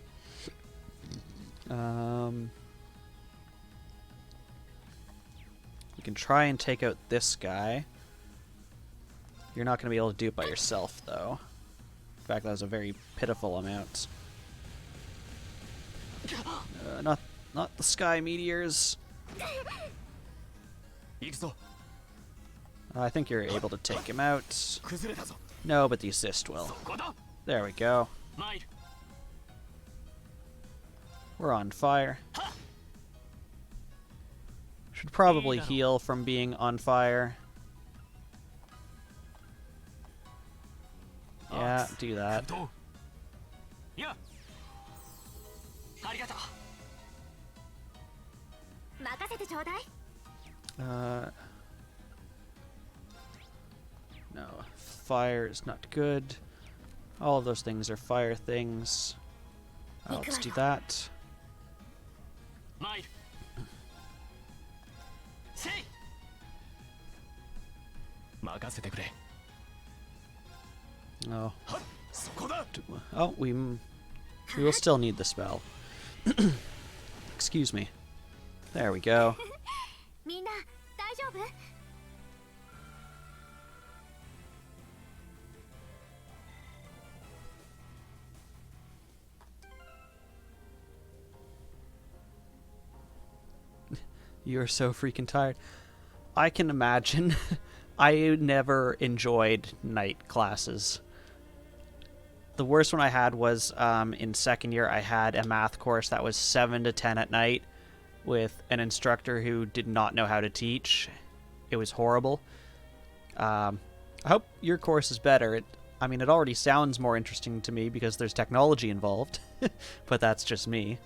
You can try and take out this guy. You're not going to be able to do it by yourself, though. In fact, that was a very pitiful amount. Not the sky meteors. I think you're able to take him out. No, but the assist will. There we go. We're on fire. Should probably heal from being on fire. Yeah, do that. No, fire is not good. All of those things are fire things. Let's do that. Oh. Oh, we will still need the spell. Excuse me. There we go. You're so freaking tired. I can imagine. I never enjoyed night classes. The worst one I had was in second year. I had a math course that was 7 to 10 at night with an instructor who did not know how to teach. It was horrible. I hope your course is better. It already sounds more interesting to me because there's technology involved, but that's just me.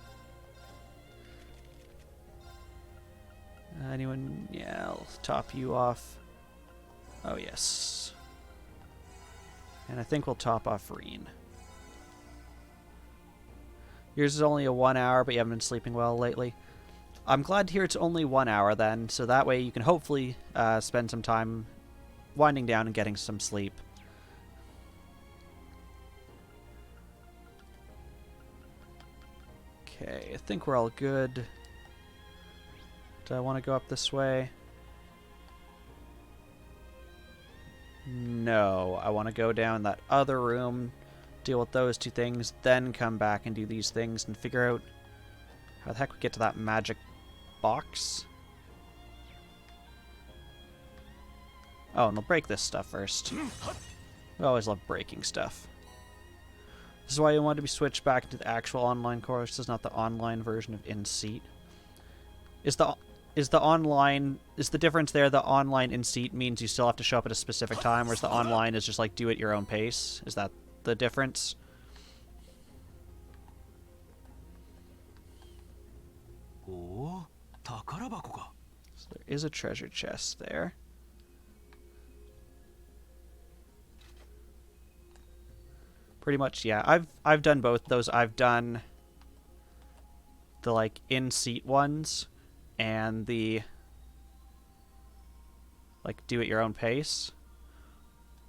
Anyone? Yeah, I'll top you off. Oh, yes. And I think we'll top off Reen. Yours is only a 1 hour, but you haven't been sleeping well lately. I'm glad to hear it's only 1 hour then, so that way you can hopefully spend some time winding down and getting some sleep. Okay, I think we're all good. Do I want to go up this way? No, I want to go down that other room, deal with those two things, then come back and do these things and figure out how the heck we get to that magic box. Oh, and we'll break this stuff first. We always love breaking stuff. This is why you want to be switched back to the actual online course. This is not the online version of in-seat. Is the difference there the online in-seat means you still have to show up at a specific time, whereas the online is just like do at your own pace? Is that the difference? So there is a treasure chest there. Pretty much, yeah. I've done both those. I've done the like in-seat ones and the like do at your own pace.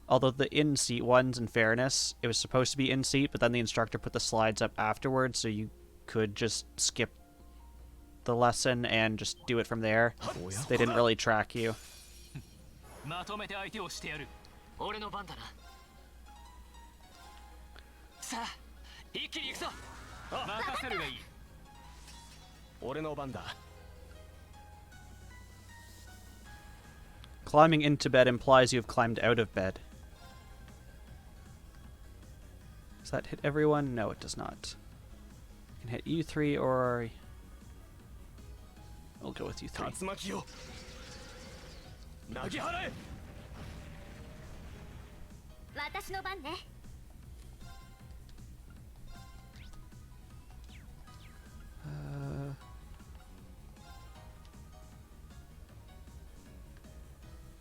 Although the in-seat ones, in fairness, it was supposed to be in-seat, but then the instructor put the slides up afterwards, so you could just skip the lesson and just do it from there. They didn't really track you. Climbing into bed implies you have climbed out of bed. Does that hit everyone? No, it does not. It can hit you three, or we'll go with you three.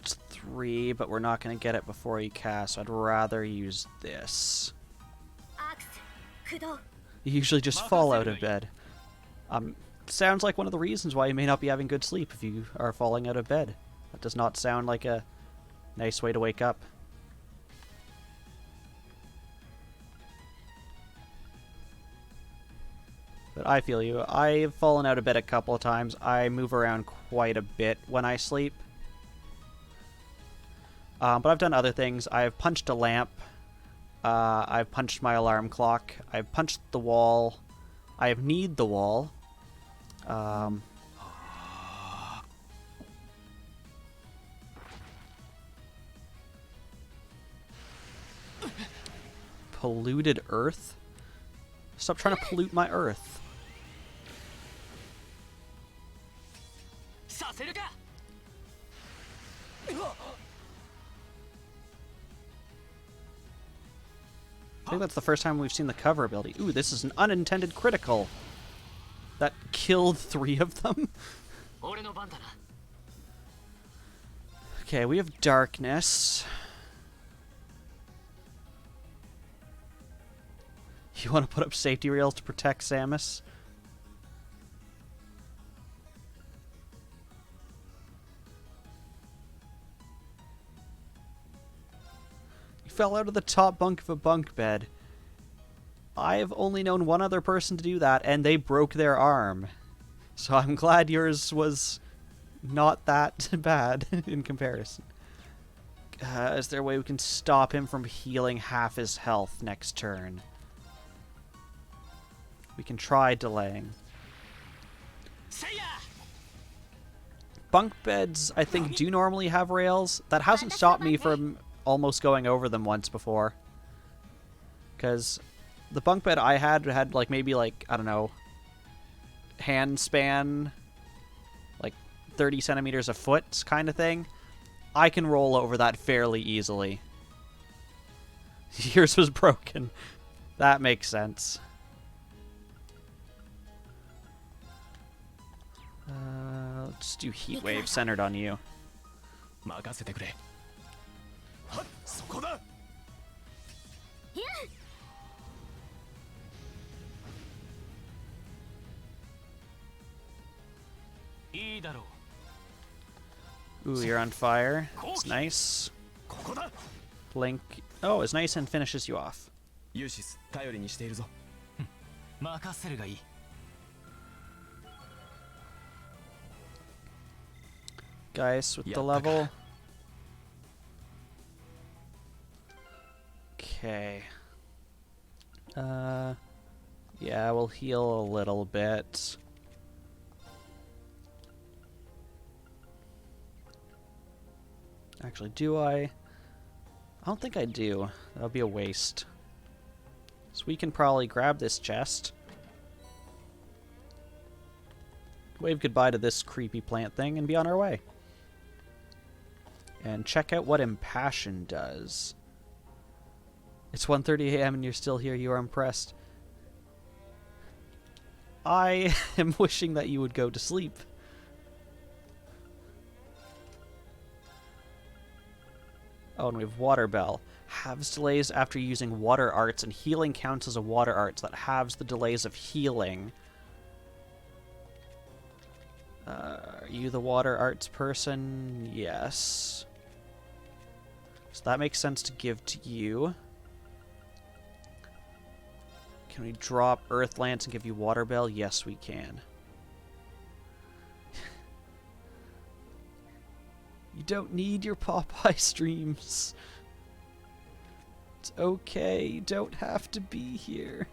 It's 3, but we're not going to get it before you cast, so I'd rather use this. You usually just fall out of bed. Sounds like one of the reasons why you may not be having good sleep if you are falling out of bed. That does not sound like a nice way to wake up. But I feel you. I've fallen out of bed a couple of times. I move around quite a bit when I sleep. But I've done other things. I've punched a lamp. I've punched my alarm clock. I've punched the wall. I need the wall. Polluted earth? Stop trying to pollute my earth. I think that's the first time we've seen the cover ability. Ooh, this is an unintended critical. That killed 3 of them. Okay, we have darkness. You want to put up safety rails to protect Samus? You fell out of the top bunk of a bunk bed. I've only known one other person to do that, and they broke their arm. So I'm glad yours was not that bad in comparison. Is there a way we can stop him from healing half his health next turn? We can try delaying. Bunk beds, I think, do normally have rails. That hasn't stopped me from almost going over them once before. Because the bunk bed I had like maybe like, I don't know, hand span, like 30 centimeters a foot kind of thing. I can roll over that fairly easily. Yours was broken. That makes sense. Let's do heat wave centered on you. Ooh, you're on fire. It's nice. Blink. Oh, it's nice and finishes you off. Guys, with the level. Okay. Yeah, we'll heal a little bit. Actually, do I? I don't think I do. That would be a waste. So we can probably grab this chest. Wave goodbye to this creepy plant thing and be on our way. And check out what Impassion does. It's 1:30 a.m. and you're still here. You are impressed. I am wishing that you would go to sleep. Oh, and we have Water Bell. Halves delays after using water arts, and healing counts as a water arts. That halves the delays of healing. Are you the water arts person? Yes. So that makes sense to give to you. Can we drop Earth Lance and give you Water Bell? Yes, we can. You don't need your Popeye streams. It's okay. You don't have to be here.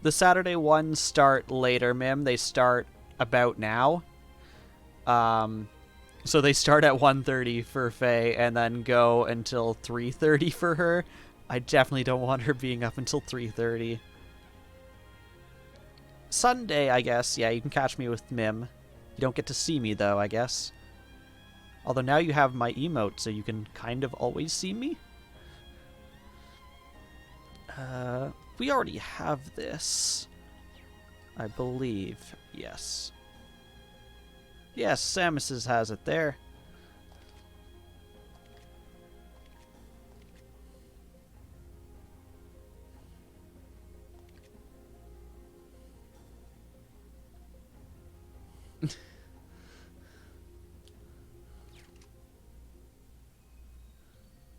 The Saturday ones start later, Mim. They start about now. So they start at 1:30 for Faye and then go until 3:30 for her. I definitely don't want her being up until 3:30. Sunday, I guess. Yeah, you can catch me with Mim. You don't get to see me, though, I guess. Although now you have my emote, so you can kind of always see me. We already have this. I believe. Yes. Yes, Samus's has it there.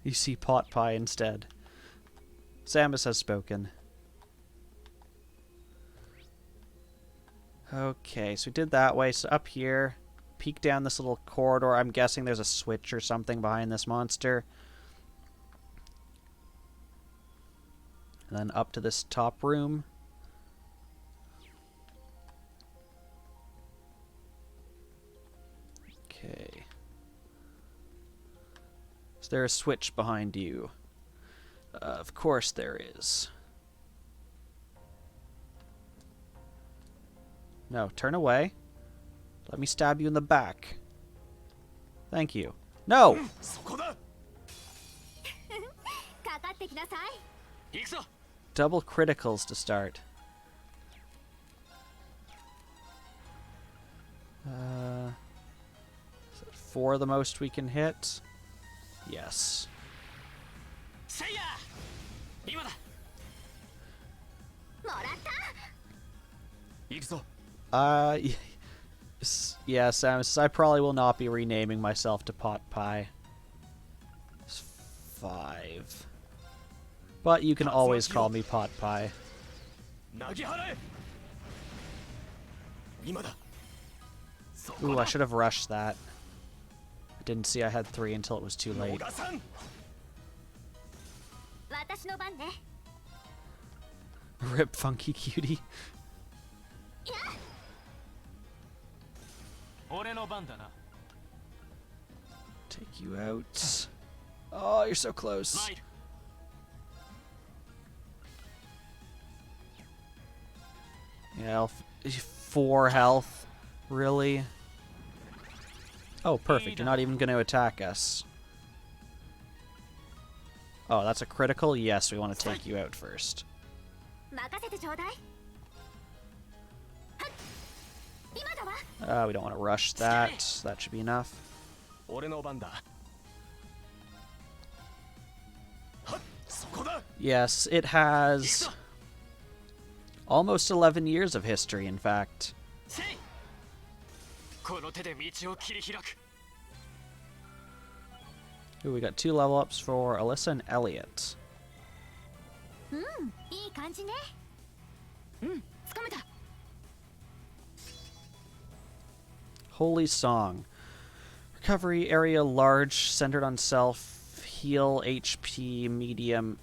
You see pot pie instead. Samus has spoken. Okay, so we did that way. So up here, peek down this little corridor. I'm guessing there's a switch or something behind this monster. And then up to this top room. Okay. Is there a switch behind you? Of course there is. No, turn away. Let me stab you in the back. Thank you. No! Double criticals to start. Is that 4 the most we can hit? Yes. Yeah, Sam says I probably will not be renaming myself to Pot Pie. It's 5. But you can always call me Pot Pie. Ooh, I should have rushed that. I didn't see I had 3 until it was too late. Rip Funky Cutie. Take you out. Oh, you're so close. Yeah, 4 health. Really? Oh, perfect. You're not even going to attack us. Oh, that's a critical? Yes, we want to take you out first. We don't want to rush that. That should be enough. Yes, it has almost 11 years of history, in fact. Ooh, we got 2 level ups for Alyssa and Elliot. Holy Song. Recovery area large, centered on self, heal HP medium,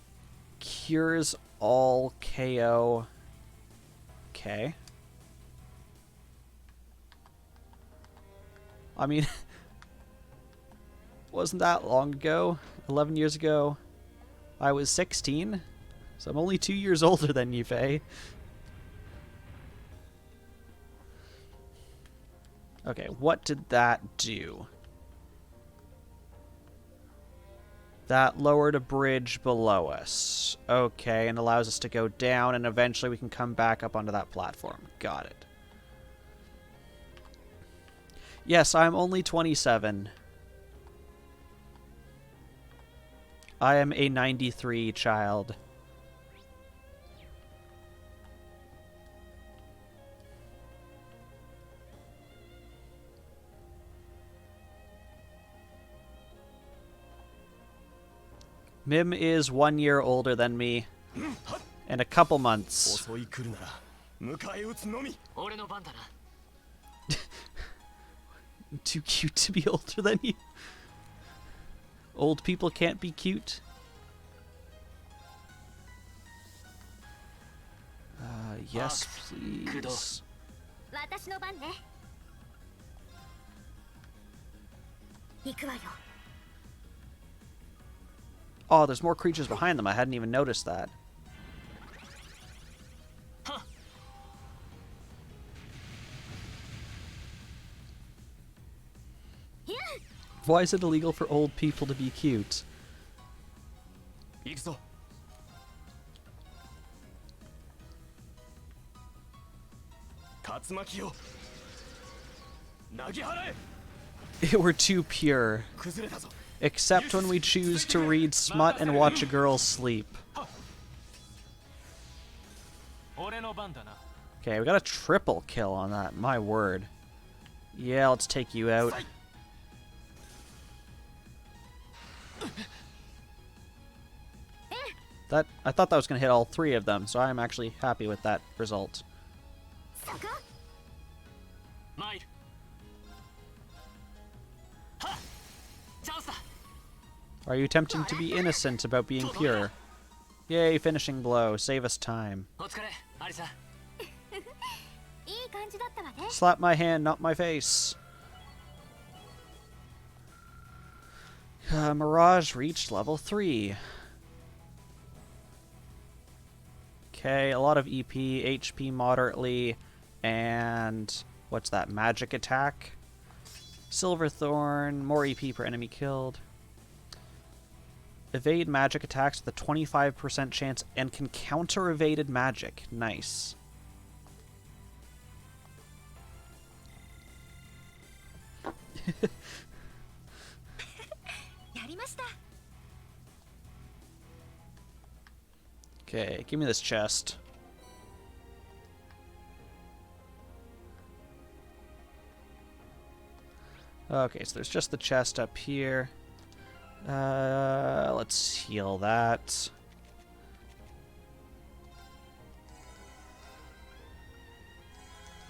cures all KO. Okay. I mean, wasn't that long ago? 11 years ago, I was 16, so I'm only 2 years older than you, Faye. Okay, what did that do? That lowered a bridge below us. Okay, and allows us to go down, and eventually we can come back up onto that platform. Got it. Yes, I'm only 27. I am a 93 child. Mim is 1 year older than me. In a couple months. Too cute to be older than you. Old people can't be cute. Yes, please. Oh, there's more creatures behind them. I hadn't even noticed that. Why is it illegal for old people to be cute? We're too pure. Except when we choose to read smut and watch a girl sleep. Okay, we got a triple kill on that. My word. Yeah, let's take you out. I thought that was going to hit all 3 of them, so I'm actually happy with that result. Are you attempting to be innocent about being pure? Yay, finishing blow. Save us time. Slap my hand, not my face. Mirage reached level 3. Okay, a lot of EP, HP moderately, and what's that, magic attack? Silverthorn, more EP per enemy killed. Evade magic attacks with a 25% chance and can counter evaded magic. Nice. Okay, give me this chest. Okay, so there's just the chest up here. Let's heal that.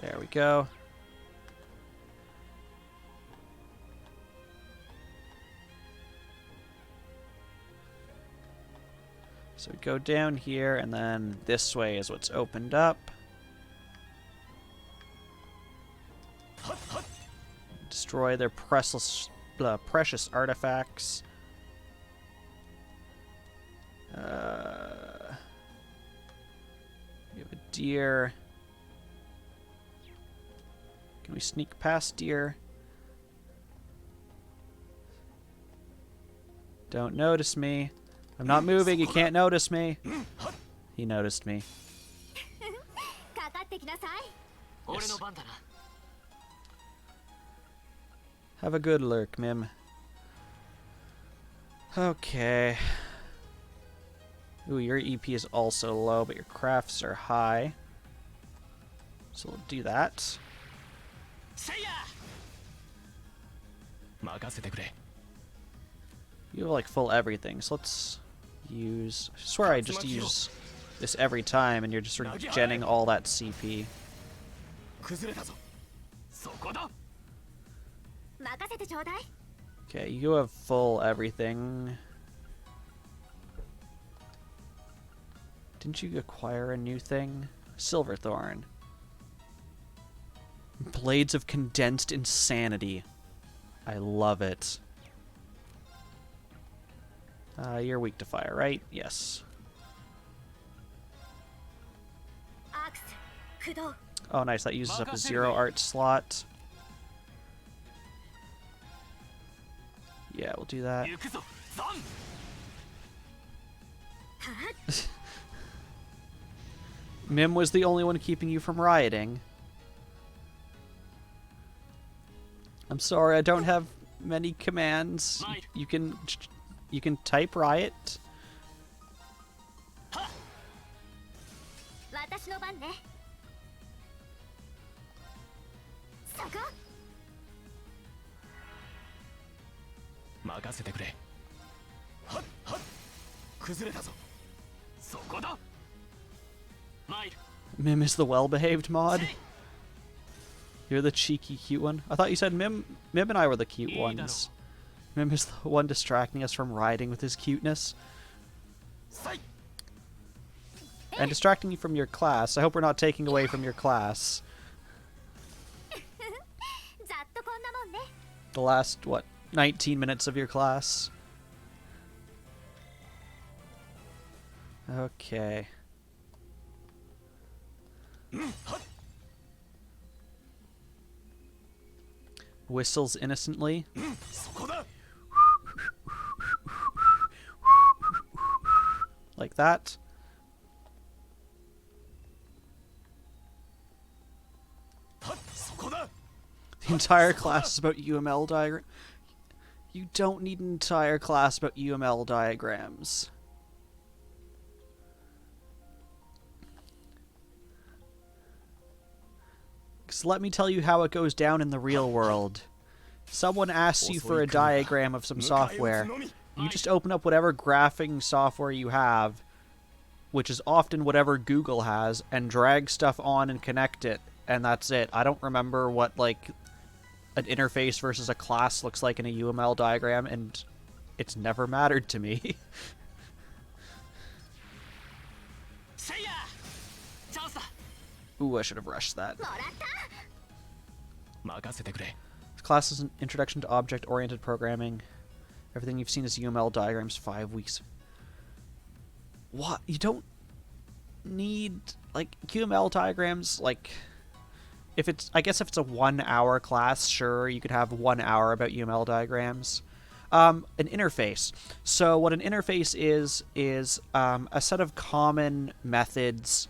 There we go. So we go down here, and then this way is what's opened up. Destroy their precious artifacts. We have a deer. Can we sneak past deer? Don't notice me. I'm not moving, you can't notice me. He noticed me. Yes. Have a good lurk, Mim. Okay. Ooh, your EP is also low, but your crafts are high. So we'll do that. You have like full everything, so let's use... I swear I just use this every time and you're just regenning all that CP. Okay, you have full everything. Didn't you acquire a new thing? Silverthorn. Blades of Condensed Insanity. I love it. You're weak to fire, right? Yes. Oh, nice. That uses up a 0 art slot. Yeah, we'll do that. Mim was the only one keeping you from rioting. I'm sorry, I don't have many commands. You can type riot. Mim is the well-behaved mod. You're the cheeky, cute one. I thought you said Mim and I were the cute ones. Mim is the one distracting us from riding with his cuteness. And distracting you from your class. I hope we're not taking away from your class. The last, what, 19 minutes of your class? Okay. Whistles innocently. Like that. The entire class is about UML diagram. You don't need an entire class about UML diagrams. Because let me tell you how it goes down in the real world. Someone asks you for a diagram of some software. You just open up whatever graphing software you have, which is often whatever Google has, and drag stuff on and connect it, and that's it. I don't remember what, like, an interface versus a class looks like in a UML diagram, and it's never mattered to me. Ooh, I should have rushed that. This class is an introduction to object-oriented programming. Everything you've seen is UML diagrams, 5 weeks. What? You don't need, like, UML diagrams, like, if it's, I guess if it's a 1 hour class, sure, you could have 1 hour about UML diagrams. An interface. So what an interface is a set of common methods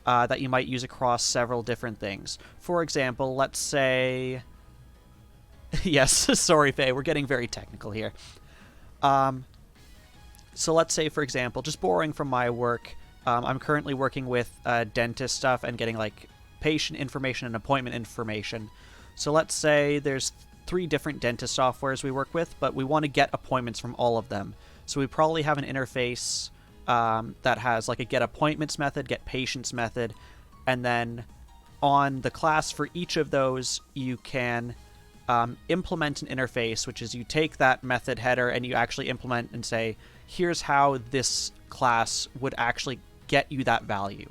that you might use across several different things. For example, let's say... yes, sorry, Faye, we're getting very technical here. So let's say, for example, just borrowing from my work, I'm currently working with dentist stuff and getting, like, patient information and appointment information. So let's say there's 3 different dentist softwares we work with, but we want to get appointments from all of them. So we probably have an interface that has, like, a get appointments method, get patients method, and then on the class for each of those, you can implement an interface, which is you take that method header and you actually implement and say, here's how this class would actually get you that value.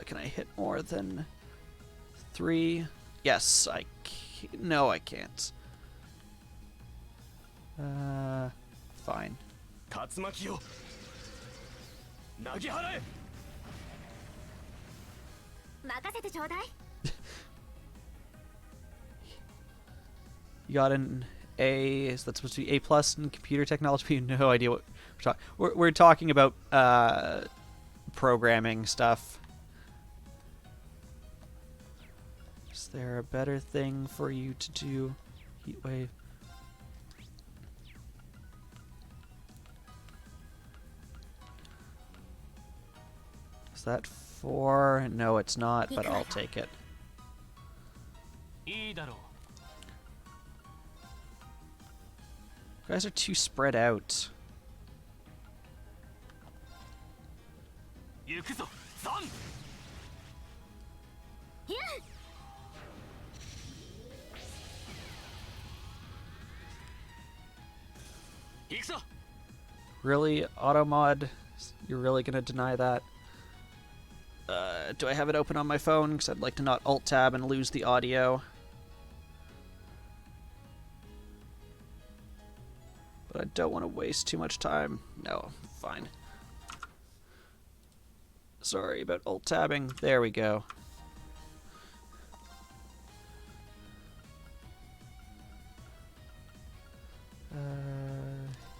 Can I hit more than 3? Yes, no, I can't. Fine. You got an A. Is that supposed to be A+ in computer technology? No idea what we're talking. We're talking about programming stuff. Is there a better thing for you to do? Heatwave. Is that 4? No, it's not, but I'll take it. You guys are too spread out. Really, automod? You're really gonna deny that? Do I have it open on my phone? Because I'd like to not alt-tab and lose the audio. But I don't want to waste too much time. No, fine. Sorry about alt-tabbing. There we go.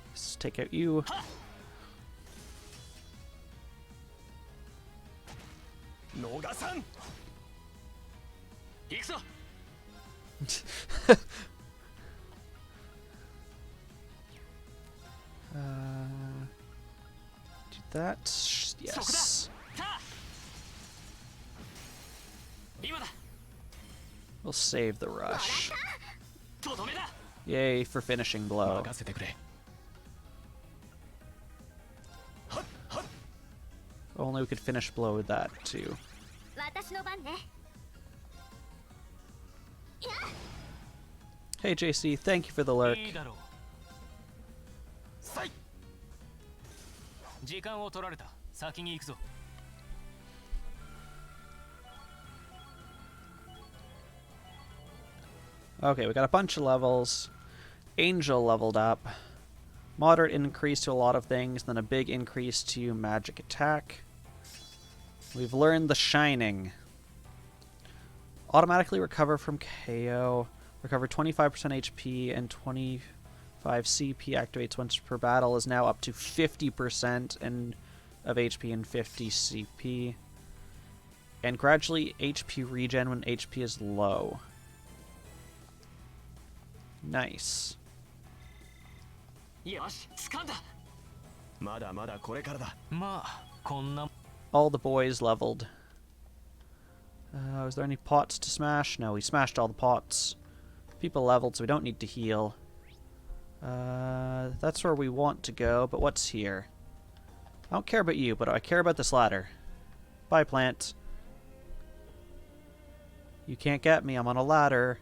Let's take out you. Do that. Yes. We'll save the rush. Yay for finishing blow. Only we could finish blow with that too. Hey JC, thank you for the lurk. Okay, we got a bunch of levels. Angel leveled up. Moderate increase to a lot of things, then a big increase to magic attack. We've learned the Shining. Automatically recover from KO. Recover 25% HP and 25 CP activates once per battle is now up to 50% of HP and 50 CP. And gradually HP regen when HP is low. Nice. All the boys leveled. Was there any pots to smash? No, we smashed all the pots. People leveled, so we don't need to heal. That's where we want to go, but what's here? I don't care about you, but I care about this ladder. Bye, plant. You can't get me, I'm on a ladder.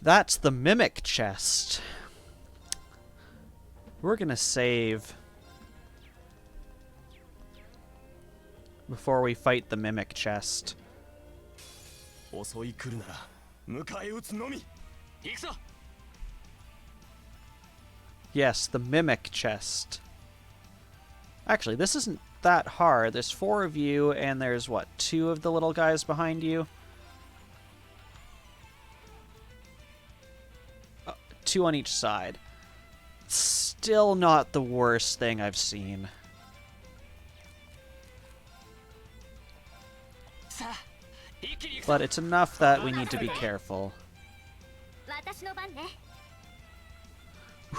That's the mimic chest. We're gonna save before we fight the mimic chest. Yes, the mimic chest. Actually, this isn't that hard. There's 4 of you, and there's, what, 2 of the little guys behind you? 2 on each side. Still not the worst thing I've seen. But it's enough that we need to be careful.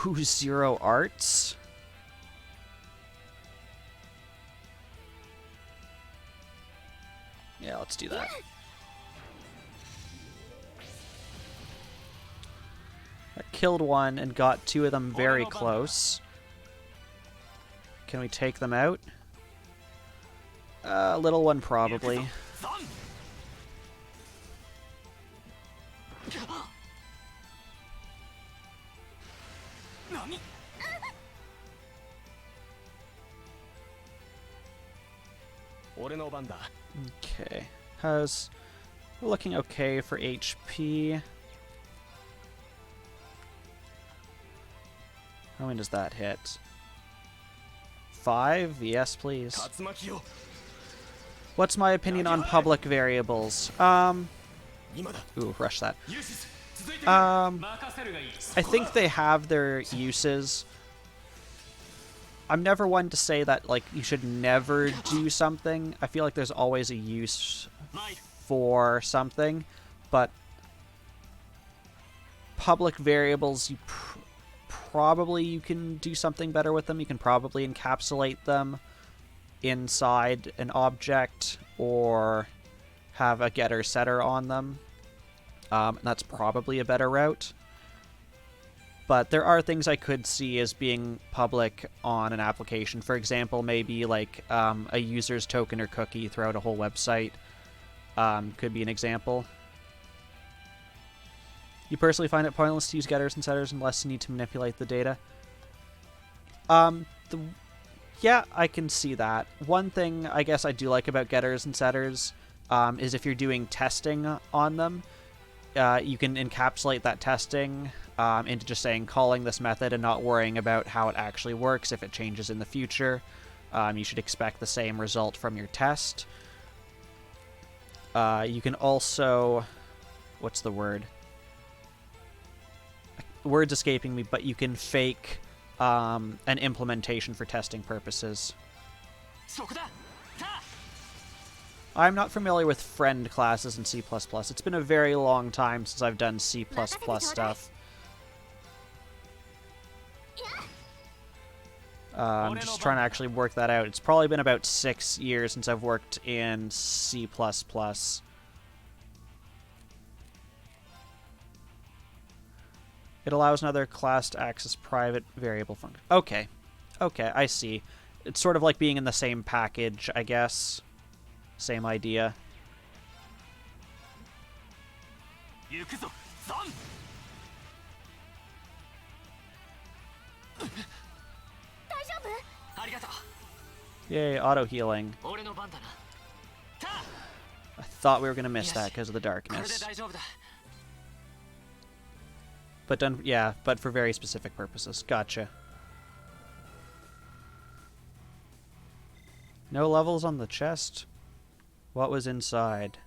Ooh, 0 arts? Yeah, let's do that. I killed 1 and got 2 of them very close. Can we take them out? Little one probably. Okay. We're looking okay for HP. How many does that hit? 5? Yes, please. What's my opinion on public variables? Ooh, rush that. I think they have their uses. I'm never one to say that, like, you should never do something. I feel like there's always a use for something, but public variables, probably you can do something better with them. You can probably encapsulate them inside an object or have a getter setter on them. That's probably a better route. But there are things I could see as being public on an application. For example, maybe like a user's token or cookie throughout a whole website could be an example. You personally find it pointless to use getters and setters unless you need to manipulate the data? Yeah, I can see that. One thing I guess I do like about getters and setters is if you're doing testing on them, you can encapsulate that testing into just saying calling this method and not worrying about how it actually works. If it changes in the future, you should expect the same result from your test. You can also... what's the word? Word's escaping me, but you can fake an implementation for testing purposes. I'm not familiar with friend classes in C++. It's been a very long time since I've done C++ stuff. I'm just trying to actually work that out. It's probably been about 6 years since I've worked in C++. It allows another class to access private variable function. Okay. Okay, I see. It's sort of like being in the same package, I guess. Same idea. Yay, auto-healing. I thought we were going to miss that because of the darkness. But done, yeah, but for very specific purposes. Gotcha. No levels on the chest? What was inside?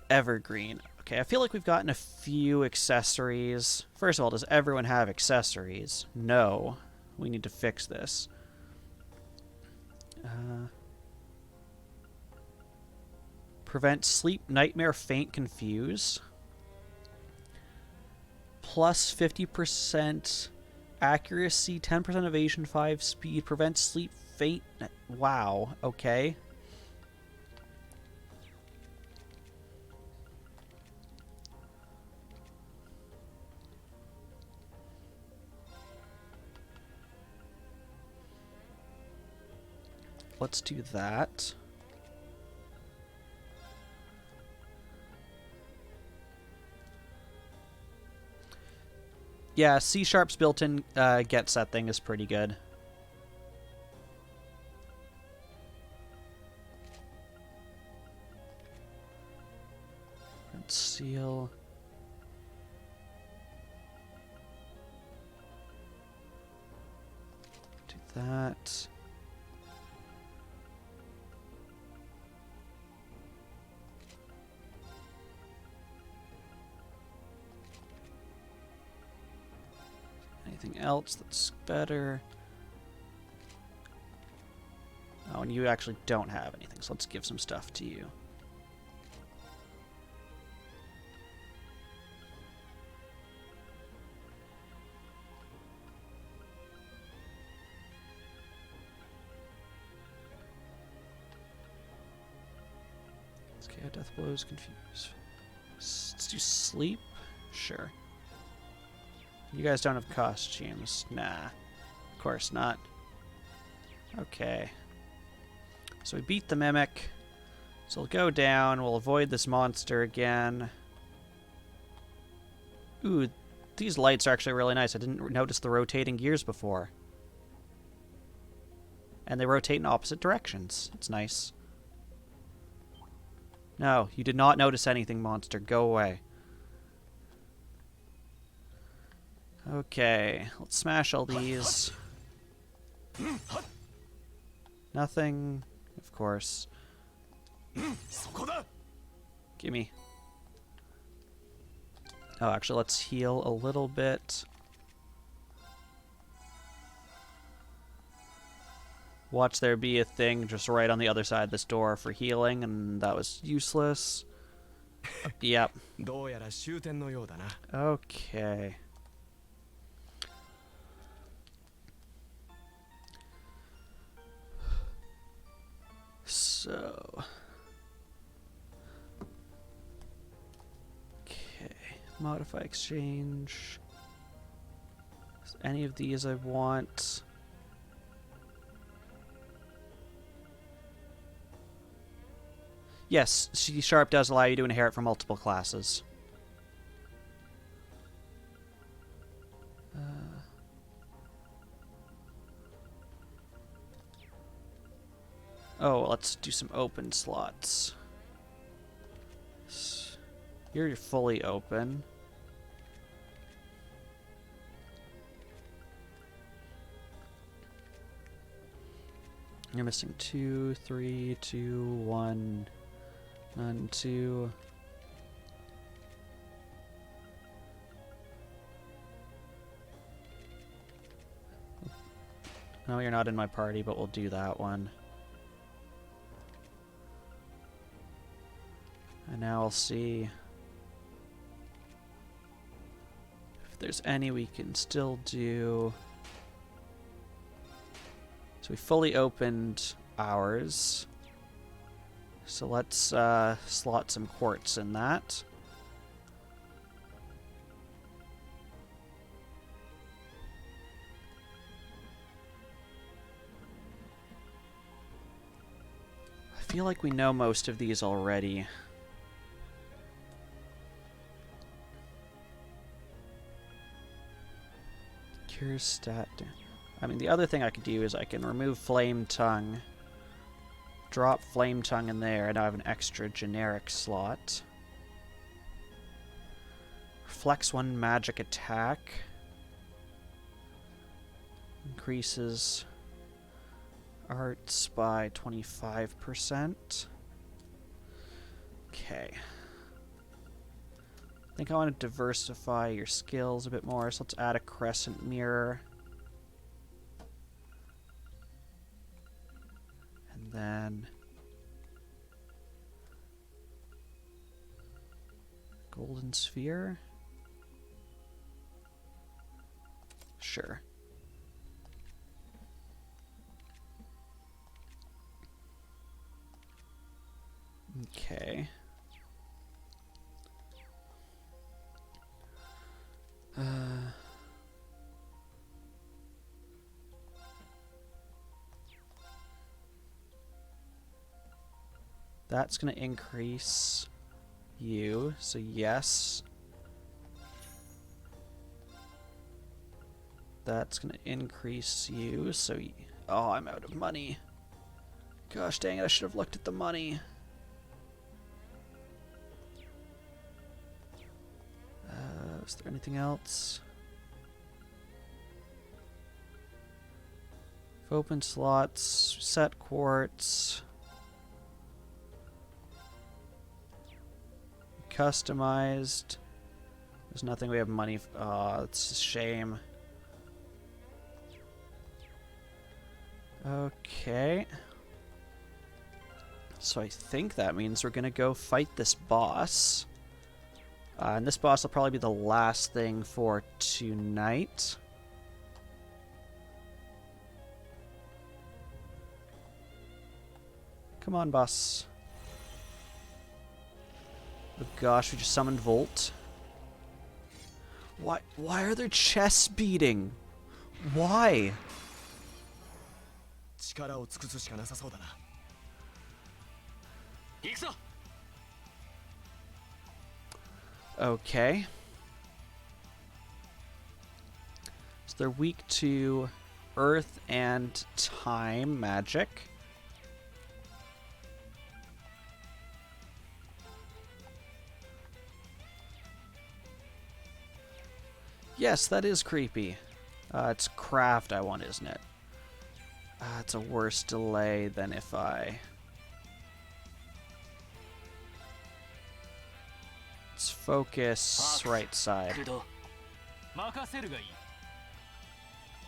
Evergreen. Okay, I feel like we've gotten a few accessories. First of all, does everyone have accessories? No. We need to fix this. Prevent sleep, nightmare, faint, confuse. Plus 50% accuracy, 10% evasion, 5 speed. Prevent sleep, faint. Wow, okay. Let's do that. Yeah, C-sharp's built-in get set thing is pretty good. Red seal. Do that. Anything else that's better? Oh, and you actually don't have anything, so let's give some stuff to you. Okay, death blows, confuse. Let's do sleep? Sure. You guys don't have costumes. Nah. Of course not. Okay. So we beat the Mimic. So we'll go down. We'll avoid this monster again. Ooh, these lights are actually really nice. I didn't notice the rotating gears before. And they rotate in opposite directions. It's nice. No, you did not notice anything, monster. Go away. Okay, let's smash all these. Nothing, of course. Gimme. Oh, actually, let's heal a little bit. Watch there be a thing just right on the other side of this door for healing, and that was useless. Yep. Okay. So. Okay. Modify exchange. Any of these I want. Yes, C# does allow you to inherit from multiple classes. Oh, let's do some open slots. You're fully open. You're missing 2, 3, 2, 1, none, 2. No, you're not in my party, but we'll do that one. And now I'll see if there's any we can still do. So we fully opened ours. So let's slot some quartz in that. I feel like we know most of these already. Cure stat. I mean, the other thing I could do is I can remove Flame Tongue, drop Flame Tongue in there, and I have an extra generic slot. Flex 1 magic attack. Increases arts by 25%. Okay. I think I want to diversify your skills a bit more, so let's add a crescent mirror. And then golden sphere. Sure. Okay. That's going to increase you, so yes. That's going to increase you, so... Oh, I'm out of money. Gosh dang it, I should have looked at the money. Is there anything else? Open slots, set quartz, customized. There's nothing we have money for. Oh, it's a shame. Okay. So I think that means we're gonna go fight this boss. And this boss will probably be the last thing for tonight. Come on, boss. Oh gosh, we just summoned Volt. Why are their chests beating? Why? Okay. So they're weak to earth and time magic. Yes, that is creepy. It's craft I want, isn't it? It's a worse delay than if I... Let's focus right side.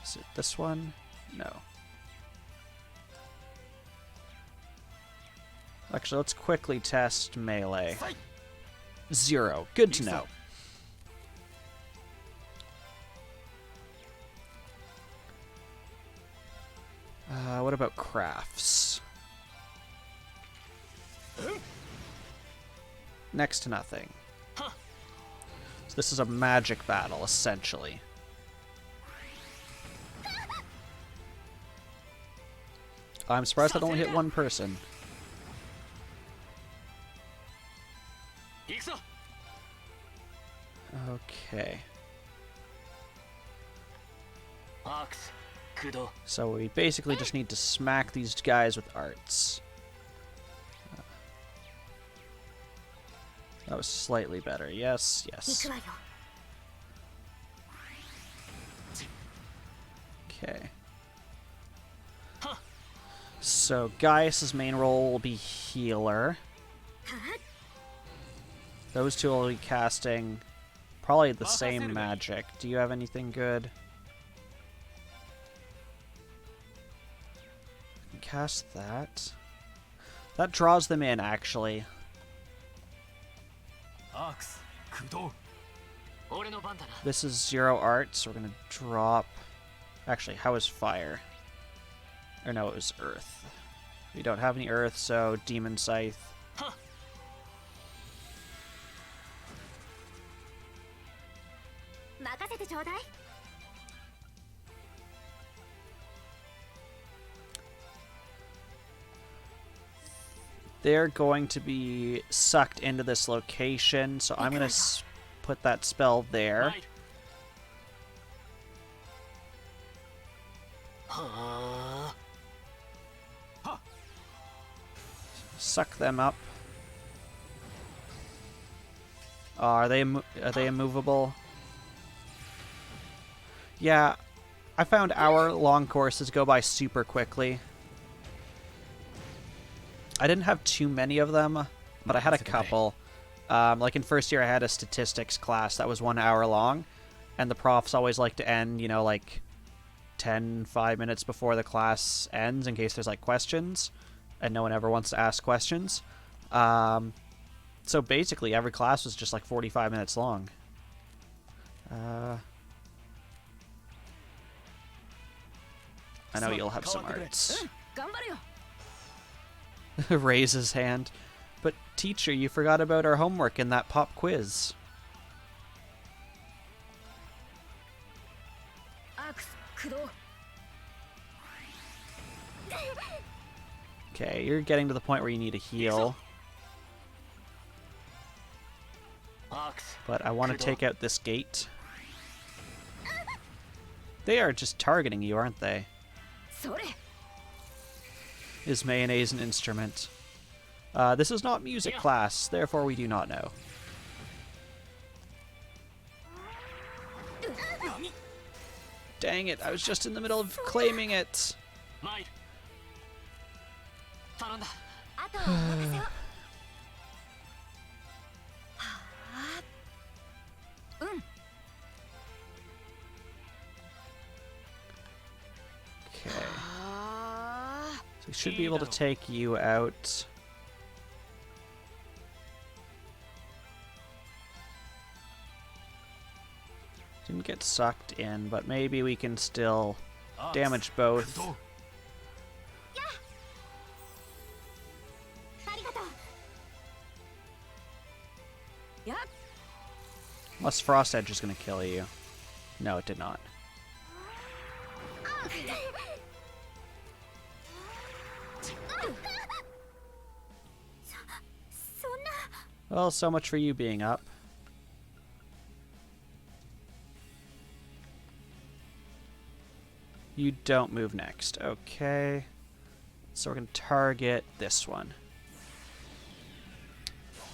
Is it this one? No. Actually, let's quickly test melee. 0. Good to know. What about crafts? Next to nothing. So this is a magic battle, essentially. I'm surprised that only hit one person. Okay. So we basically just need to smack these guys with arts. That was slightly better. Yes, yes. Okay. So Gaius's main role will be healer. Those two will be casting probably the same magic. Do you have anything good? Cast that. That draws them in, actually. This is 0 art, so we're gonna drop... Actually, how is fire? Or no, it was earth. We don't have any earth, so Demon Scythe. They're going to be sucked into this location, so I'm going to put that spell there. Suck them up. Are they immovable? Yeah, I found hour-long courses go by super quickly. I didn't have too many of them, but I had a couple. Like in first year, I had a statistics class that was 1 hour long, and the profs always like to end, you know, like 5 minutes before the class ends in case there's like questions, and no one ever wants to ask questions. So basically, every class was just like 45 minutes long. I know you'll have some arts. Raise his hand. But teacher, you forgot about our homework in that pop quiz. Okay, you're getting to the point where you need a heal. But I want to take out this gate. They are just targeting you, aren't they? Is mayonnaise an instrument? This is not music class, therefore we do not know. Dang it, I was just in the middle of claiming it. Okay. So we should be able to take you out. Didn't get sucked in, but maybe we can still damage both. Unless Frost Edge is going to kill you. No, it did not. Well, so much for you being up. You don't move next. Okay. So we're going to target this one.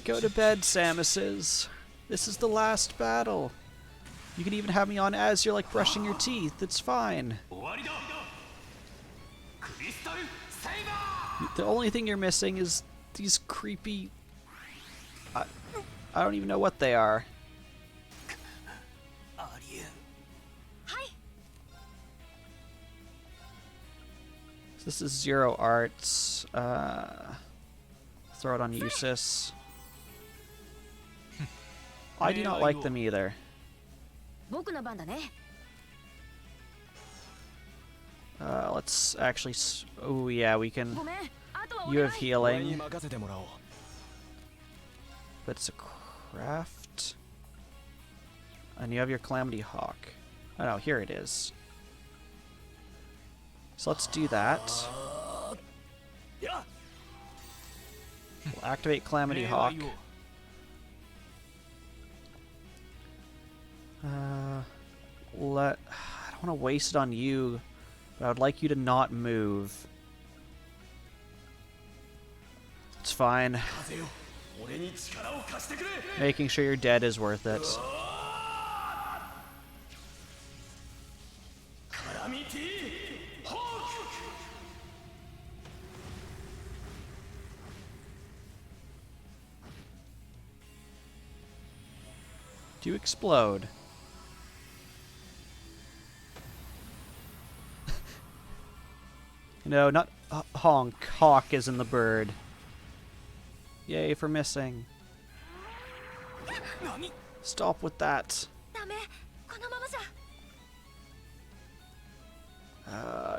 Go to bed, Samuses. This is the last battle. You can even have me on as you're like brushing your teeth. It's fine. The only thing you're missing is these creepy... I don't even know what they are. So this is Zero Arts. Throw it on Usis. I do not like them either. Let's actually... Oh yeah, we can... You have healing. But it's a craft. And you have your Calamity Hawk. Oh no, here it is. So let's do that. We'll activate Calamity Hawk. I don't want to waste it on you, but I would like you to not move. It's fine. Making sure you're dead is worth it. Do you explode? No, not honk. Hawk is in the bird. Yay for missing. Stop with that.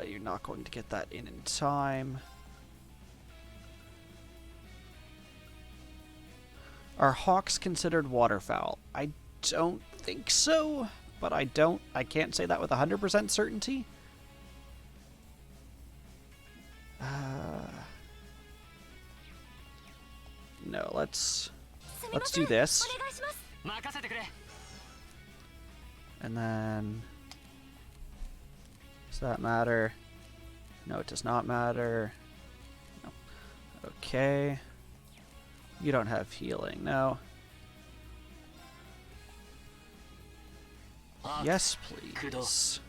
You're not going to get that in time. Are hawks considered waterfowl? I don't think so, but I can't say that with 100% certainty. No, let's do this. And then does that matter? No, it does not matter. No. Okay. You don't have healing, no. Yes, please.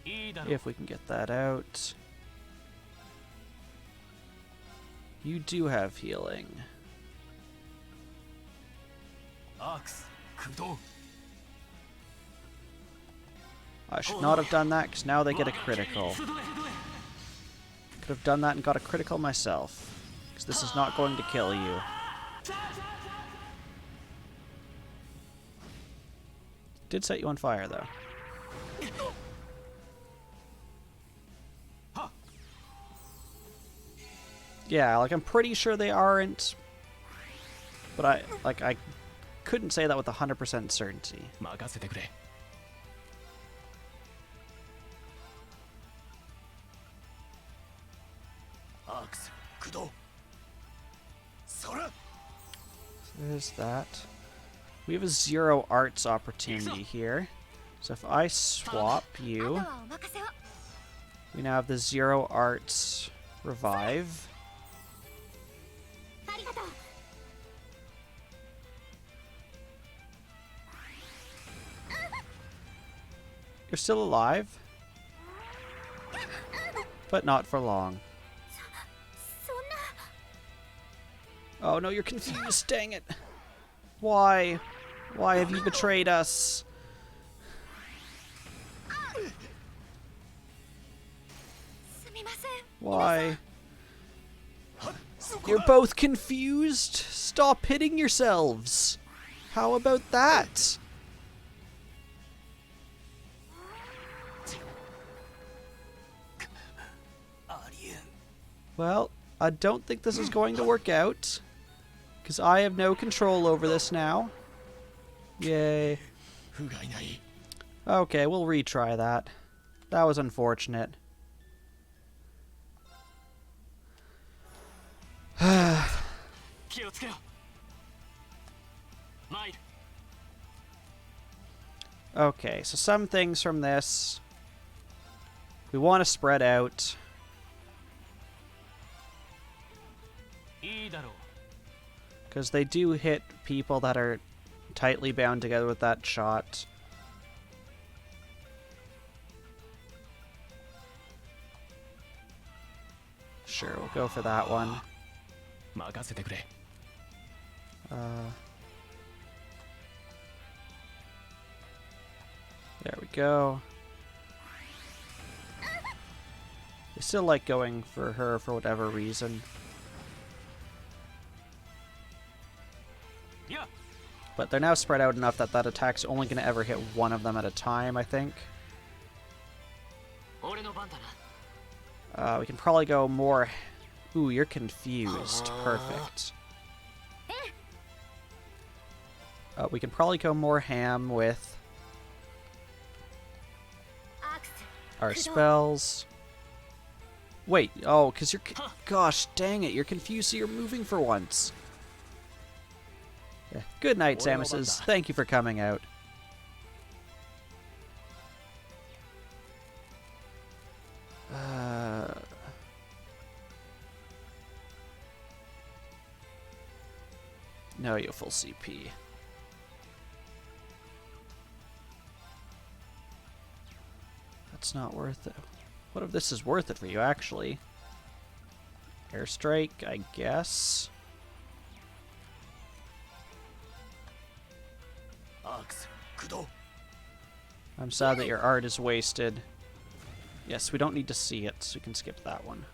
If we can get that out. You do have healing. I should not have done that, because now they get a critical. Could have done that and got a critical myself, because this is not going to kill you. Did set you on fire, though. Yeah, like, I'm pretty sure they aren't, but I couldn't say that with 100% certainty. So there's that. We have a Zero Arts opportunity here. So if I swap you, we now have the Zero Arts Revive. You're still alive, but not for long. Oh no, you're confused, dang it. Why? Why have you betrayed us? Why? You're both confused? Stop hitting yourselves. How about that? Well, I don't think this is going to work out, because I have no control over this now. Yay. Okay, we'll retry that. That was unfortunate. Okay, so some things from this we want to spread out. Because they do hit people that are tightly bound together with that shot. Sure, we'll go for that one. There we go. I still like going for her for whatever reason. But they're now spread out enough that that attack's only going to ever hit one of them at a time, I think. We can probably go more... Ooh, you're confused. Perfect. We can probably go more ham with our spells. Wait, oh, because you're... Gosh, dang it, you're confused, so you're moving for once. Yeah. Good night, Samuses. Thank you for coming out. No, you full CP. That's not worth it. What if this is worth it for you, actually? Airstrike, I guess. I'm sad that your art is wasted. Yes, we don't need to see it, so we can skip that one.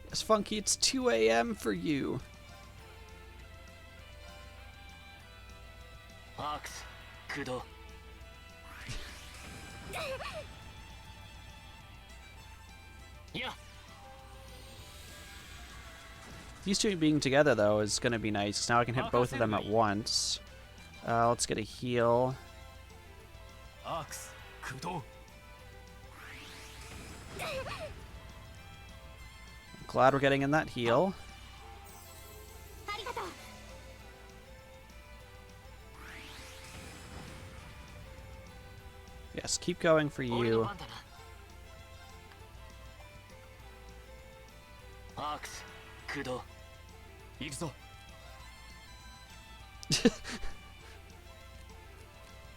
Yes, Funky, it's 2 a.m. for you. These two being together, though, is going to be nice, because now I can hit both of them at once. Let's get a heal. I'm glad we're getting in that heal. Yes, keep going for you.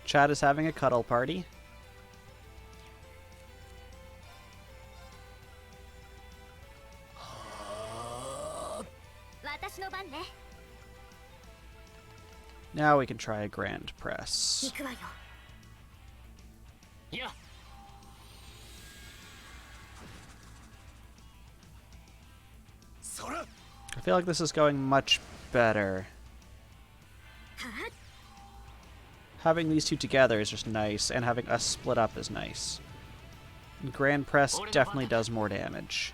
Chad is having a cuddle party. Now we can try a grand press. I feel like this is going much better. Having these two together is just nice, and having us split up is nice. And Grand Press definitely does more damage.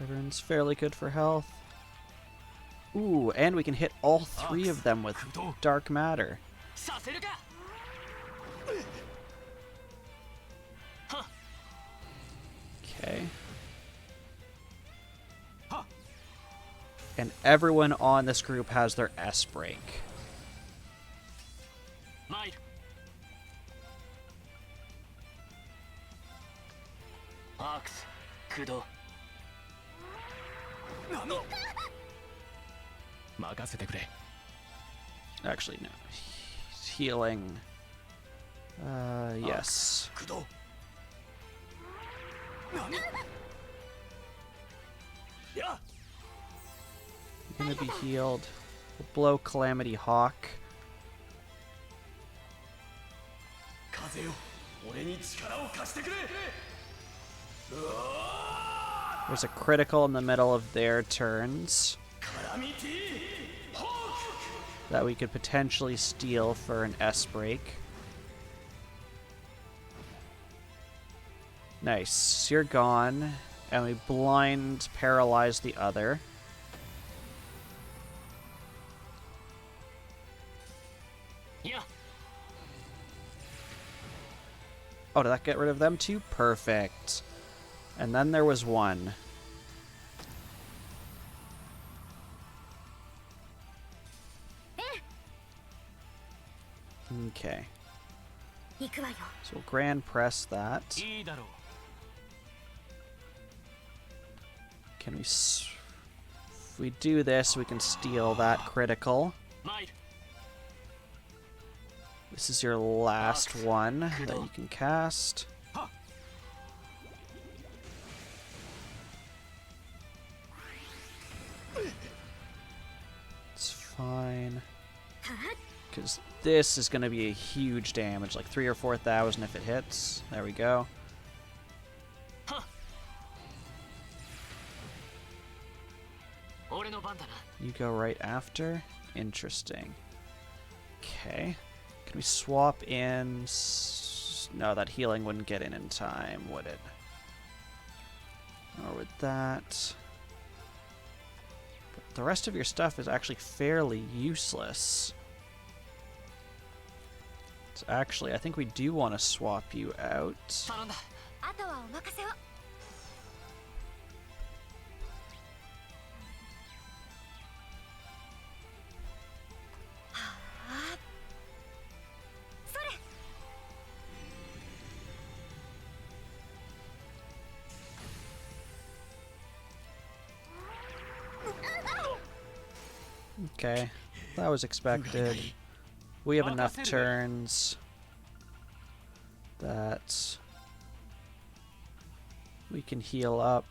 Everyone's fairly good for health. Ooh, and we can hit all three of them with Dark Matter. And everyone on this group has their S break. Actually, no. He's healing. Yes. You're gonna be healed. We'll blow Calamity Hawk. There's a critical in the middle of their turns that we could potentially steal for an S break. Nice. You're gone. And we blind paralyze the other. Oh, did that get rid of them too? Perfect. And then there was one. Okay. So we'll grand press that. Can we... if we do this, we can steal that critical. This is your last one that you can cast. It's fine. Because this is going to be a huge damage, like 3,000 or 4,000 if it hits. There we go. You go right after? Interesting. Okay. Can we swap in... no, that healing wouldn't get in time, would it? Or would that... but the rest of your stuff is actually fairly useless. So actually, I think we do want to swap you out. Okay, that was expected. We have enough turns that we can heal up.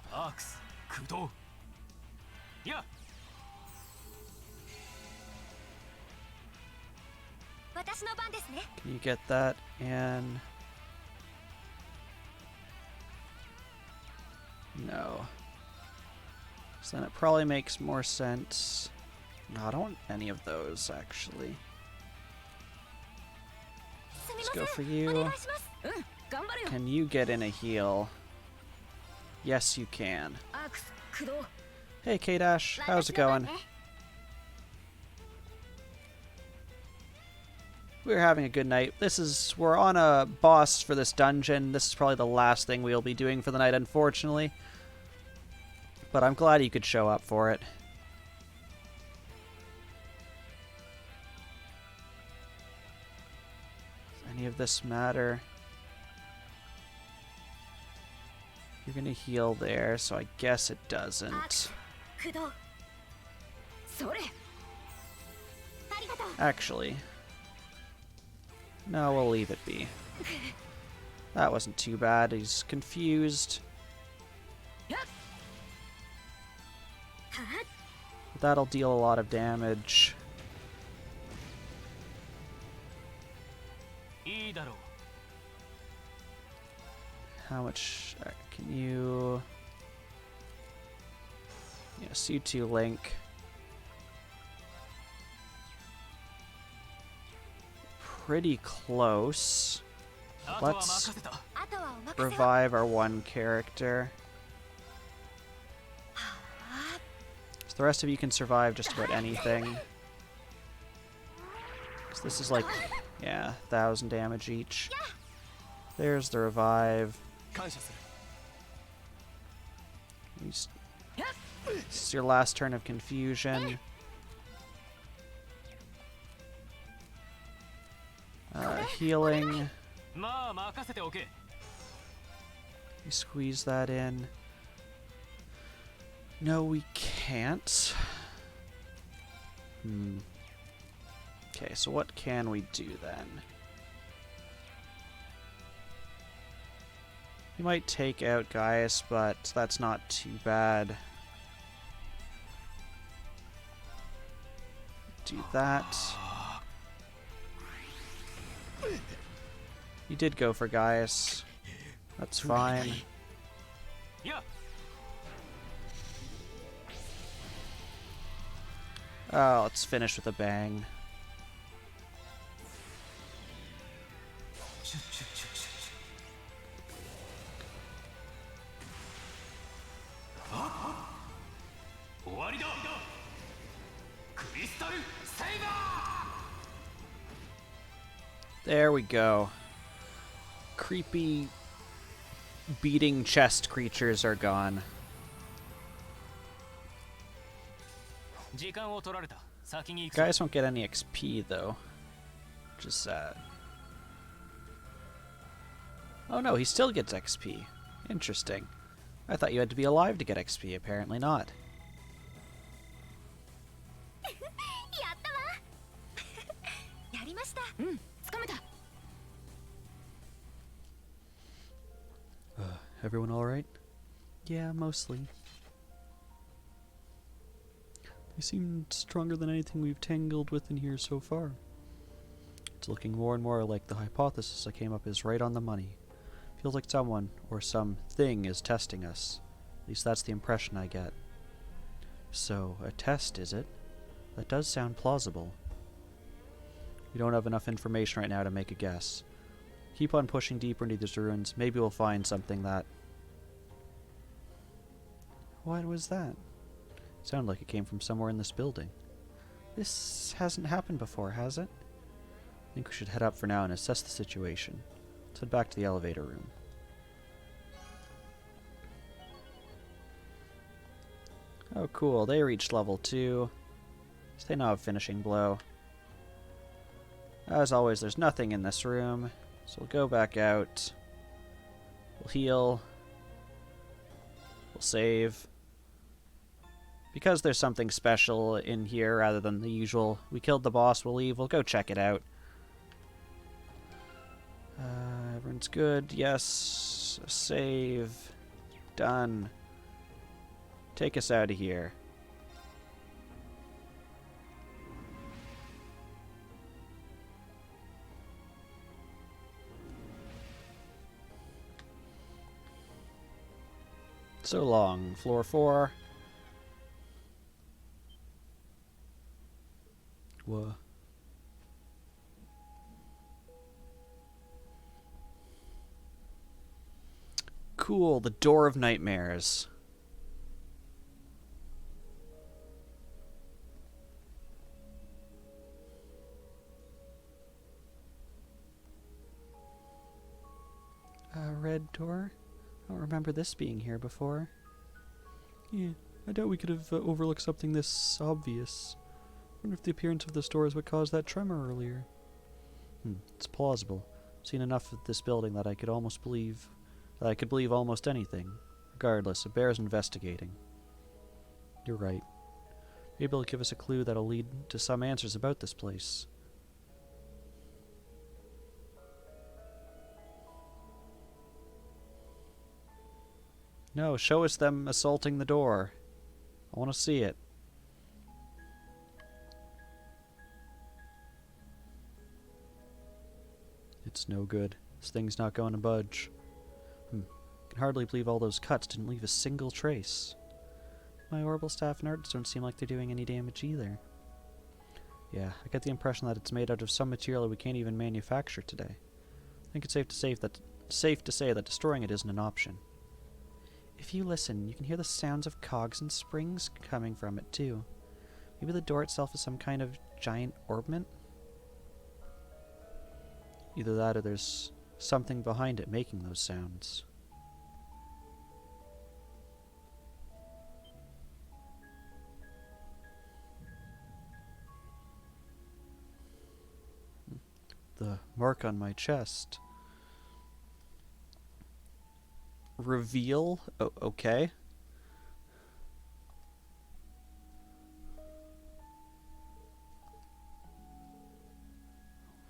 Can you get that? And no. So then it probably makes more sense. No, I don't want any of those, actually. Let's go for you. Can you get in a heal? Yes, you can. Hey, K-Dash. How's it going? We're having a good night. We're on a boss for this dungeon. This is probably the last thing we'll be doing for the night, unfortunately. But I'm glad you could show up for it. Any of this matter? You're gonna heal there, so I guess it doesn't. Actually, no, we'll leave it be. That wasn't too bad. He's confused. That'll deal a lot of damage. How much can you... yes, you two, Link. Pretty close. Let's revive our one character. So the rest of you can survive just about anything. So this is like, yeah, 1,000 damage each. There's the revive. This is your last turn of confusion. Healing. We squeeze that in. No, we can't. Okay, so what can we do then? We might take out Gaius, but that's not too bad. Do that. You did go for Gaius. That's fine. Oh, let's finish with a bang. There we go. Creepy beating chest creatures are gone. Guys won't get any XP though, which is sad. Oh no, he still gets XP. Interesting. I thought you had to be alive to get XP. Apparently not. Everyone alright? Yeah, mostly. They seem stronger than anything we've tangled with in here so far. It's looking more and more like the hypothesis I came up is right on the money. Feels like someone, or something, is testing us. At least that's the impression I get. So, a test, is it? That does sound plausible. We don't have enough information right now to make a guess. Keep on pushing deeper into these ruins. Maybe we'll find something that... What was that? Sounded like it came from somewhere in this building. This hasn't happened before, has it? I think we should head up for now and assess the situation. Let's head back to the elevator room. Oh cool, they reached level 2. So they now have finishing blow. As always, there's nothing in this room. So we'll go back out. We'll heal. We'll save. Because there's something special in here rather than the usual, we killed the boss, we'll leave, we'll go check it out. Everyone's good, yes. Save. Done. Take us out of here. So long. Floor 4. Whoa. Cool, the Door of Nightmares. A red door? I don't remember this being here before. Yeah, I doubt we could have overlooked something this obvious. I wonder if the appearance of this door is what caused that tremor earlier. It's plausible. I've seen enough of this building that I could believe almost anything. Regardless, it bears investigating. You're right. Maybe it'll give us a clue that'll lead to some answers about this place. No, show us them assaulting the door. I want to see it. It's no good. This thing's not going to budge. I can hardly believe all those cuts didn't leave a single trace. My orbital staff and arts don't seem like they're doing any damage either. Yeah, I get the impression that it's made out of some material that we can't even manufacture today. I think it's safe to say that destroying it isn't an option. If you listen, you can hear the sounds of cogs and springs coming from it too. Maybe the door itself is some kind of giant orbment? Either that or there's something behind it making those sounds. the mark on my chest. Reveal? Oh, okay.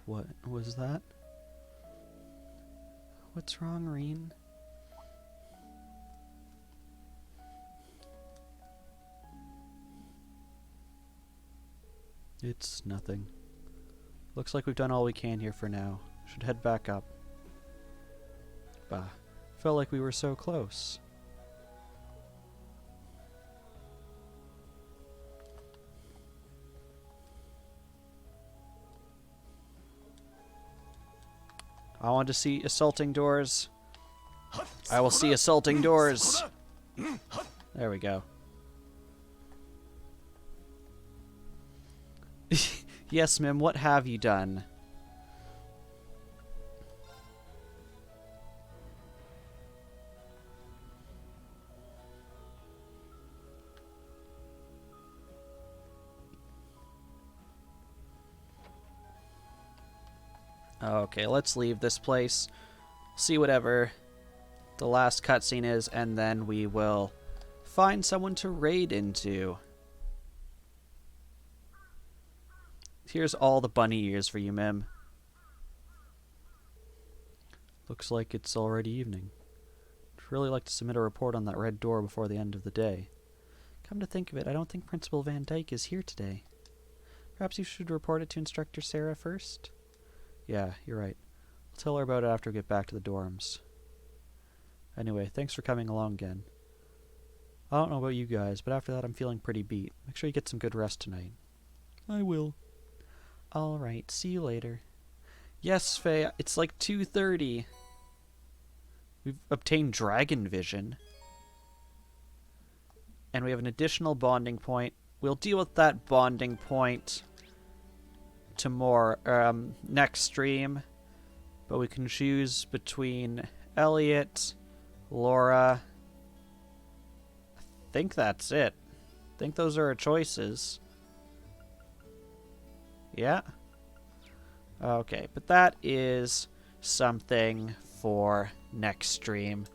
What was that? What's wrong, Reen? It's nothing. Looks like we've done all we can here for now. Should head back up. Bah. Felt like we were so close. I want to see assaulting doors. I will see assaulting doors. There we go. Yes, Mim, what have you done? Okay, let's leave this place. See whatever the last cutscene is, and then we will find someone to raid into. Here's all the bunny ears for you, Mim. Looks like it's already evening. I'd really like to submit a report on that red door before the end of the day. Come to think of it, I don't think Principal Van Dyke is here today. Perhaps you should report it to Instructor Sarah first? Yeah, you're right. I'll tell her about it after we get back to the dorms. Anyway, thanks for coming along again. I don't know about you guys, but after that I'm feeling pretty beat. Make sure you get some good rest tonight. I will. Alright, see you later. Yes, Faye, it's like 2:30. We've obtained Dragon Vision. And we have an additional bonding point. We'll deal with that bonding point next stream. But we can choose between Elliot, Laura. I think that's it. I think those are our choices. Yeah. Okay, but that is something for next stream.